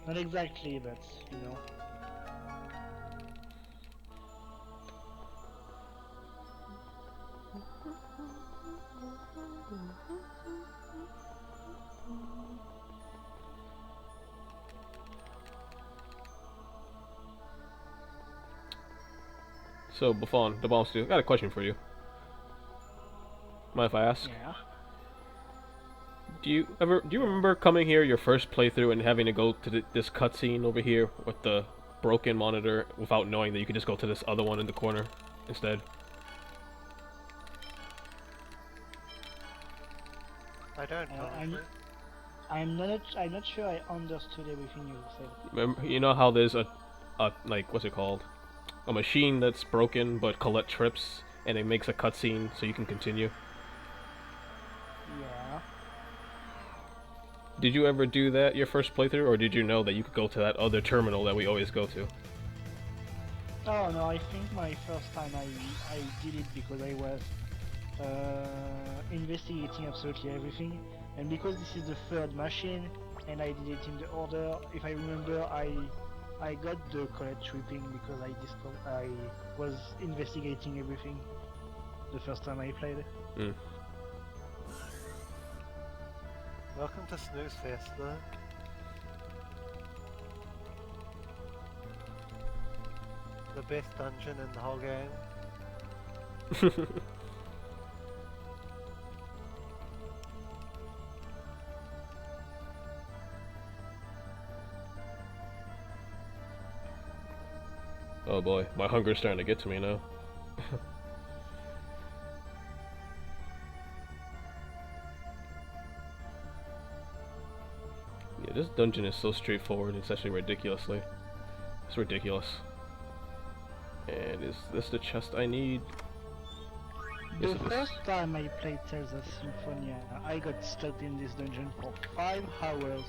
Not exactly, but you know. So, Baffan, Dabomstew, I got a question for you. Mind if I ask? Yeah. Do you remember coming here your first playthrough and having to go to this cutscene over here with the broken monitor without knowing that you could just go to this other one in the corner instead? I don't know. I'm not sure I understood everything you said. Remember, you know how there's like what's it called? A machine that's broken, but Colette trips, and it makes a cutscene so you can continue. Yeah. Did you ever do that your first playthrough, or did you know that you could go to that other terminal that we always go to? Oh no, I think my first time I did it because I was investigating absolutely everything, and because this is the third machine, and I did it in the order. If I remember, I got the Colette tripping because I was investigating everything the first time I played. Mm. Welcome to Snooze Fest, though. The best dungeon in the whole game. Oh boy, my hunger's starting to get to me now. Yeah, this dungeon is so straightforward, it's actually ridiculously. It's ridiculous. And is this the chest I need? Yes, The it is. first time I played Tales of Symphonia, I got stuck in this dungeon for 5 hours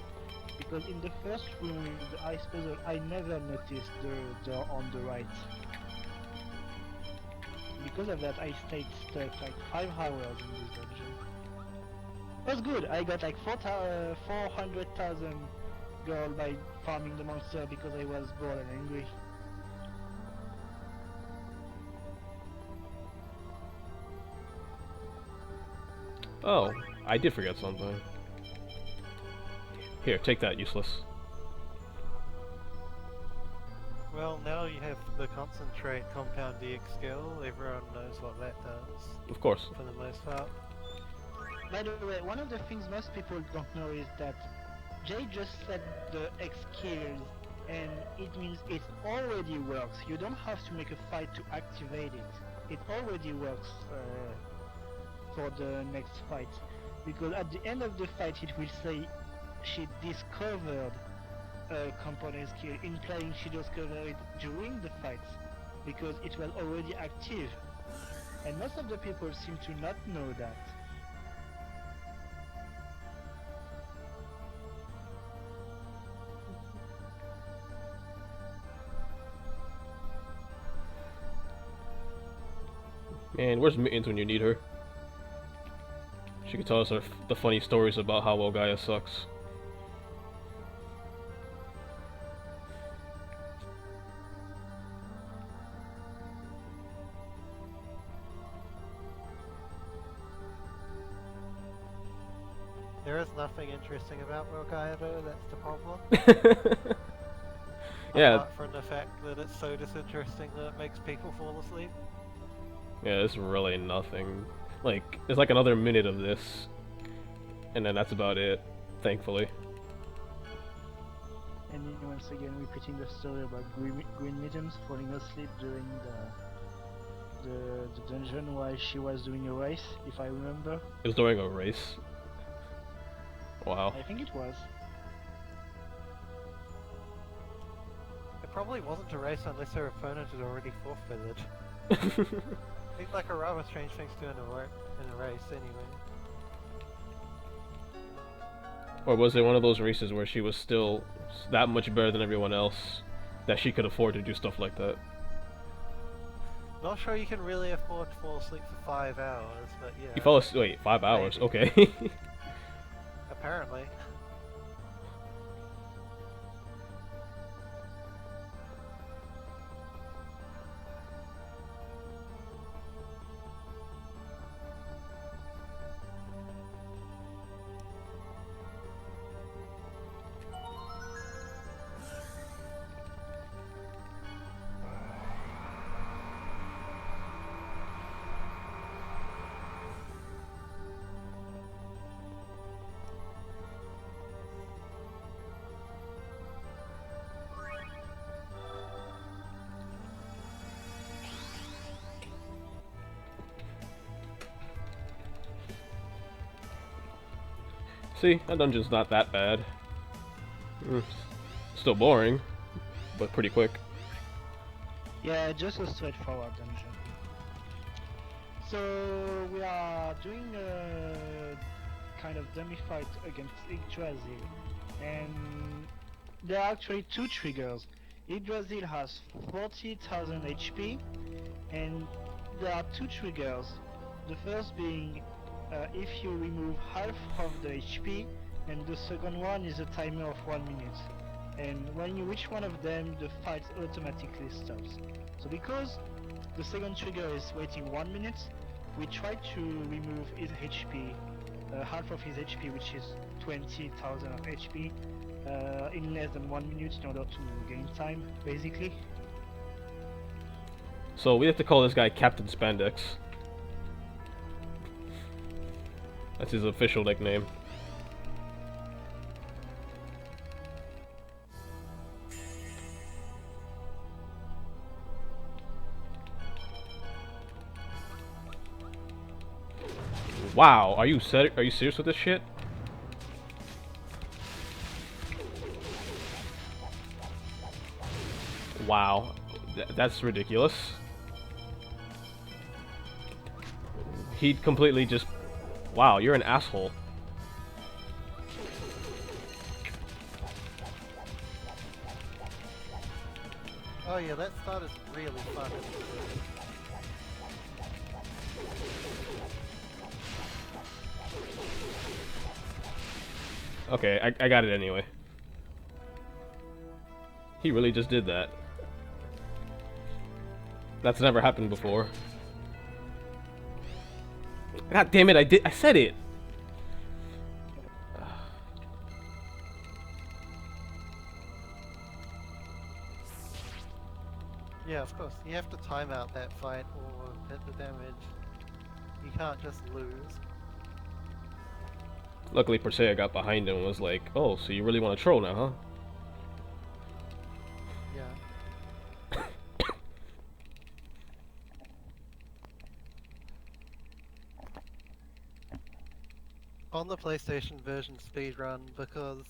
because in the first room with the ice puzzle, I never noticed the door on the right. Because of that, I stayed stuck like 5 hours in this dungeon. It was good. I got like 400,000 gold by farming the monster because I was bored and angry. Oh, I did forget something. Here, take that, useless. Well, now you have the concentrate compound DX skill. Everyone knows what that does, Of course. for the most part. By the way, one of the things most people don't know is that Jay just said the X skills, and it means it already works. You don't have to make a fight to activate it. It already works for the next fight. Because at the end of the fight it will say she discovered a component skill, implying she discovered it during the fight, because it was already active. And most of the people seem to not know that. Man, where's Mittens when you need her? She could tell us the funny stories about how well Gaia sucks. There is nothing interesting about Gaia though, that's the problem. Yeah, Apart from the fact that it's so disinteresting that it makes people fall asleep. yeah, it's really nothing. Like, it's like another minute of this, and then that's about it, thankfully. And then once again repeating the story about Green Mittens falling asleep during the dungeon while she was doing a race, if I remember. It was during a race. Wow. I think it was. It probably wasn't a race unless her opponent had already forfeited. Seems like a rather strange thing to do in a race anyway. Or was it one of those races where she was still that much better than everyone else that she could afford to do stuff like that? Not sure you can really afford to fall asleep for 5 hours, but yeah. You fell asleep, wait, 5 hours, Maybe. okay. Apparently. See, that dungeon's not that bad. Still boring, but pretty quick. Yeah, just a straightforward dungeon. So we are doing a kind of dummy fight against Yggdrasil, and there are actually two triggers. Yggdrasil has 40,000 HP, and there are two triggers. The first being if you remove half of the HP, and the second one is a timer of 1 minute. And when you reach one of them, the fight automatically stops. So because the second trigger is waiting 1 minute, we try to remove his HP, half of his HP, which is 20,000 of HP, in less than 1 minute in order to gain time, basically. So we have to call this guy Captain Spandex. That's his official nickname. Wow, are you serious with this shit? Wow, that's ridiculous. He completely just... Wow, you're an asshole. Oh yeah, that start is really fun. Okay, I got it anyway. He really just did that. That's never happened before. God damn it, I said it! Yeah, of course. You have to time out that fight or hit the damage. You can't just lose. Luckily, Persea got behind him and was like, oh, so you really want to troll now, huh? Yeah. On the PlayStation version speedrun, because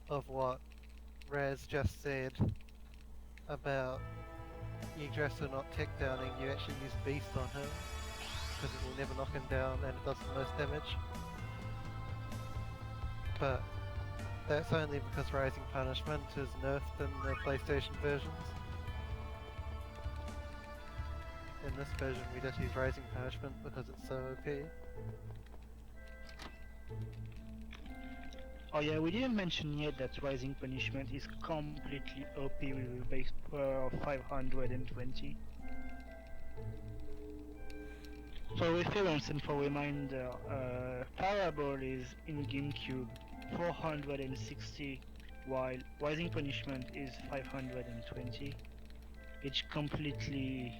of what Raz just said about Yggdrasil not tech downing, you actually use Beast on him, because it will never knock him down and it does the most damage. But that's only because Rising Punishment is nerfed in the PlayStation versions. In this version we just use Rising Punishment because it's so OP. Oh yeah, we didn't mention yet that Rising Punishment is completely OP with a base power of 520. For reference and for reminder, Parable is in GameCube 460, while Rising Punishment is 520. It's completely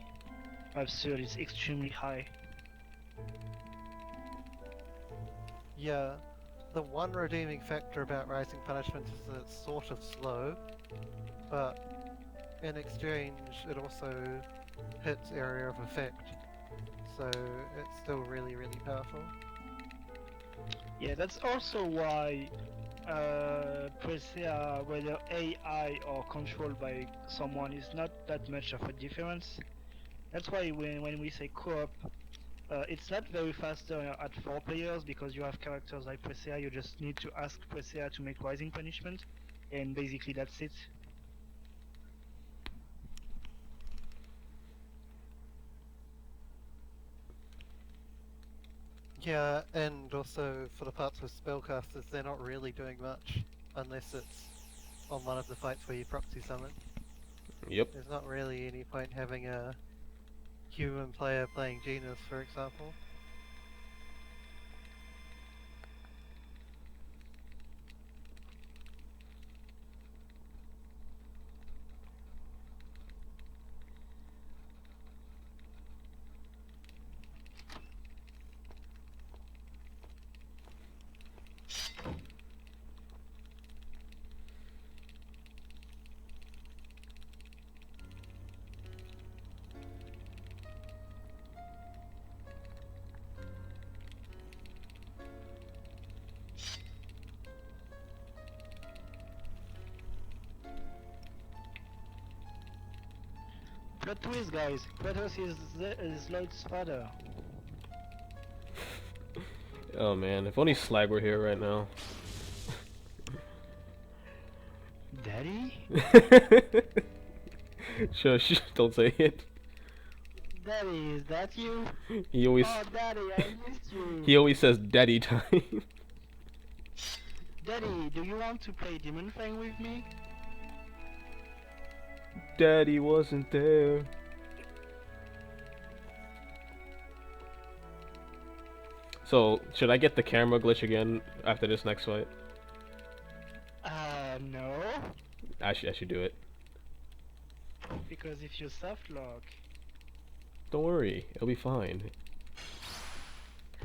absurd, it's extremely high. Yeah, the one redeeming factor about Rising Punishment is that it's sort of slow, but in exchange it also hits area of effect, so it's still really, really powerful. Yeah, that's also why Presea, whether AI or controlled by someone, is not that much of a difference. That's why when we say co-op, it's not very fast at 4 players because you have characters like Presea. You just need to ask Presea to make Rising Punishment, and basically that's it. Yeah, and also for the parts with spellcasters, they're not really doing much unless it's on one of the fights where you proxy summon. Yep. There's not really any point having a human player playing Genus, for example. Plot twist, guys. Kratos is Lloyd's father. Oh man, if only Slag were here right now. Daddy? Shush, don't say it. Daddy, is that you? He always Oh, Daddy, I missed you. he always says daddy time. Daddy, do you want to play Demon Fang with me? Daddy wasn't there. So, should I get the camera glitch again after this next fight? No. I should do it. Because if you soft lock. Don't worry, it'll be fine.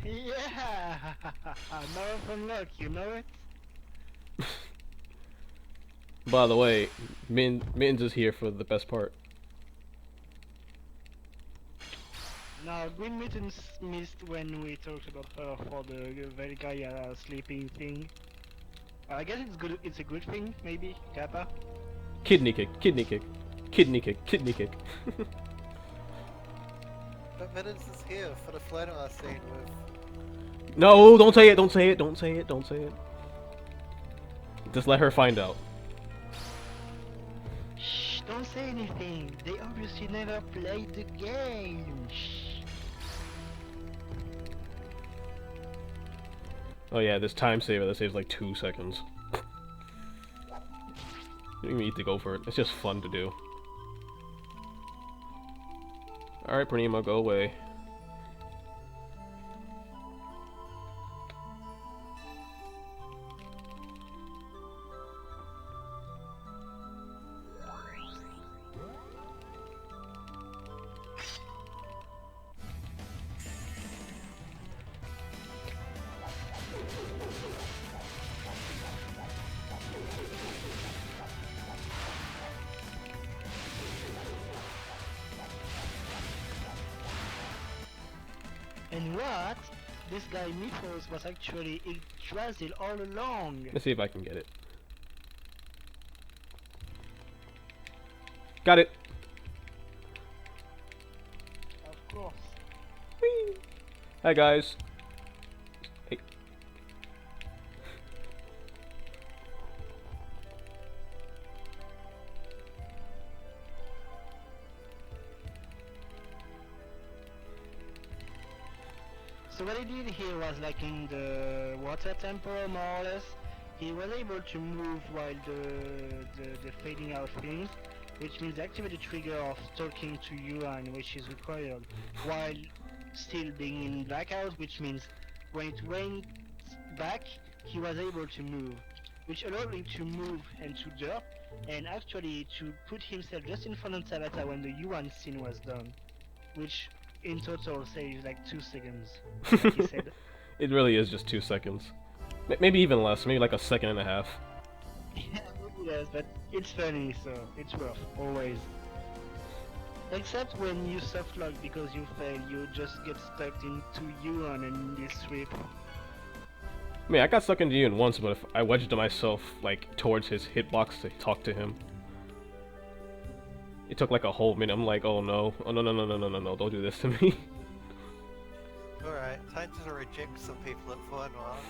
Yeah! Marathon lock, you know it? By the way, Mittens is here for the best part. Now, Green Mittens missed when we talked about her for the Velkaya sleeping thing. I guess it's good. It's a good thing, maybe. Kappa. Kidney kick, kidney kick, kidney kick, kidney kick. But Mittens is here for the Flannery scene with... No, don't say it, don't say it, don't say it, don't say it. Just let her find out. Shh, don't say anything. They obviously never played the game. Shh. Oh yeah, this time saver that saves like 2 seconds. You don't even need to go for it. It's just fun to do. Alright, Pranima, go away. And what? This guy Mythos was actually Yggdrasil all along. Let's see if I can get it. Got it! Of course. Whee! Hi guys. Hey. So what he did here was like in the water temple, more or less. He was able to move while the fading out things, which means activate the trigger of talking to Yuan, which is required, while still being in blackout, which means when it went back, he was able to move, which allowed him to move and to jump, and actually to put himself just in front of Tabata when the Yuan scene was done, which in total saves like 2 seconds, like he said. It really is just 2 seconds. Maybe even less, maybe like a second and a half. Yeah, yes, but it's funny, so it's worth, always. Except when you soft lock because you fail, you just get stuck into Yuan and you sweep. I mean, I got stuck into Ian once, but if I wedged myself like towards his hitbox to talk to him. It took like a whole minute. I'm like, oh no, oh no, no, no, no, no, no, no, don't do this to me. Alright, time to reject some people at Flannery.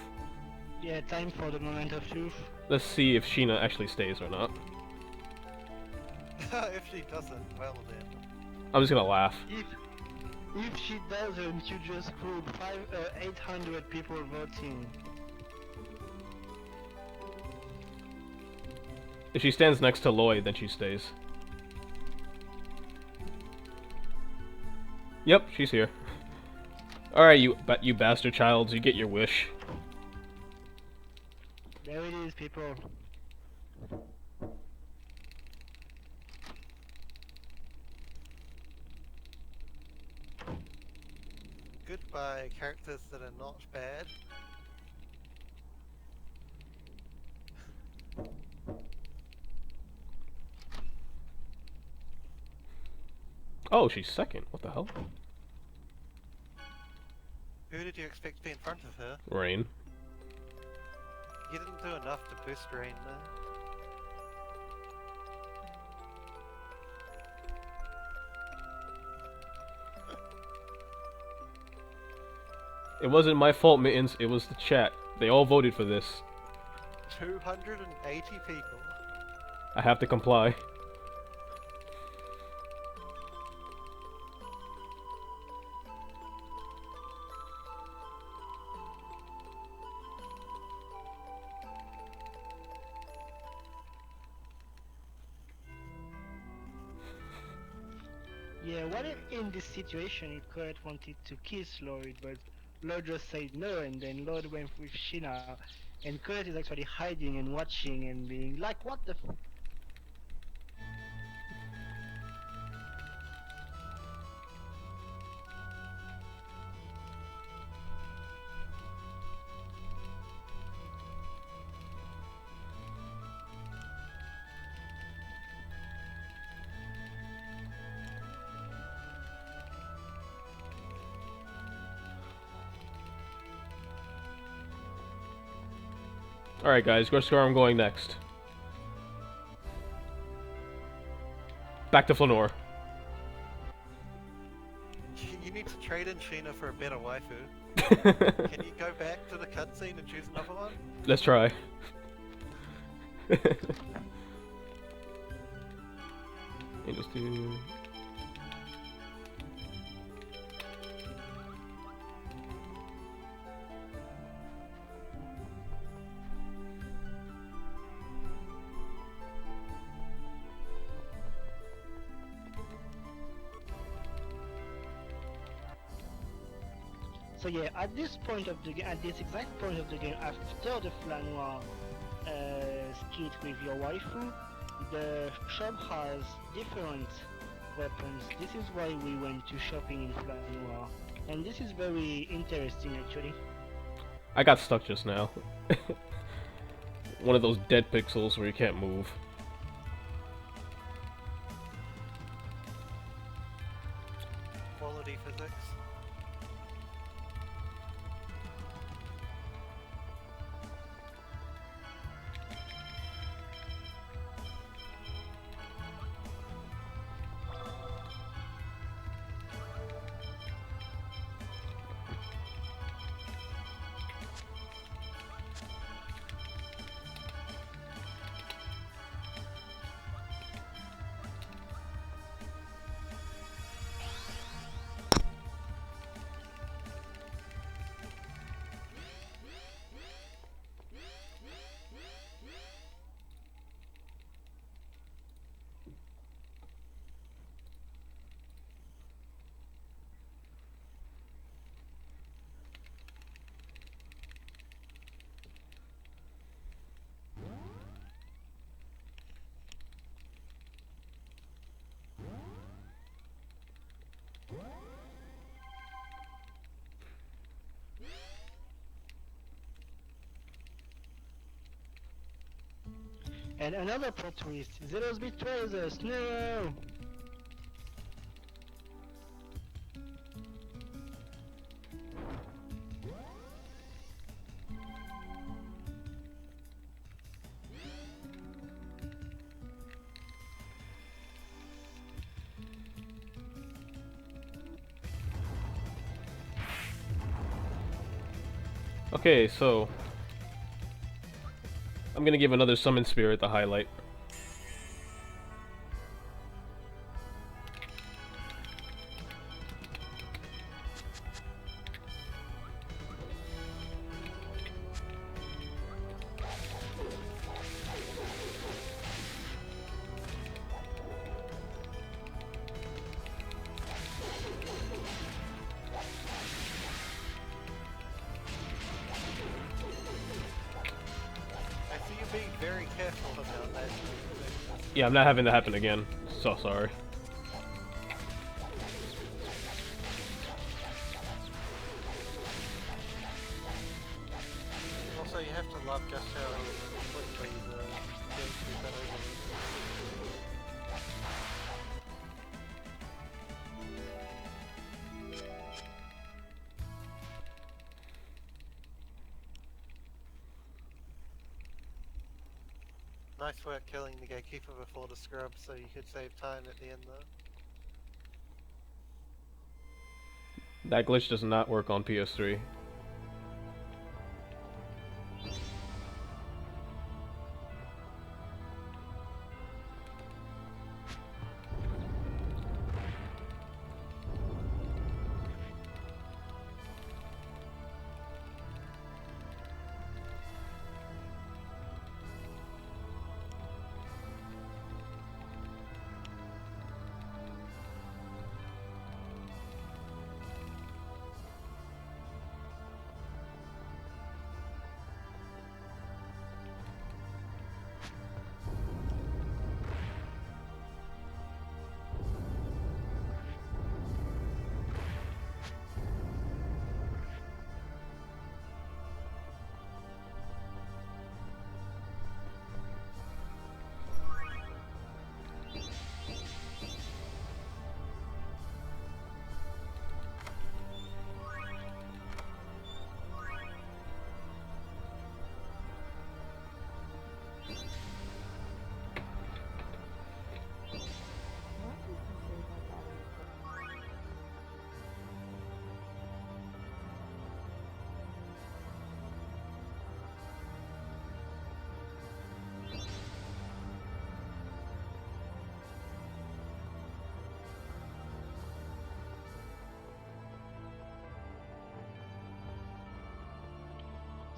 Yeah, time for the moment of truth. Let's see if Sheena actually stays or not. If she doesn't, well then. I'm just gonna laugh. If she doesn't, you just screwed 800 people voting. If she stands next to Lloyd, then she stays. Yep, she's here. Alright, you bastard childs, you get your wish. There it is, people. Goodbye, characters that are not bad. Oh, she's second. What the hell? Who did you expect to be in front of her? Rain. You didn't do enough to boost Rain though. It wasn't my fault, Mittens. It was the chat. They all voted for this. 280 people. I have to comply. Yeah, what if in this situation if Kurt wanted to kiss Lloyd, but Lloyd just said no, and then Lloyd went with Sheena, and Kurt is actually hiding and watching and being like, what the f. Alright guys, guess where I'm going next. Back to Flanor. You need to trade in Sheena for a better waifu. Can you go back to the cutscene and choose another one? Let's try. And just do... So yeah, at this point of the game, at this exact point of the game, after the Flanoir skit with your waifu, the shop has different weapons. This is why we went to shopping in Flanoir, and this is very interesting actually. I got stuck just now. One of those dead pixels where you can't move. Quality physics. And another plot twist, Zeros betrays us, no! Okay, so... I'm gonna give another Summon Spirit the highlight. I see you being very careful about that. Yeah, I'm not having that happen again. So sorry. Also, you have to love just how quickly the game through that over. Nice work killing the gatekeeper before the scrub, so you could save time at the end though. That glitch does not work on PS3.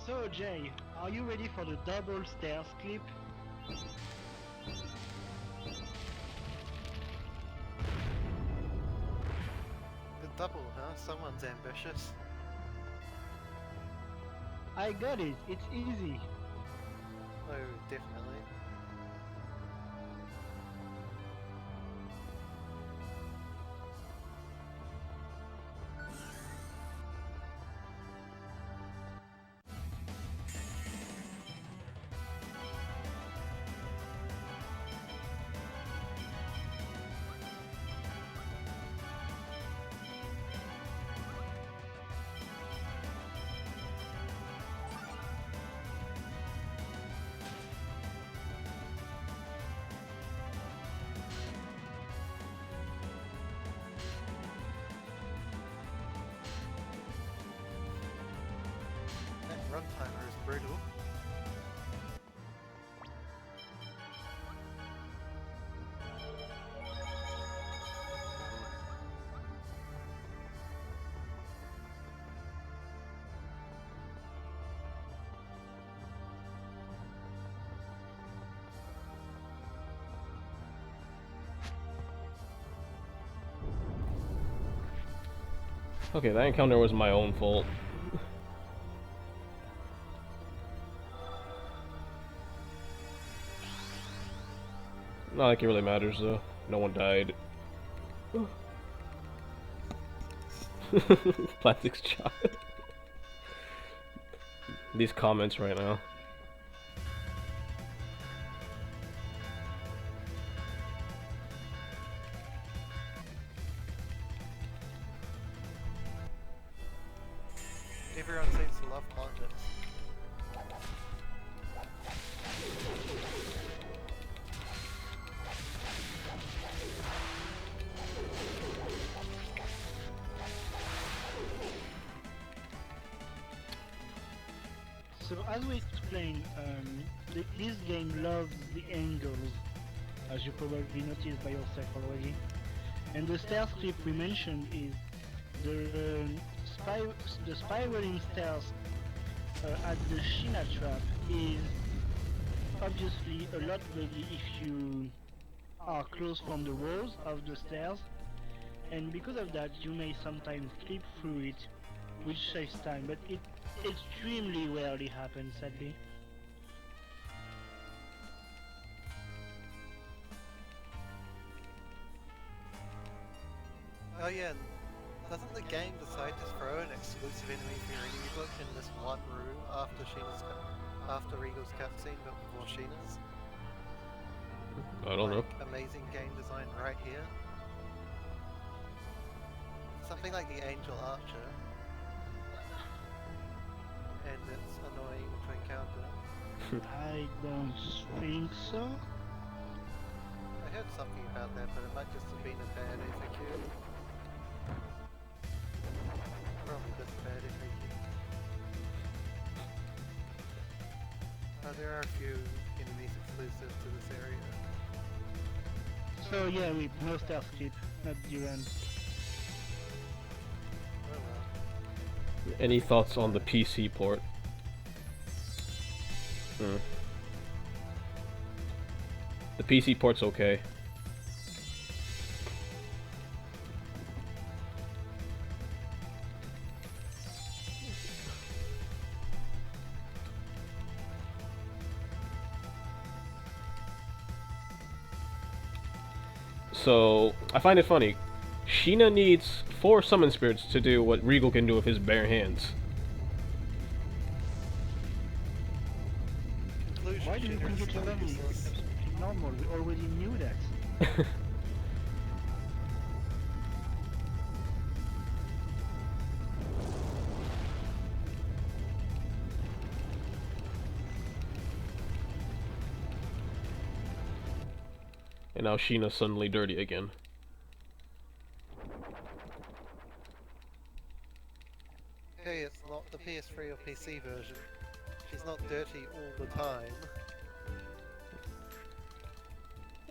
So Jay, are you ready for the double stairs clip? The double, huh? Someone's ambitious. I got it, it's easy. Oh, definitely. That run timer is brutal. Okay, that encounter was my own fault. Not like it really matters though. No one died. Plastic shot. These comments right now. Everyone seems to love convicts. So as we explained, this game loves the angles, as you probably noticed by yourself already. And the stairs clip we mentioned is the spiraling stairs at the Sheena trap is obviously a lot better if you are close from the walls of the stairs, and because of that you may sometimes slip through it, which saves time, but it extremely rarely happens, sadly. Oh yeah, and doesn't the game decide to throw an exclusive enemy for your enemy book in this one room after Regal's cutscene but before Sheena's? I don't know. Amazing game design right here. Something like the Angel Archer. And it's annoying to encounter. I don't think so. I heard something about that, but it might just have been a bad FAQ. Probably just a bad FAQ. There are a few enemies exclusive to this area. So yeah, we no stairs clip, not Duran. Oh well. Any thoughts on the PC port? The PC port's okay. So, I find it funny. Sheena needs 4 summon spirits to do what Regal can do with his bare hands. Conclusion, Why do you Sheena think is it's still lovely? It's useless. absolutely normal, we already knew that. And now Sheena's suddenly dirty again. Hey, it's not the PS3 or PC version. She's not dirty all the time.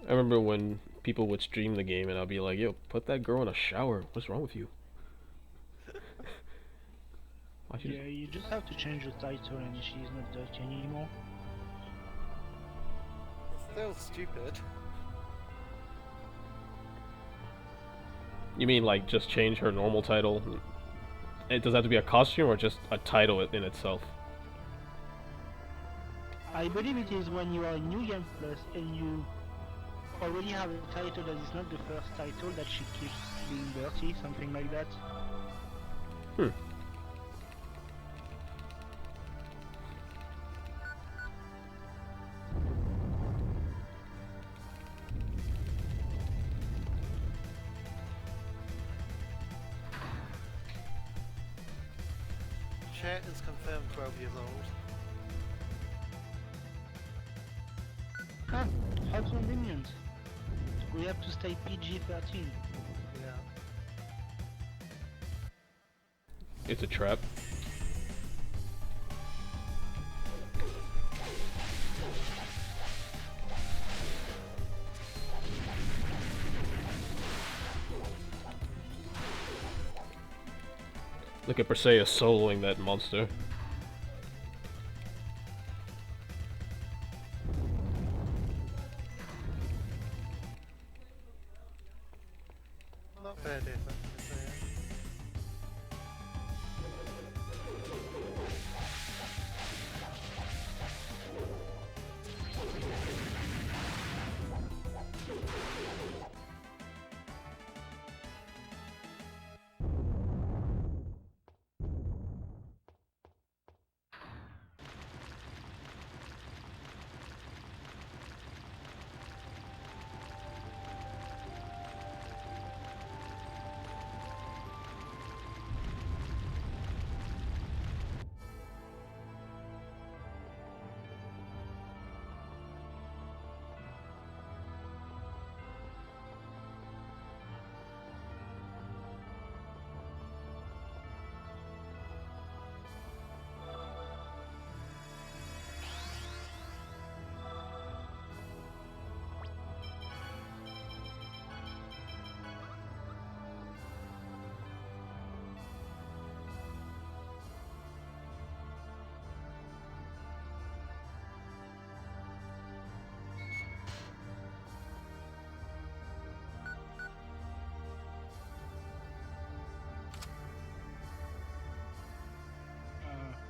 I remember when people would stream the game and I'd be like, yo, put that girl in a shower. What's wrong with you? I should Yeah, you just have to change the title and she's not dirty anymore. It's still stupid. You mean like just change her normal title? It does have to be a costume or just a title in itself? I believe it is when you are in New Game Plus and you already have a title that is not the first title that she keeps being dirty, something like that. Hmm. Chat is confirmed 12 years old. Ah, how convenient. We have to stay PG-13. Yeah. It's a trap. Look at Perseus soloing that monster. Not bad effort, is there?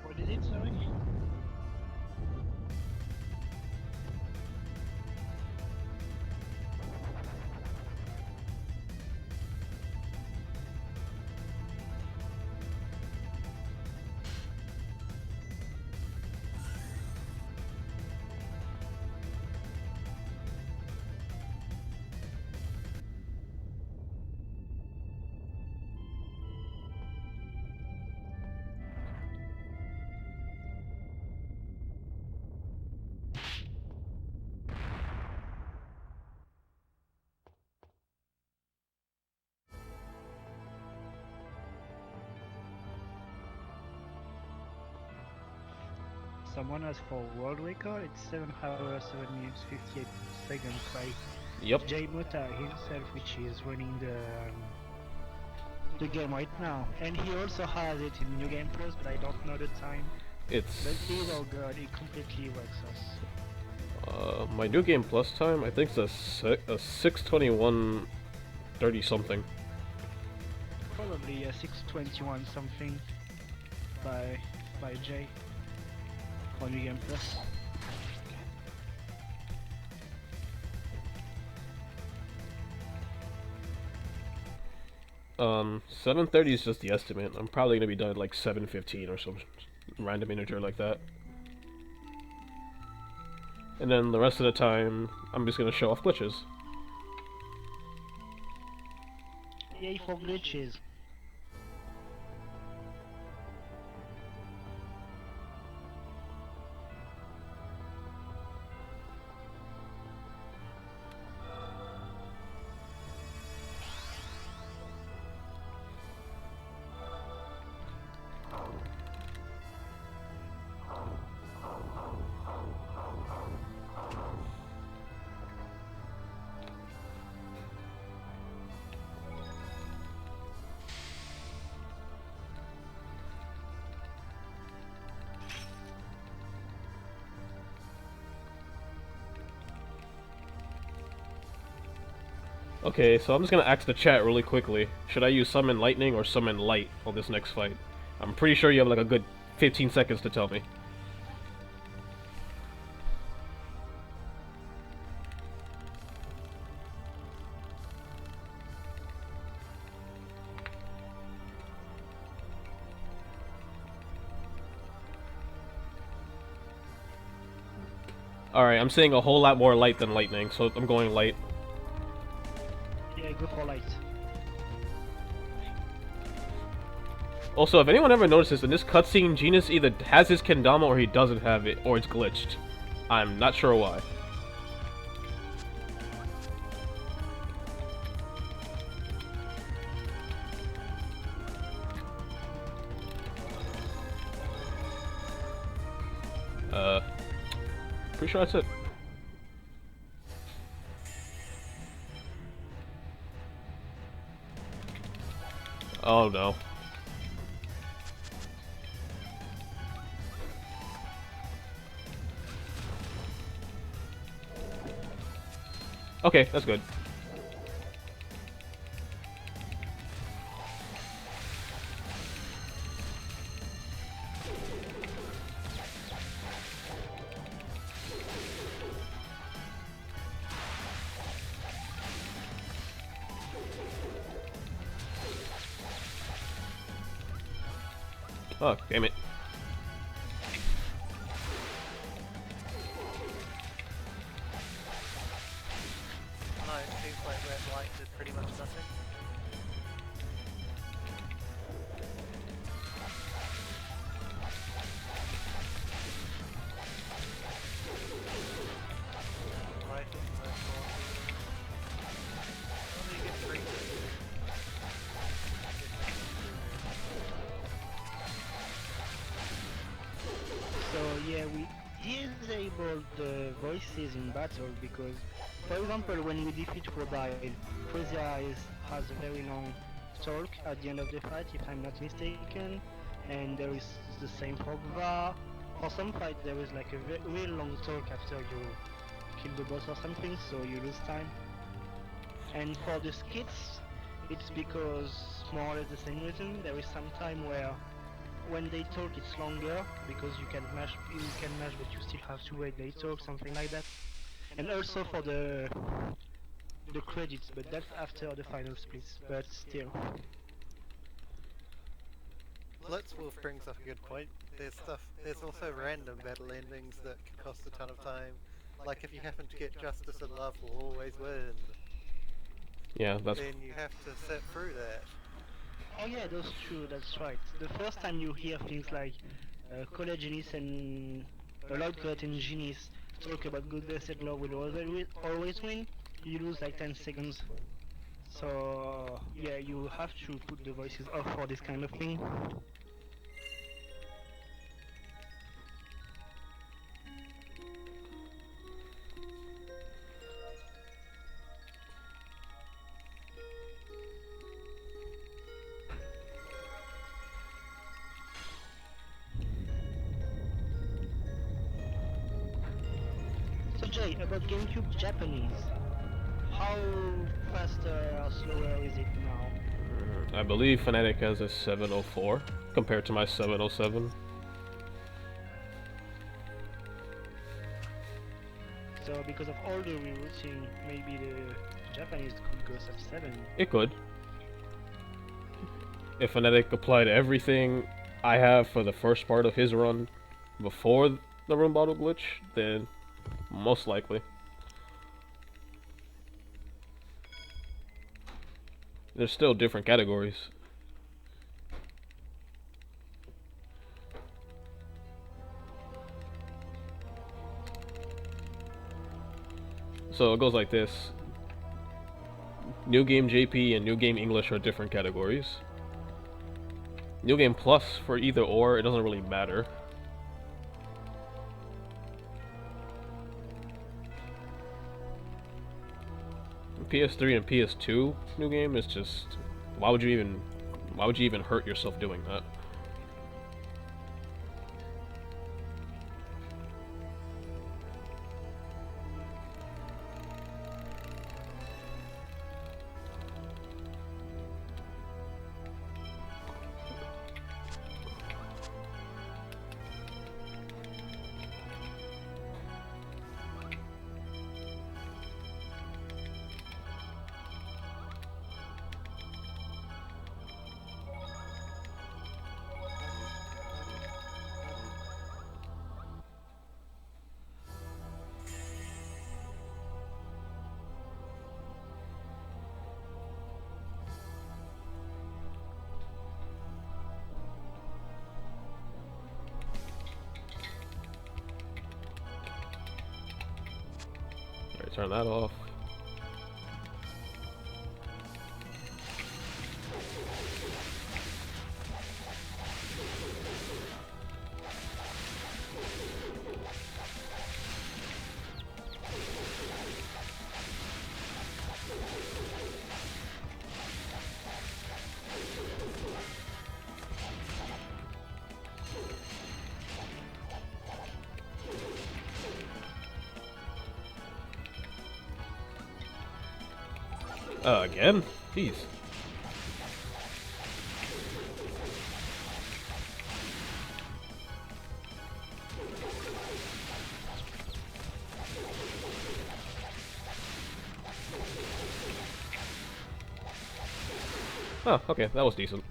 What is it, sorry? Someone asked for world record. It's 7 hours, 7 minutes, 58 seconds by Yep. JayMota himself, which is running the game right now. And he also has it in New Game Plus, but I don't know the time. It's But either god, it completely works us. my new game plus time. I think it's a 6:21 30 something. Probably a 6:21 something by Jay for New Game Plus. 7:30 is just the estimate. I'm probably gonna be done at like 7:15 or some random integer like that. And then the rest of the time, I'm just gonna show off glitches. Yay for glitches. Okay, so I'm just gonna ask the chat really quickly. Should I use Summon Lightning or Summon Light on this next fight? I'm pretty sure you have like a good 15 seconds to tell me. Alright, I'm seeing a whole lot more light than lightning, so I'm going light. Yeah, go for light. Also, if anyone ever notices, in this cutscene, Genius either has his kendama or he doesn't have it, or it's glitched. I'm not sure why. Pretty sure that's it. Oh no. Okay, that's good. Oh, damn it. No, it seems like red light did pretty much nothing. Right, only get 3. So yeah, we disabled the voices in battle because, for example, when we defeat Robile, Crazy Eyes has a very long talk at the end of the fight, if I'm not mistaken, and there is the same for Gva. For some fight, there is like a real long talk after you kill the boss or something, so you lose time. And for the skits, it's because more or less the same reason. There is some time where when they talk it's longer because you can mash, but you still have to wait they talk, something like that. And also for the credits, but that's after the final splits, but still. Blitzwolf brings up a good point. There's also random battle endings that can cost a ton of time. Like if you happen to get Justice and Love will always win, Yeah, that's... then you have to sit through that. Oh yeah, that's true, that's right. The first time you hear things like College Genius and Lloyd Cott and Genius talk about Good Blessed Law will always win, you lose like 10 seconds. So yeah, you have to put the voices off for this kind of thing. So Jay, about GameCube Japanese, how faster or slower is it now? I believe Fnatic has a 704 compared to my 707. So because of all the rerouting, maybe the Japanese could go sub 7. It could. If Fnatic applied everything I have for the first part of his run before the room bottle glitch, then most likely. There's still different categories. So it goes like this. New Game JP and New Game English are different categories. New Game Plus for either or, it doesn't really matter. PS3 and PS2 New Game is just... why would you even hurt yourself doing that? turn that off. Again? Jeez. Oh, okay, that was decent.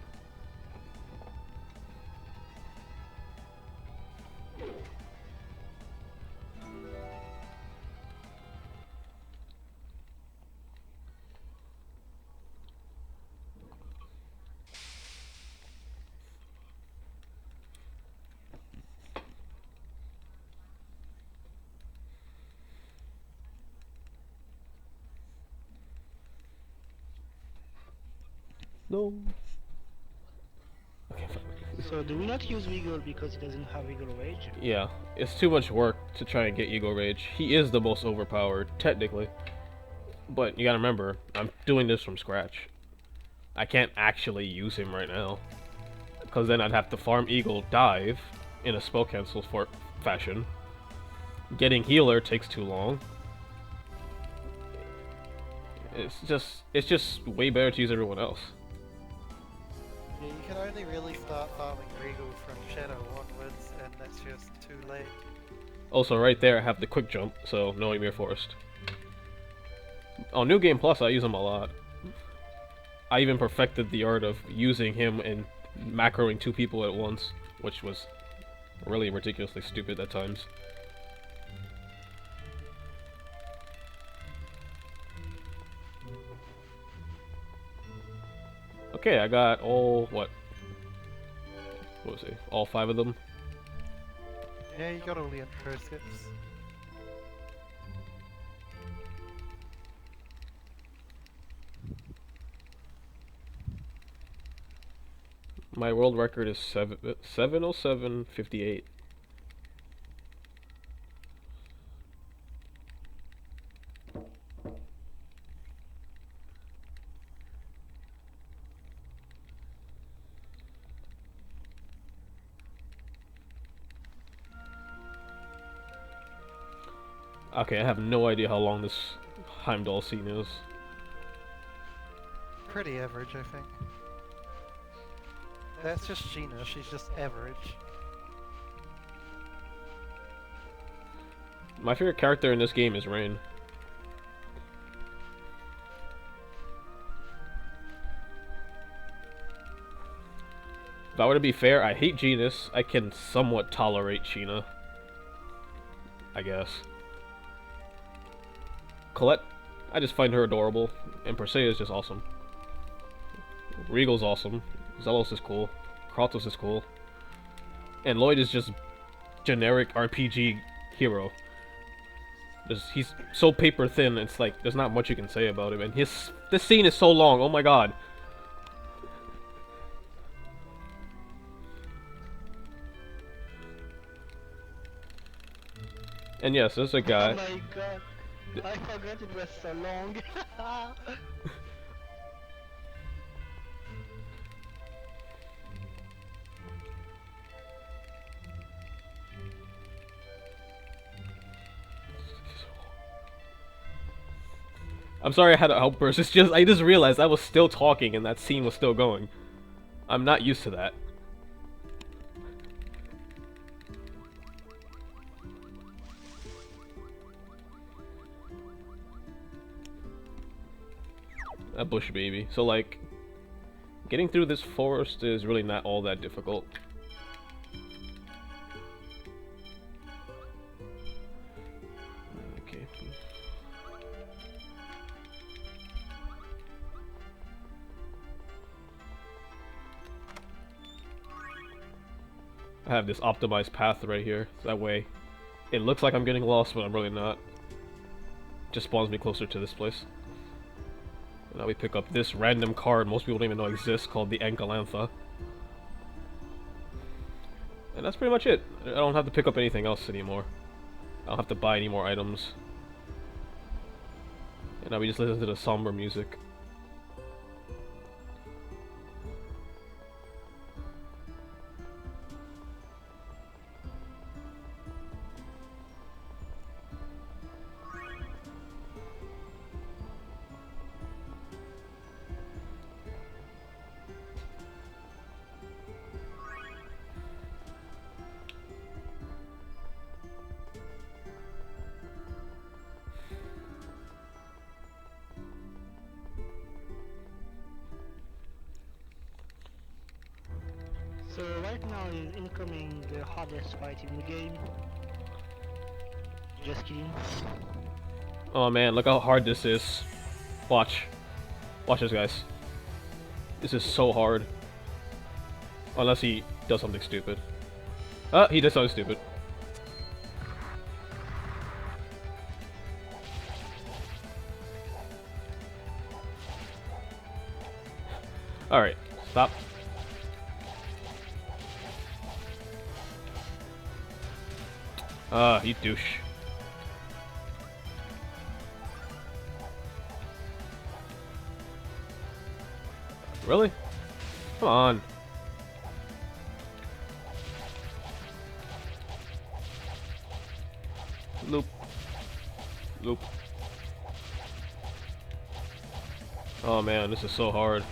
No. Okay, fine. So do we not use Eagle because he doesn't have Eagle Rage? Yeah, it's too much work to try and get Eagle Rage. He is the most overpowered, technically. But you gotta remember, I'm doing this from scratch. I can't actually use him right now. Because then I'd have to farm Eagle Dive in a spell cancel for fashion. Getting Healer takes too long. It's just way better to use everyone else. Yeah, you can only really start farming Regal from Shadow onwards, and that's just too late. Also, right there, I have the quick jump, so no Emir Forest. On New Game Plus, I use him a lot. I even perfected the art of using him and macroing 2 people at once, which was really ridiculously stupid at times. Okay, I got all, what was it? All 5 of them? Yeah, you got all the intro skips. My world record is 707.58. Okay, I have no idea how long this Heimdall scene is. Pretty average, I think. That's just Gina, she's just average. My favorite character in this game is Rain. If I were to be fair, I hate Genus. I can somewhat tolerate Sheena, I guess. Colette, I just find her adorable, and Persea is just awesome. Regal's awesome. Zelos is cool. Kratos is cool. And Lloyd is just generic RPG hero. He's so paper thin, it's like, there's not much you can say about him. And this scene is so long, oh my god. And yes, there's a guy. Oh my god. I forgot it was so long. I'm sorry I had an outburst. It's just I just realized I was still talking and that scene was still going. I'm not used to that. A bush baby. So like, getting through this forest is really not all that difficult. Okay. I have this optimized path right here. So that way, it looks like I'm getting lost, but I'm really not. Just spawns me closer to this place. And now we pick up this random card most people don't even know exists called the Ankalantha. And that's pretty much it. I don't have to pick up anything else anymore. I don't have to buy any more items. And now we just listen to the somber music. So right now is incoming the hardest fight in the game. Just kidding. Oh man, look how hard this is. Watch. Watch this, guys. This is so hard. Unless he does something stupid. Ah, he does something stupid. Alright, stop. Ah, you douche. Really? Come on. Loop. Loop. Oh man, this is so hard.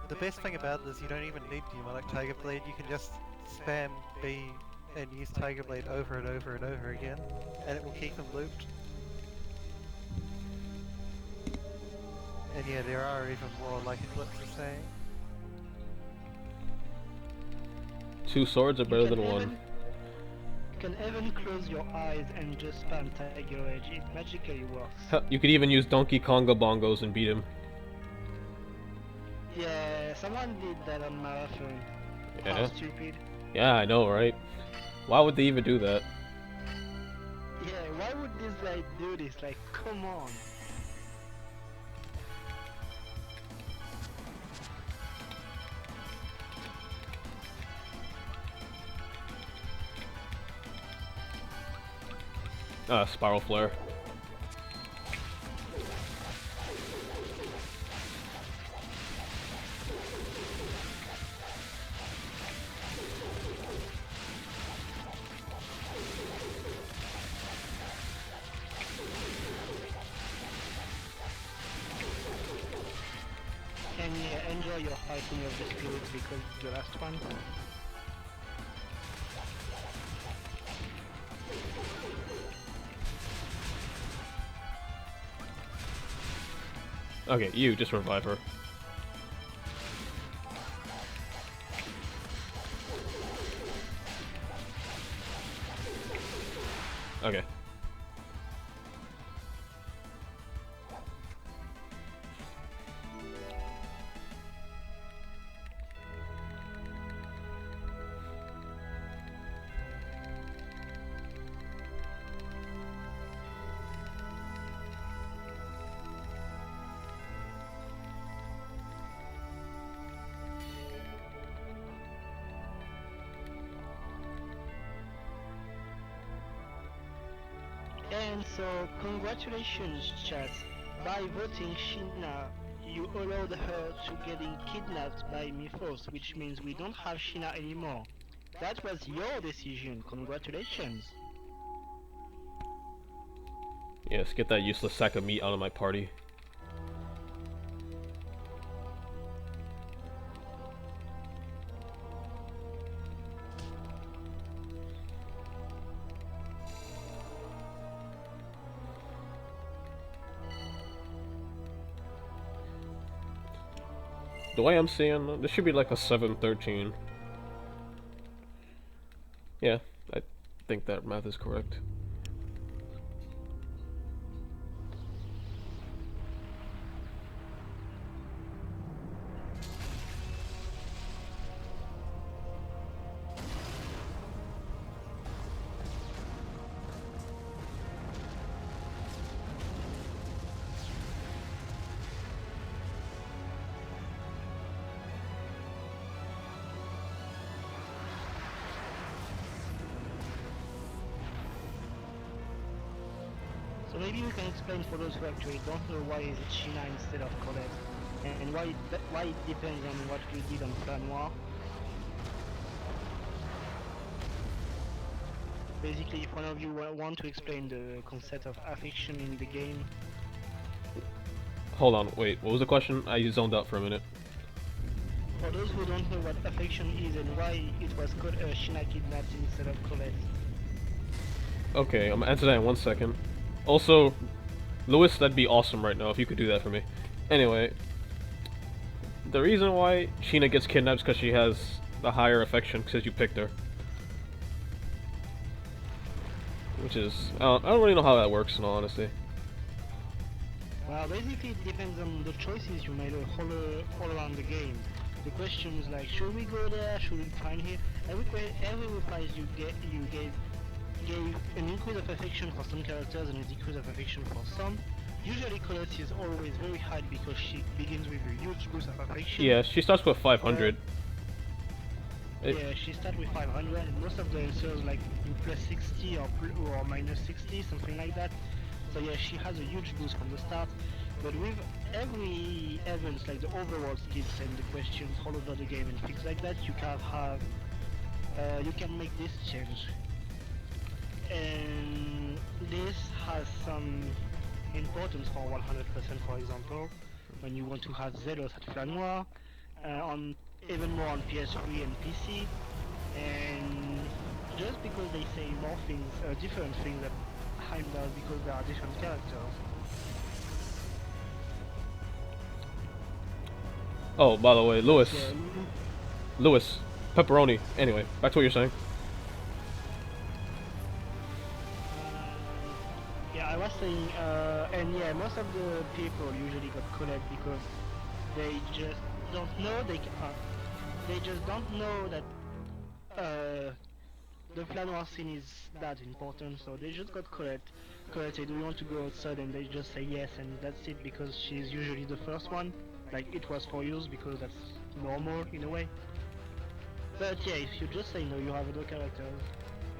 The best thing about it is you don't even need Demonic Tiger Blade, you can just spam B and use Tiger Blade over and over and over again, and it will keep them looped. And yeah, there are even more, like Eclipse is saying. 2 swords are better than You 1. can even close your eyes and just spam Tiger Edge, it magically works. You could even use Donkey Konga bongos and beat him. Yeah, someone did that on Marathon. Yeah. How stupid. Yeah, I know, right? Why would they even do that? Yeah, why would this guy do this? Like, come on. Spiral Flare. And yeah, enjoy your fighting of the spirits because it's the last one. Okay, you just revive her. Okay. And so, congratulations, chat. By voting Sheena, you allowed her to getting kidnapped by Mythos, which means we don't have Sheena anymore. That was your decision. Congratulations. Yes, get that useless sack of meat out of my party. the way I'm seeing, this should be like a 713. Yeah, I think that math is correct. So maybe we can explain for those who actually don't know why is it Sheena instead of Colette, and why it depends on what we did on Plan Noir. Basically, if one of you want to explain the concept of affection in the game. Hold on, wait, what was the question? I zoned out for a minute. For those who don't know what affection is and why it was Sheena kidnapped instead of Colette. Okay, I'm gonna answer that in 1 second. Also, Lewis, that'd be awesome right now if you could do that for me. Anyway, the reason why Sheena gets kidnapped is because she has the higher affection because you picked her. Which is, I don't really know how that works in all honesty. Well, basically it depends on the choices you made all around the game. The question is like, should we go there, should we find here? Every reply you gave an increase of affection for some characters and a decrease of affection for some. Usually Colette is always very high because she begins with a huge boost of affection. Yeah, she starts with 500. Yeah, she starts with 500 and most of the answers like plus 60 or minus 60, something like that. So yeah, she has a huge boost from the start. But with every event like the overworld skills and the questions all over the game and things like that, you can make this change. And this has some importance for 100%, for example, when you want to have Zelos at Plan Noir, on even more on PS3 and PC, and just because they say more things, different things that Heim does because there are different characters. Oh, by the way, Lewis, pepperoni. Anyway, back to what you're saying. Yeah, I was saying, and yeah, most of the people usually got Colette because they just don't know they just don't know that the Plan Noir scene is that important, so they just got Colette. Colette said, do we want to go outside? And they just say yes, and that's it because she's usually the first one. Like it was for years because that's normal in a way. But yeah, if you just say no, you have other characters,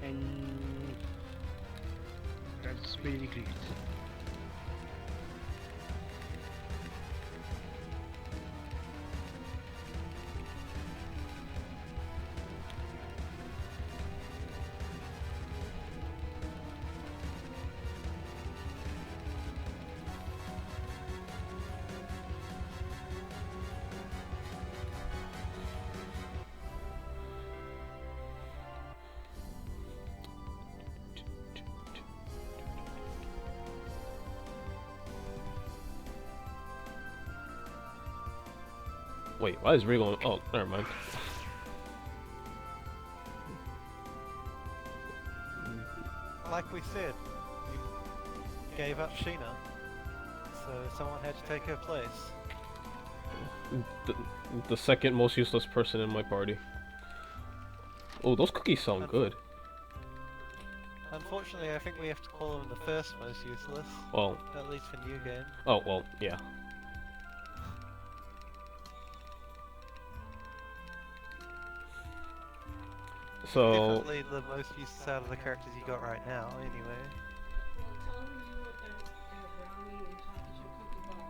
and that's basically it. Wait, why is Regal? Oh, never mind. Like we said, you gave up Sheena, so someone had to take her place. The second most useless person in my party. Oh, those cookies sound good. Unfortunately, I think we have to call him the first most useless. Well, at least for New Game. Oh, well, yeah. So Definitely the most useless out of the characters you got right now, anyway. Tell them you want a brownie and chocolate chip cookie bar.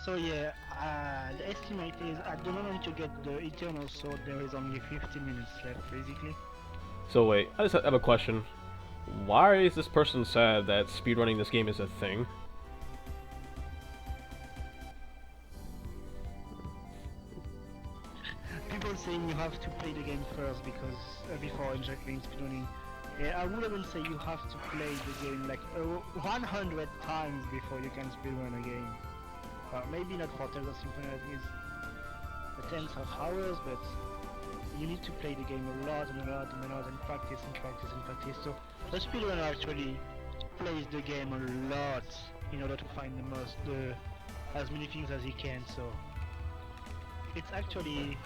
So yeah, the estimate is at the moment you get the Eternal Sword, there is only 15 minutes left basically. So wait, I just have a question. Why is this person sad that speedrunning this game is a thing? People saying you have to play the game first because before enjoying speedrunning. Yeah, I would even say you have to play the game like 100 times before you can speedrun a game. Maybe not for Tales of Symphonia, it is tens of hours, but you need to play the game a lot and a lot and a lot and practice and practice and practice. So the speedrunner actually plays the game a lot in order to find as many things as he can. So it's actually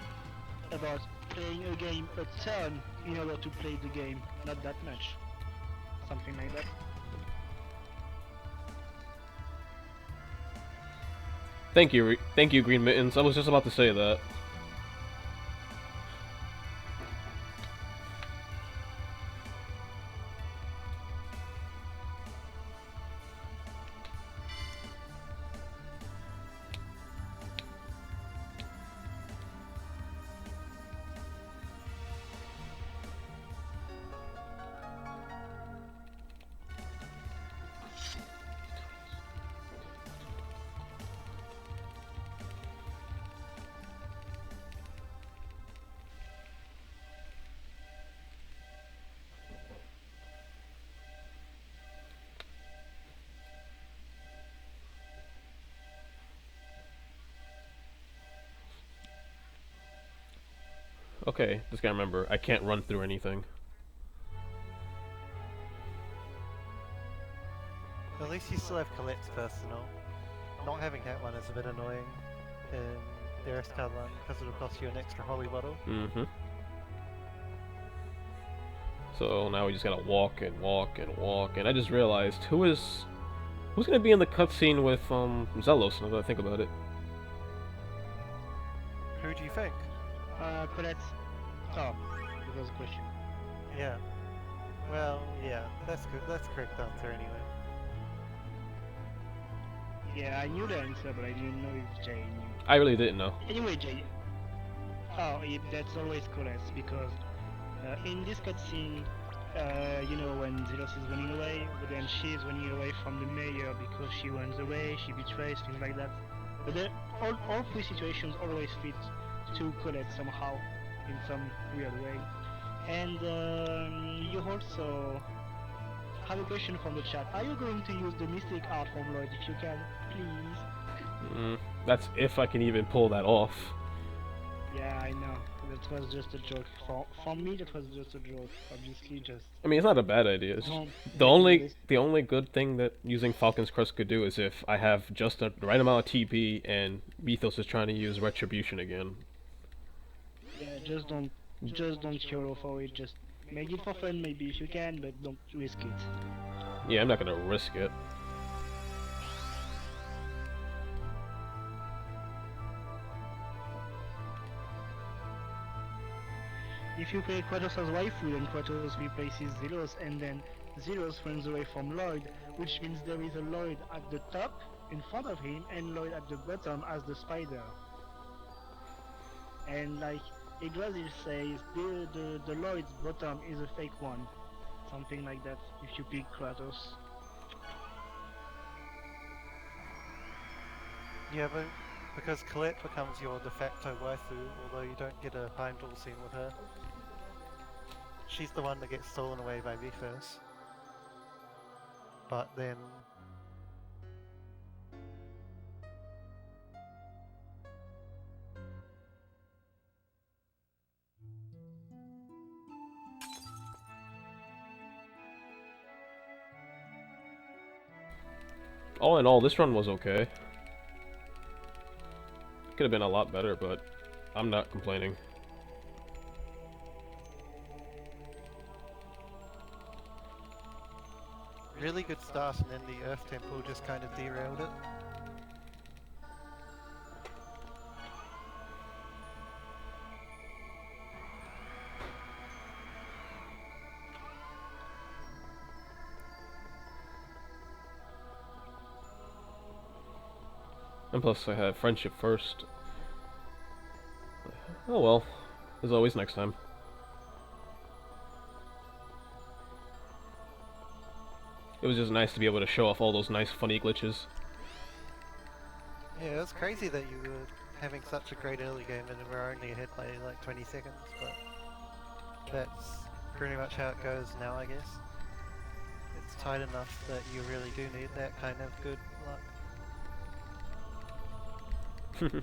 about playing a game a ton in order to play the game, not that much. Something like that. Thank you, Green Mittens. I was just about to say that. Okay, just gotta remember, I can't run through anything. At least you still have Colette's personal. Not having that one is a bit annoying in the Eriscard one because it'll cost you an extra holy bottle. Mm-hmm. So now we just gotta walk and walk and walk, and I just realized who's gonna be in the cutscene with Zelos now that I think about it. Who do you think? Colette. Oh, that was a question. Yeah. Well, yeah, that's good. That's the correct answer anyway. Yeah, I knew the answer, but I didn't know if Jay knew. I really didn't know. Anyway, Jay. Oh, yeah, that's always Colette because in this cutscene, you know, when Zelos is running away, but then she is running away from the mayor because she runs away, she betrays, things like that. But then all three situations always fit to Colette somehow, in some weird way. And you also have a question from the chat. Are you going to use the Mystic Art from Lloyd if you can, please? That's if I can even pull that off. Yeah, I know. That was just a joke. For me, that was just a joke. Obviously, just. I mean, it's not a bad idea. It's the only good thing that using Falcon's Crest could do is if I have just the right amount of TP and Mythos is trying to use Retribution again. Yeah, just don't YOLO for it. Just make it for fun, maybe if you can, but don't risk it. Yeah, I'm not gonna risk it. If you play Kratos as waifu, then Kratos replaces Zelos, and then Zelos runs away from Lloyd, which means there is a Lloyd at the top, in front of him, and Lloyd at the bottom as the spider. And like Yggdrasil says, the Lloyd's bottom is a fake one. Something like that, if you pick Kratos. Yeah, but because Colette becomes your de facto waifu, although you don't get a Heimdall scene with her. She's the one that gets stolen away by Vethos. But then... All in all, this run was okay. Could have been a lot better, but I'm not complaining. Really good start, and then the Earth Temple just kind of derailed it. And plus, I had friendship first. Oh well, as always, next time. It was just nice to be able to show off all those nice, funny glitches. Yeah, it was crazy that you were having such a great early game and we're only ahead by like 20 seconds, but that's pretty much how it goes now, I guess. It's tight enough that you really do need that kind of good luck.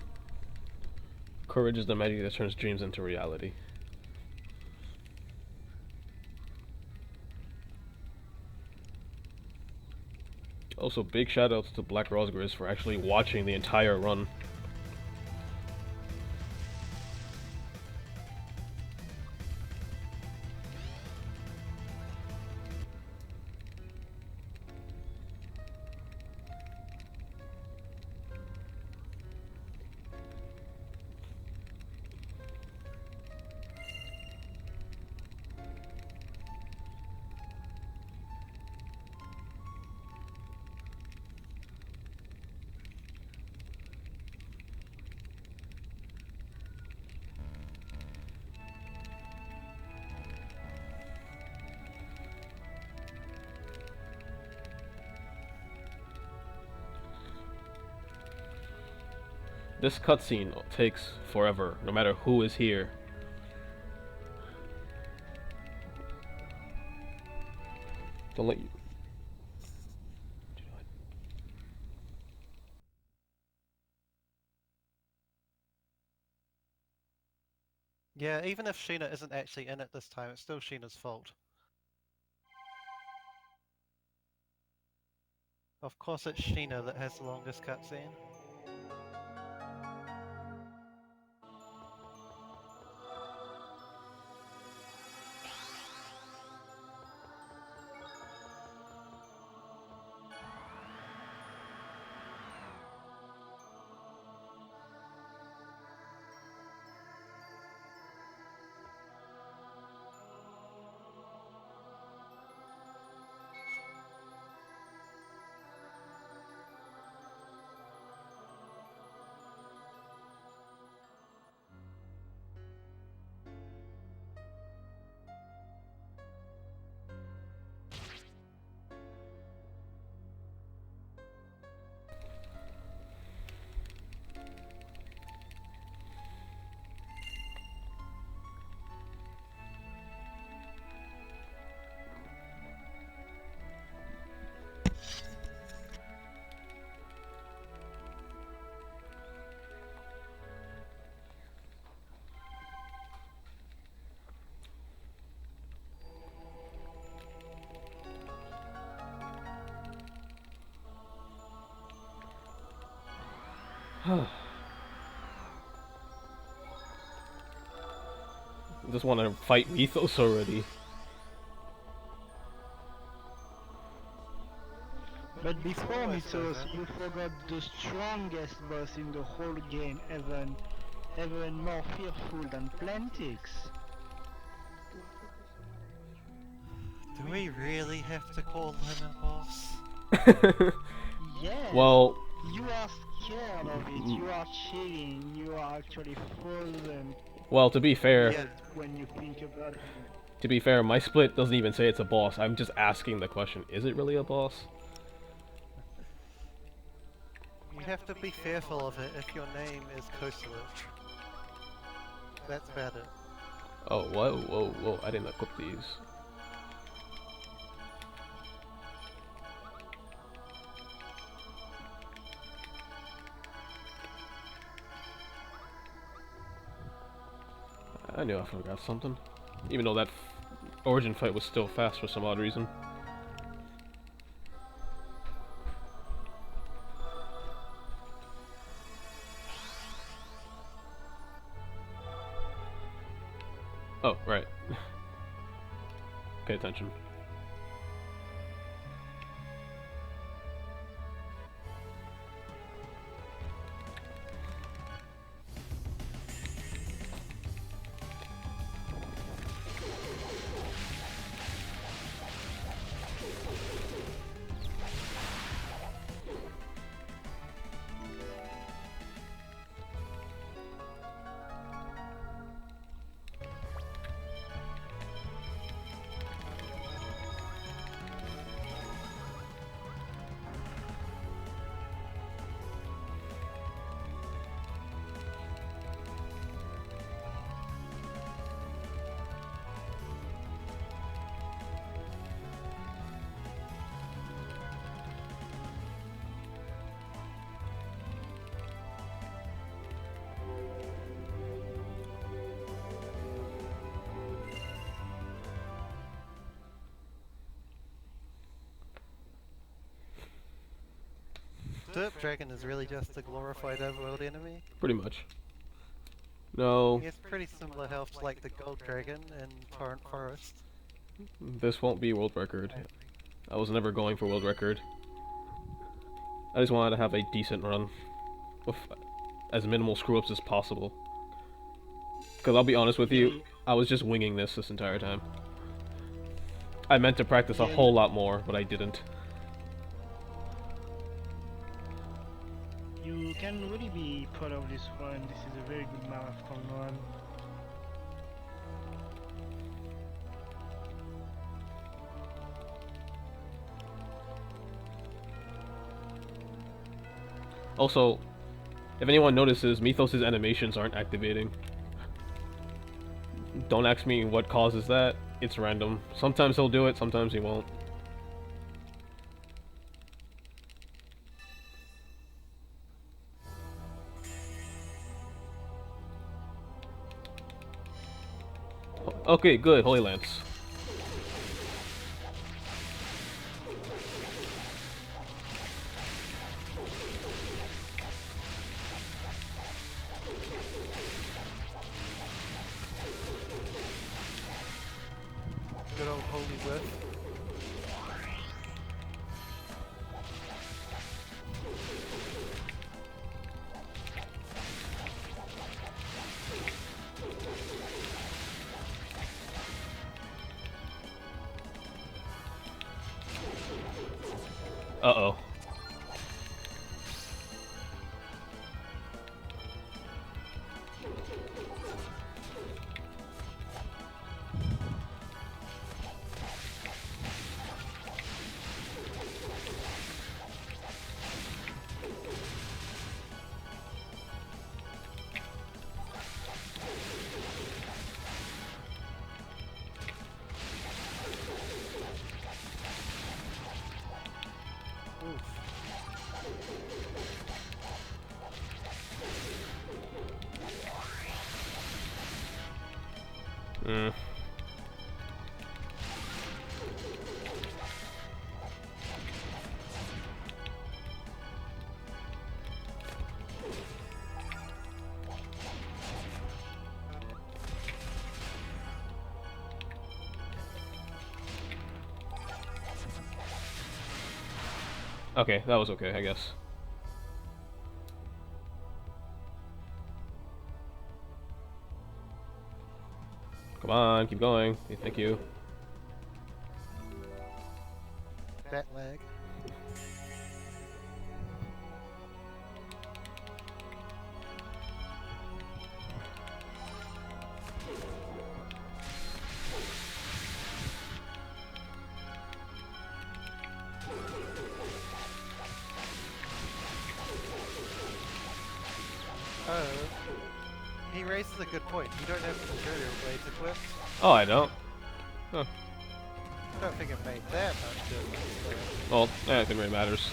Courage is the magic that turns dreams into reality. Also, big shoutouts to Black Rosgriz for actually watching the entire run. This cutscene takes forever, no matter who is here. Don't let you... Yeah, even if Sheena isn't actually in it this time, it's still Sheena's fault. Of course it's Sheena that has the longest cutscene. Just want to fight Mythos already. But before always Mythos, does that. you forgot the strongest boss in the whole game, even more fearful than Plantix. Do we really have to call him a boss? Yes! Well, You are scared of it, you are chilling, you are actually frozen to be fair, Yeah. when you think about it. my split doesn't even say it's a boss. I'm just asking the question, is it really a boss? You have to be fearful of it if your name is Kosalov. That's about it. Oh, whoa, I didn't equip these. I knew I forgot something. Even though that origin fight was still fast for some odd reason. Oh, right. Pay attention. Derp Dragon is really just a glorified overworld enemy. Pretty much. No, He has pretty similar health to like the Gold Dragon in Torrent Forest. this won't be world record. I was never going for world record. I just wanted to have a decent run with as minimal screw-ups as possible. Because I'll be honest with you, I was just winging this entire time. I meant to practice a whole lot more, but I didn't. You can really be proud of this one. This is a very good marathon run. Also, if anyone notices, Mythos' animations aren't activating. Don't ask me what causes that. It's random. Sometimes he'll do it, sometimes he won't. Okay, good. Holy Lance. Good old Holy Whip. Uh-oh. Mm. Okay, that was okay, I guess. Come on, keep going. Okay, thank you. Bat lag. Oh, he raises a good point. You don't have material blades equipped. Oh, I don't. Huh. I don't think it made that much difference. Well, I don't think it really matters.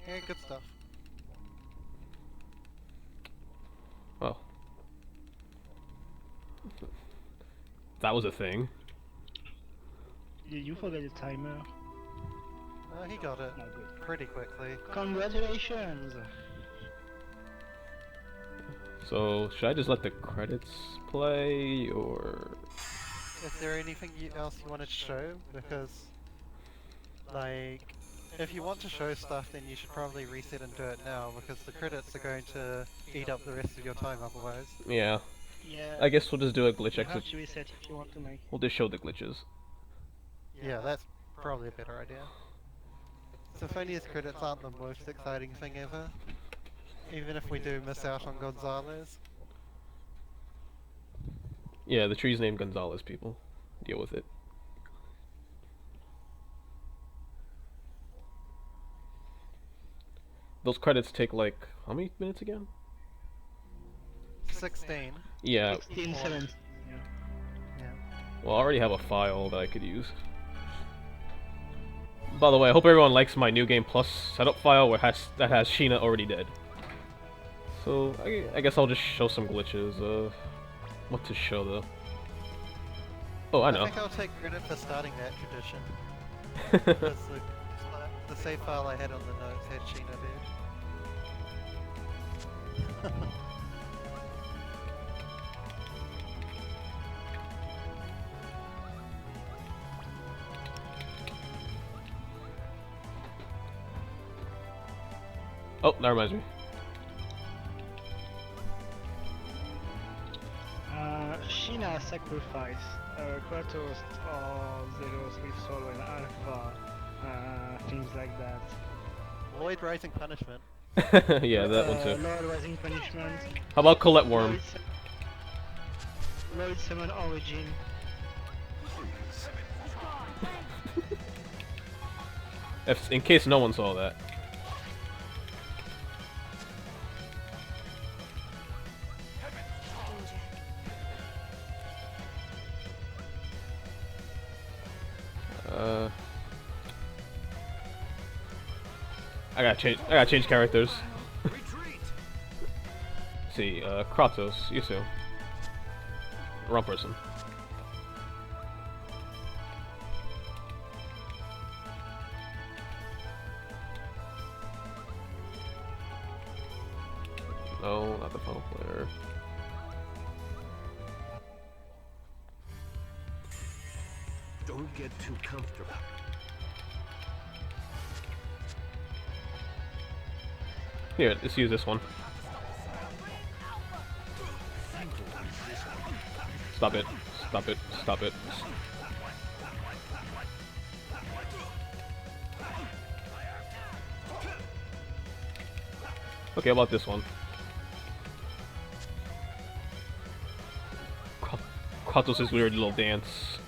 Yeah, good stuff. Well. That was a thing. Did you forget the timer? He got it No, good. pretty quickly. Congratulations! So, should I just let the credits play, or... Is there anything else you wanted to show? Because, like, if you want to show stuff, then you should probably reset and do it now, because the credits are going to eat up the rest of your time otherwise. Yeah. Yeah. I guess we'll just do a glitch You exit. have to reset if you want to make. We'll just show the glitches. Yeah, that's probably a better idea. Symphonia's credits aren't the most exciting thing ever, even if we do miss out on Gonzalez. Yeah, the tree's named Gonzalez, people. Deal with it. Those credits take like, how many minutes again? 16. Yeah, 16, 17. Yeah. well, I already have a file that I could use. By the way, I hope everyone likes my New Game Plus setup file that has Sheena already dead. So, I guess I'll just show some glitches. What to show though? Oh, I know. I think I'll take credit for starting that tradition. Because the save file I had on the notes had Sheena dead. Oh, that reminds me. Sheena sacrifice, Kratos or Zeros with Solo and Alpha, things like that. Lloyd Rising Punishment. Yeah, that one too. Lord Rising Punishment. How about Colette Worm? Lloyd Summon Origin. In case no one saw that. I gotta change characters. See, Kratos, you too. Wrong person. No, not the final player. Don't get too comfortable. Here, let's use this one. Stop it. Stop it. Stop it. Okay, how about this one? Kratos' weird little dance.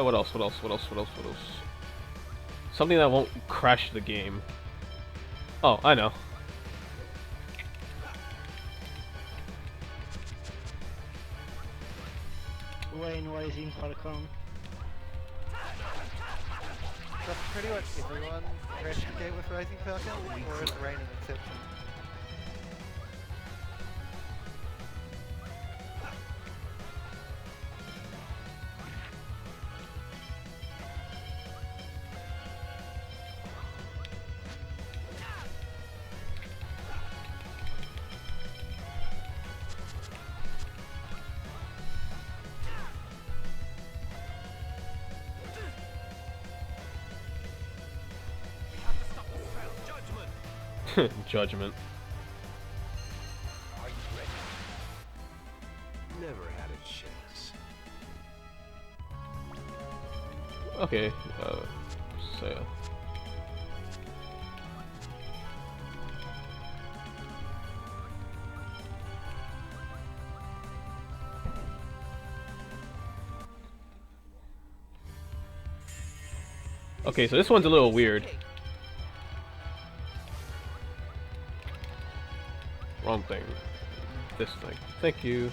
What else? What else? What else? What else? What else? Something that won't crash the game. Oh, I know. Wayne Rising Falcon. Does pretty much everyone crash the game with Rising Falcon, or is Rain an exception? Judgment. Are you ready? Never had a chance. Okay, so... Okay, so this one's a little weird. Wrong thing. This thing. Thank you.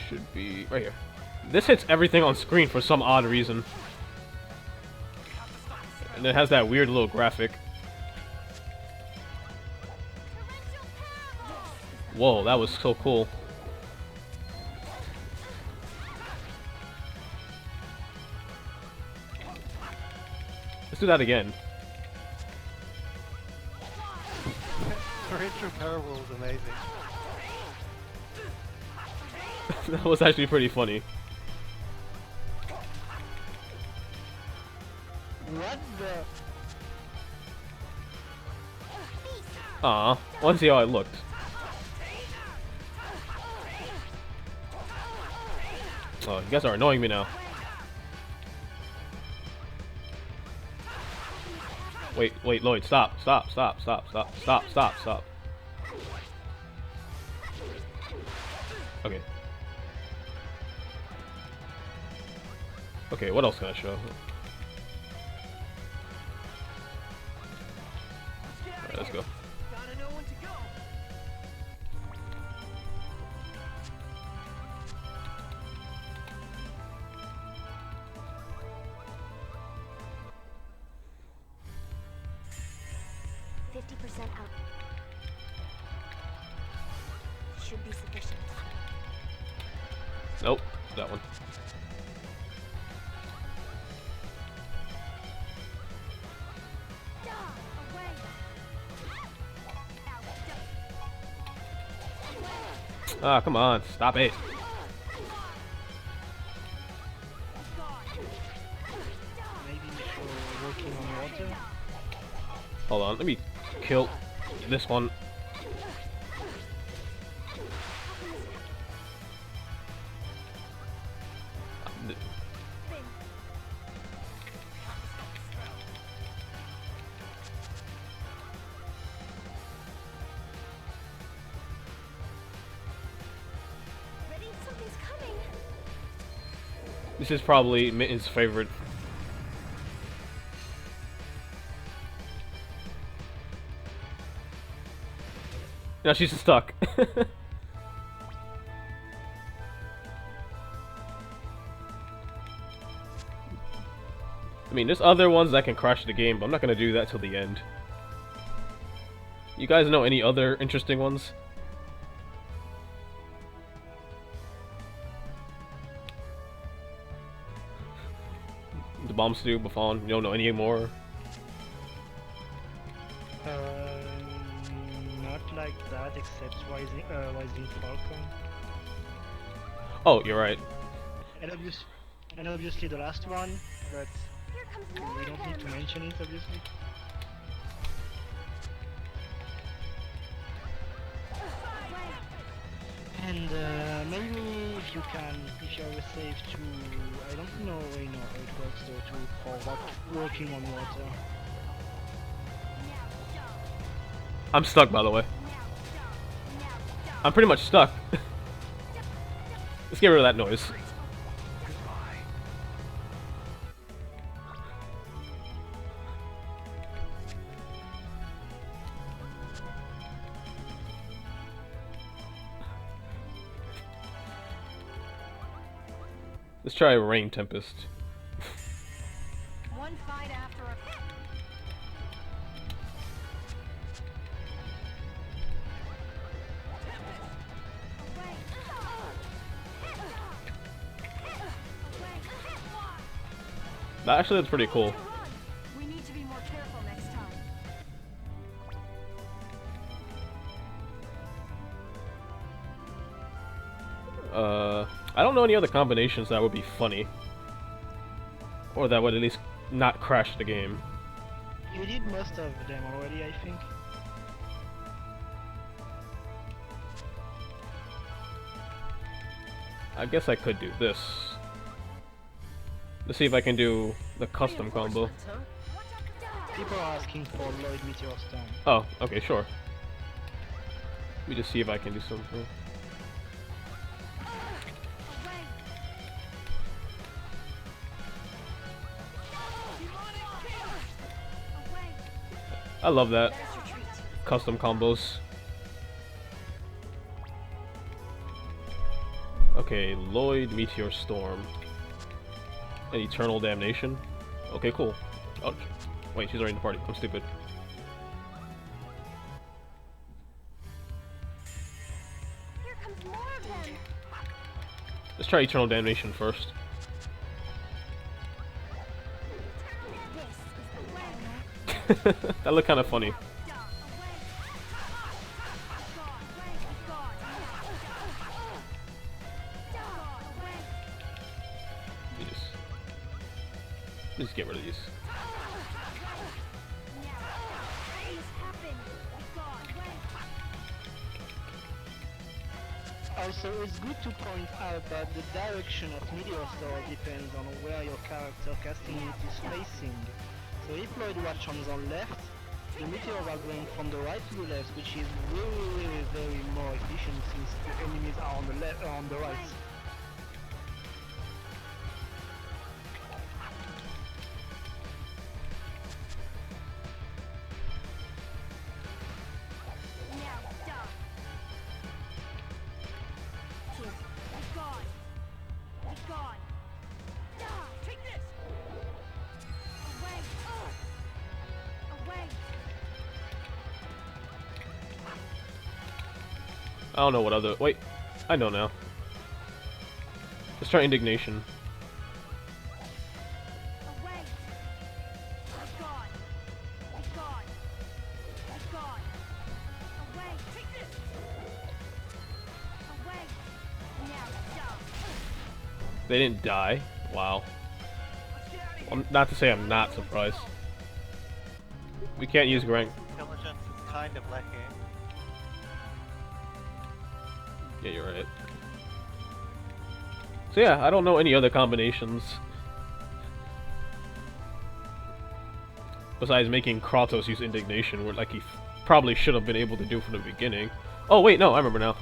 Should be right here. This hits everything on screen for some odd reason. And it has that weird little graphic. Whoa, that was so cool. Let's do that again. Torrential Parable is amazing. That was actually pretty funny. What the? Aw, I want to see how it looked. Oh, you guys are annoying me now. Wait, Lloyd, stop. Okay. Okay, what else can I show? Alright, let's go. Gotta know when to go. %50 out. Should be sufficient. Nope, that one. Ah, come on, stop it. Maybe for working on water? Hold on, let me kill this one. Something's coming. This is probably Mitten's favorite. Now she's stuck. I mean, there's other ones that can crash the game, but I'm not gonna do that till the end. You guys know any other interesting ones? Dabomstew, Baffan, you don't know any more? Not like that, except Rising Falcon. Oh, you're right. And obviously the last one, but Here comes more we of don't need to them. mention it, obviously. And maybe if you're safe to, I don't know really know how it works though, for working on water. I'm stuck, by the way. I'm pretty much stuck. Let's get rid of that noise. Let's try Rain Tempest. One fight after a That actually looks pretty cool. We need to be more careful next time. I don't know any other combinations that would be funny. Or that would at least not crash the game. You did most of them already, I think. I guess I could do this. Let's see if I can do the custom combo. People are asking for Lloyd Meteor Storm. Oh, okay, sure. Let me just see if I can do something. I love that. Custom combos. Okay, Lloyd, Meteor Storm. And Eternal Damnation. Okay, cool. Oh, Wait, she's already in the party. I'm stupid. Here comes more of them. Let's try Eternal Damnation first. This is the way. That looked kind of funny. Just get rid of these. Also, it's good to point out that the direction of Meteor Star depends on where your character casting it is facing. So if Lloyd watched on the left, the meteors are going from the right to the left, which is very more efficient since the enemies are on the left on the right. I don't know what other. Wait, I know now. Let's try Indignation. They didn't die? Wow. Not to say I'm not surprised. We can't use Grank. Intelligence is kind of lacking. Yeah, you're right. So yeah, I don't know any other combinations. Besides making Kratos use Indignation, where like he probably should have been able to do from the beginning. Oh wait, no, I remember now.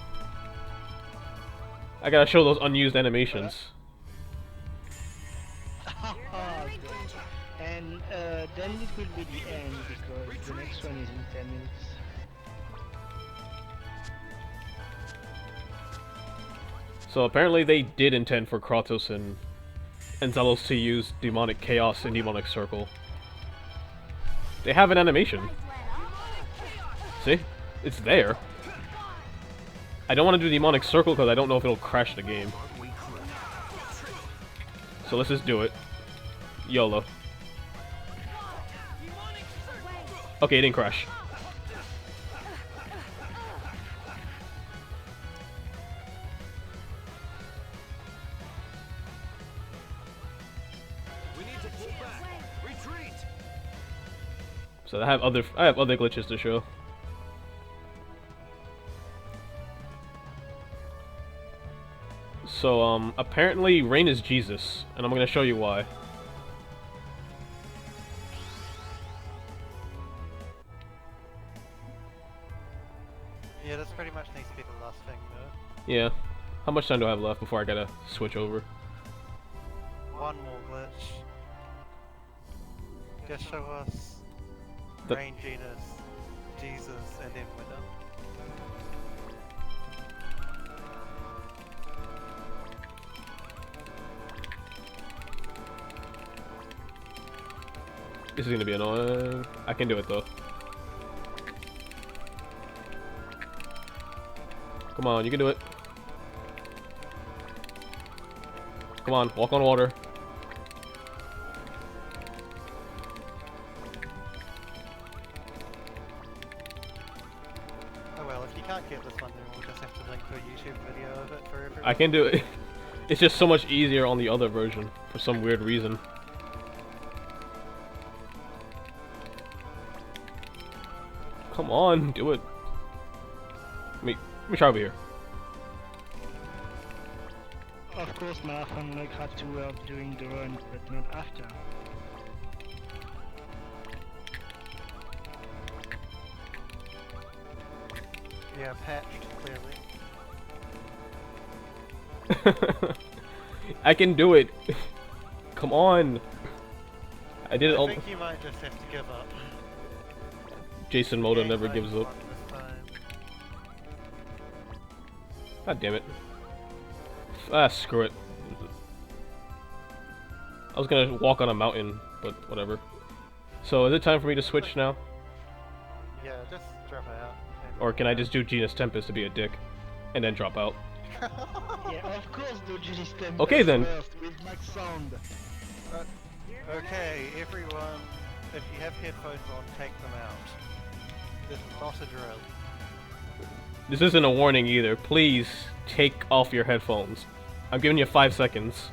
I gotta show those unused animations. And then it will be the end because the next one is in 10 minutes. So apparently they did intend for Kratos and Zelos to use Demonic Chaos and Demonic Circle. They have an animation. See? It's there. I don't want to do Demonic Circle because I don't know if it'll crash the game. So let's just do it. YOLO. Okay, it didn't crash. We need to pull back. Retreat. So I have other glitches to show. So apparently Rain is Jesus, and I'm gonna show you why. Yeah, this pretty much needs to be the last thing though. Yeah. How much time do I have left before I gotta switch over? One more glitch. Just show us The- Rain, Genus, Jesus, and then Winner. This is gonna be annoying. I can do it though. Come on, you can do it. Come on, walk on water. Oh well, if you can't get this one, then we'll just have to link to a YouTube video of it for everyone. I can do it. It's just so much easier on the other version for some weird reason. Come on, do it. Let me try over here. Of course, Marathon like had to work during the run, but not after. Yeah, patched, clearly. I can do it. Come on. I did it I all. think you might just have to give up. JayMota Yeah, never you gives might up. want this time. God damn it. Ah, screw it. I was gonna walk on a mountain, but whatever. So is it time for me to switch now? Yeah, just drop it out. Or can I just do Genus Tempest to be a dick? And then drop out? Yeah, of course do Genus Tempest Okay, then. first with max sound. Okay, everyone, if you have headphones on, take them out. This is not a drill. This isn't a warning either. Please take off your headphones. I'm giving you 5 seconds.